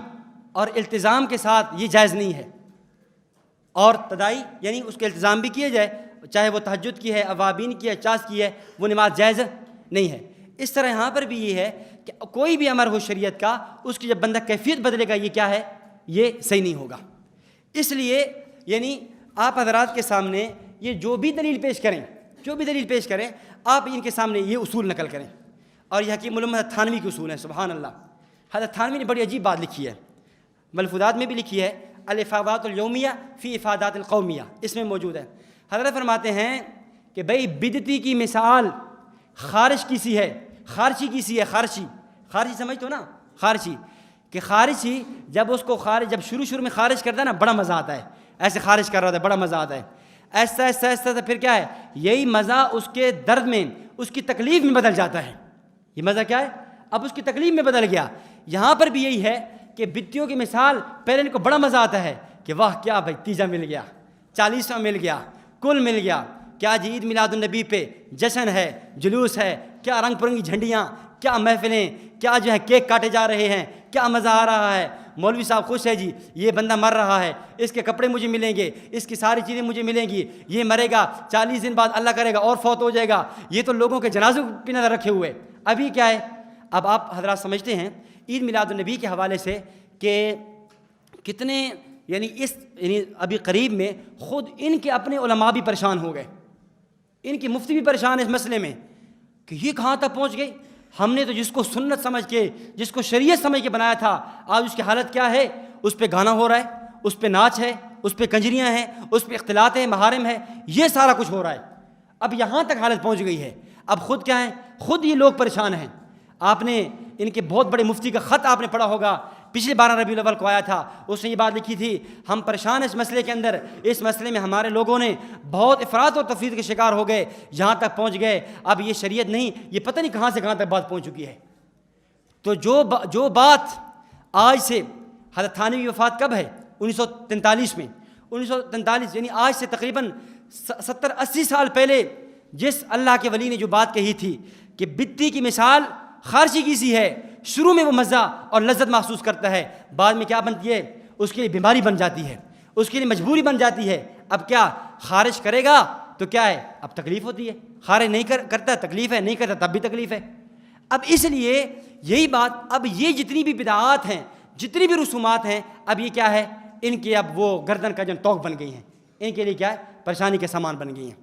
اور التزام کے ساتھ یہ جائز نہیں ہے. اور تدائی یعنی اس کے التزام بھی کیے جائے، چاہے وہ تہجد کی ہے، اوابین کی ہے، چاش کی ہے، وہ نماز جائز نہیں ہے. اس طرح یہاں پر بھی یہ ہے کہ کوئی بھی امر ہو شریعت کا، اس کی جب بندہ کیفیت بدلے گا، یہ کیا ہے، یہ صحیح نہیں ہوگا. اس لیے یعنی آپ حضرات کے سامنے یہ جو بھی دلیل پیش کریں آپ ان کے سامنے یہ اصول نقل کریں. اور یہ حکیم علوم حضرت تھانوی کے اصول ہیں. سبحان اللہ، حضرت تھانوی نے بڑی عجیب بات لکھی ہے، ملفوظات میں بھی لکھی ہے، الافادات الیومیہ فی افادات القومیہ، اس میں موجود ہے. حضرت فرماتے ہیں کہ بھئی بدعتی کی مثال خارج کی سی ہے، خارجی کی سی ہے. خارجی سمجھتے ہو نا، خارجی کہ خارجی جب اس کو جب شروع میں خارج کرتا ہے نا، بڑا مزہ آتا ہے، ایسے خارج کر رہا ہوتا ہے، بڑا مزہ آتا ہے. ایسا پھر کیا ہے، یہی مزہ اس کے درد میں، اس کی تکلیف میں بدل جاتا ہے. یہ مزہ کیا ہے، اب اس کی تکلیف میں بدل گیا. یہاں پر بھی یہی ہے کہ بدعتیوں کی مثال، پہلے ان کو بڑا مزہ آتا ہے کہ واہ کیا بھائی تیجا مل گیا، 40واں مل گیا، کل مل گیا، کیا جی عید میلاد النبی پہ جشن ہے، جلوس ہے، کیا رنگ برنگی جھنڈیاں، کیا محفلیں، کیا جو ہے کیک کاٹے جا رہے ہیں، کیا مزہ آ رہا ہے، مولوی صاحب خوش ہے جی، یہ بندہ مر رہا ہے، اس کے کپڑے مجھے ملیں گے، اس کی ساری چیزیں مجھے ملیں گی، یہ مرے گا 40 دن بعد اللہ کرے گا اور فوت ہو جائے گا، یہ تو لوگوں کے جنازوں پہ نظر رکھے ہوئے۔ ابھی کیا ہے، اب آپ حضرات سمجھتے ہیں عید میلاد النبی کے حوالے سے کہ کتنے یعنی ابھی قریب میں خود ان کے اپنے علماء بھی پریشان ہو گئے، ان کے مفتی بھی پریشان ہیں اس مسئلے میں کہ یہ کہاں تک پہنچ گئی، ہم نے تو جس کو سنت سمجھ کے، جس کو شریعت سمجھ کے بنایا تھا، آج اس کی حالت کیا ہے، اس پہ گانا ہو رہا ہے، اس پہ ناچ ہے، اس پہ کنجریاں ہیں، اس پہ اختلاط ہے، محارم ہے، یہ سارا کچھ ہو رہا ہے۔ اب یہاں تک حالت پہنچ گئی ہے، اب خود کیا ہے، خود یہ لوگ پریشان ہیں۔ آپ نے ان کے بہت بڑے مفتی کا خط آپ نے پڑھا ہوگا، پچھلے 12 ربیع الاول کو آیا تھا، اس نے یہ بات لکھی تھی، ہم پریشان اس مسئلے کے اندر، اس مسئلے میں ہمارے لوگوں نے بہت افراط اور تفریط کے شکار ہو گئے، یہاں تک پہنچ گئے اب یہ شریعت نہیں، یہ پتہ نہیں کہاں سے کہاں تک بات پہنچ چکی ہے۔ تو جو بات آج سے، حضرت تھانوی وفات کب ہے؟ 1943 میں، 1943 یعنی آج سے تقریباً 70-80 سال پہلے جس اللہ کے ولی نے جو بات کہی تھی کہ بتی کی مثال خارشی کی سی ہے، شروع میں وہ مزہ اور لذت محسوس کرتا ہے، بعد میں کیا بنتی ہے، اس کے لیے بیماری بن جاتی ہے، اس کے لیے مجبوری بن جاتی ہے۔ اب کیا خارش کرے گا تو کیا ہے، اب تکلیف ہوتی ہے، خارج نہیں کرتا تکلیف ہے، نہیں کرتا تب بھی تکلیف ہے۔ اب اس لیے یہی بات، اب یہ جتنی بھی بدعات ہیں، جتنی بھی رسومات ہیں، اب یہ کیا ہے، ان کے اب وہ گردن کا توق بن گئی ہیں، ان کے لیے کیا ہے، پریشانی کے سامان بن گئی ہیں۔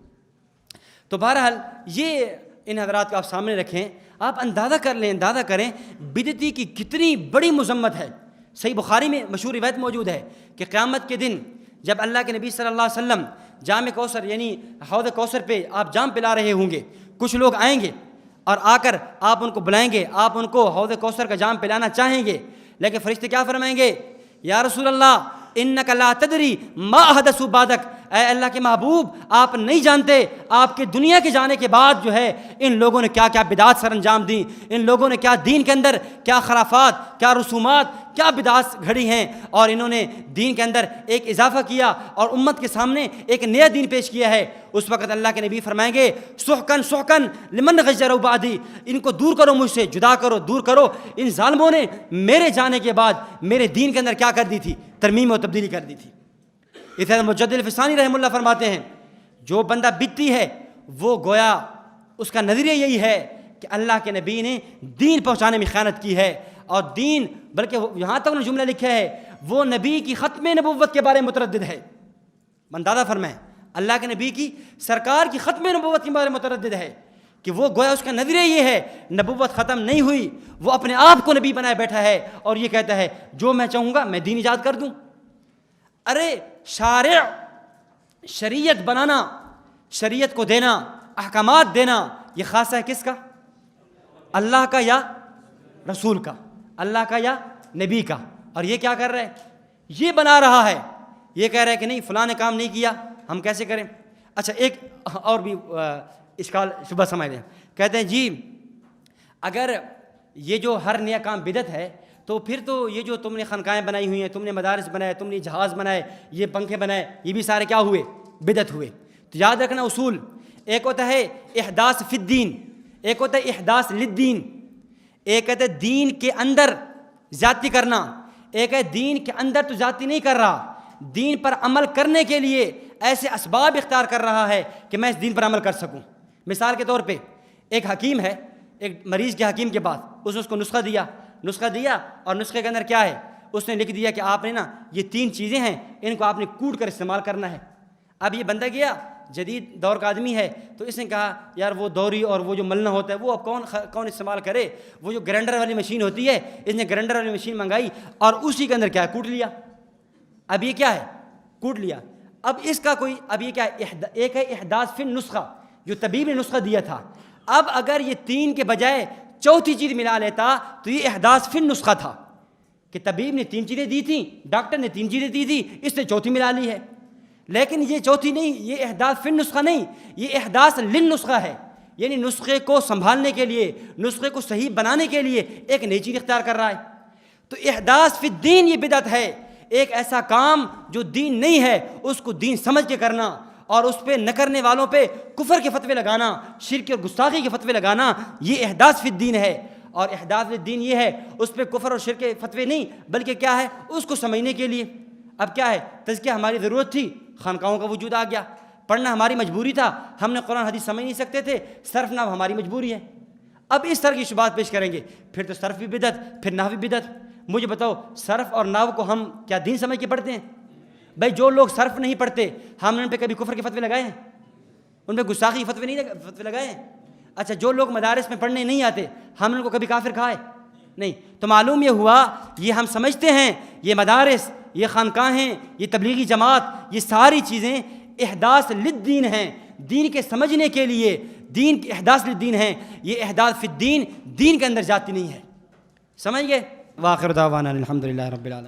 تو بہرحال یہ ان حضرات کو آپ سامنے رکھیں، آپ اندازہ کر لیں، اندازہ کریں بدعتی کی کتنی بڑی مذمت ہے۔ صحیح بخاری میں مشہور روایت موجود ہے کہ قیامت کے دن جب اللہ کے نبی صلی اللہ علیہ وسلم جام کوثر یعنی حوض کوثر پہ آپ جام پلا رہے ہوں گے، کچھ لوگ آئیں گے اور آ کر آپ ان کو بلائیں گے، آپ ان کو حوض کوثر کا جام پلانا چاہیں گے، لیکن فرشتے کیا فرمائیں گے، یا رسول اللہ انک لا تدری ما احدثوا بعدک، اے اللہ کے محبوب آپ نہیں جانتے آپ کے دنیا کے جانے کے بعد جو ہے ان لوگوں نے کیا کیا بدعات سر انجام دیں، ان لوگوں نے کیا دین کے اندر کیا خرافات، کیا رسومات، کیا بدعات گھڑی ہیں، اور انہوں نے دین کے اندر ایک اضافہ کیا اور امت کے سامنے ایک نیا دین پیش کیا ہے۔ اس وقت اللہ کے نبی فرمائیں گے سحقن سحقن لمن غیر بعدی، ان کو دور کرو، مجھ سے جدا کرو، دور کرو، ان ظالموں نے میرے جانے کے بعد میرے دین کے اندر کیا کر دی تھی، ترمیم و تبدیلی کر دی تھی۔ اتحاد مجدد الفسانی رحمہ اللہ فرماتے ہیں جو بندہ بدعتی ہے وہ گویا اس کا نظریہ یہی ہے کہ اللہ کے نبی نے دین پہنچانے میں خیانت کی ہے، اور دین بلکہ یہاں تک انہوں نے جملہ لکھا ہے وہ نبی کی ختم نبوت کے بارے میں متردد ہے۔ اندازہ فرمائیں، اللہ کے نبی کی سرکار کی ختم نبوت کے بارے میں متردد ہے کہ وہ گویا اس کا نظریہ یہ ہے نبوت ختم نہیں ہوئی، وہ اپنے آپ کو نبی بنائے بیٹھا ہے اور یہ کہتا ہے جو میں چاہوں گا میں دین ایجاد کر دوں۔ ارے شارع، شریعت بنانا، شریعت کو دینا، احکامات دینا، یہ خاصہ ہے کس کا؟ اللہ کا یا رسول کا، اللہ کا یا نبی کا۔ اور یہ کیا کر رہا ہے، یہ بنا رہا ہے، یہ کہہ رہا ہے کہ نہیں فلاں نے کام نہیں کیا ہم کیسے کریں۔ اچھا ایک اور بھی اشکال شبہ سمجھ لیں، کہتے ہیں جی اگر یہ جو ہر نیا کام بدعت ہے تو پھر تو یہ جو تم نے خانقاہیں بنائی ہوئی ہیں، تم نے مدارس بنائے، تم نے جہاز بنائے، یہ پنکھے بنائے، یہ بھی سارے کیا ہوئے، بدعت ہوئے۔ تو یاد رکھنا اصول، ایک ہوتا ہے احداث فی الدین، ایک ہوتا ہے احداث للدین، ایک کہتے ہے دین کے اندر زیادتی کرنا، ایک ہے دین کے اندر تو زیادتی نہیں کر رہا، دین پر عمل کرنے کے لیے ایسے اسباب اختیار کر رہا ہے کہ میں اس دین پر عمل کر سکوں۔ مثال کے طور پہ ایک حکیم ہے، ایک مریض کے حکیم کے پاس اس نے اس کو نسخہ دیا اور نسخے کے اندر کیا ہے، اس نے لکھ دیا کہ آپ نے نا یہ 3 چیزیں ہیں، ان کو آپ نے کوٹ کر استعمال کرنا ہے۔ اب یہ بندہ گیا جدید دور کا آدمی ہے تو اس نے کہا یار وہ دوری اور وہ جو ملنا ہوتا ہے وہ اب کون استعمال کرے، وہ جو گرینڈر والی مشین ہوتی ہے، اس نے گرینڈر والی مشین منگائی اور اسی کے اندر کیا ہے، کوٹ لیا۔ اب یہ کیا ہے، کوٹ لیا۔ اب اس کا کوئی، اب یہ کیا ہے، ایک ہے احداث فی النسخہ، جو طبیب نے نسخہ دیا تھا، اب اگر یہ 3 کے بجائے چوتھی چیز ملا لیتا تو یہ احداث فی النسخہ تھا کہ طبیب نے 3 چیزیں دی تھیں، ڈاکٹر نے 3 چیزیں دی تھی، اس نے چوتھی ملا لی ہے۔ لیکن یہ چوتھی نہیں، یہ احداث فی النسخہ نہیں، یہ احداث للنسخہ ہے، یعنی نسخے کو سنبھالنے کے لیے، نسخے کو صحیح بنانے کے لیے ایک نئی چیز اختیار کر رہا ہے۔ تو احداث فی الدین یہ بدعت ہے، ایک ایسا کام جو دین نہیں ہے اس کو دین سمجھ کے کرنا اور اس پہ نہ کرنے والوں پہ کفر کے فتوے لگانا، شرک اور گستاخی کے فتوے لگانا، یہ احداث فی الدین ہے۔ اور احداث الدین یہ ہے اس پہ کفر اور شرک کے فتوے نہیں، بلکہ کیا ہے اس کو سمجھنے کے لیے۔ اب کیا ہے، تزکیہ ہماری ضرورت تھی، خانقاہوں کا وجود آ گیا، پڑھنا ہماری مجبوری تھا، ہم نے قرآن حدیث سمجھ نہیں سکتے تھے، صرف نحو ہماری مجبوری ہے۔ اب اس طرح کی شبہات پیش کریں گے، پھر تو صرف بھی بدعت، پھر نحو بھی بدعت۔ مجھے بتاؤ صرف اور نحو کو ہم کیا دین سمجھ کے پڑھتے ہیں؟ بھائی جو لوگ صرف نہیں پڑھتے ہم نے ان پہ کبھی کفر کے فتوے لگائے ہیں؟ ان پہ گستاخی فتوے نہیں لگائے ہیں؟ اچھا جو لوگ مدارس میں پڑھنے نہیں آتے ہم نے ان کو کبھی کافر کہا ہے؟ نہیں۔ تو معلوم یہ ہوا یہ ہم سمجھتے ہیں یہ مدارس، یہ خانقاہیں، یہ تبلیغی جماعت، یہ ساری چیزیں احداث للدین ہیں، دین کے سمجھنے کے لیے، دین کے احداث للدین ہیں، یہ احداث فی الدین دین کے اندر جاتی نہیں ہے۔ سمجھ گئے؟ وآخر دعوانا الحمدللہ رب العالمین۔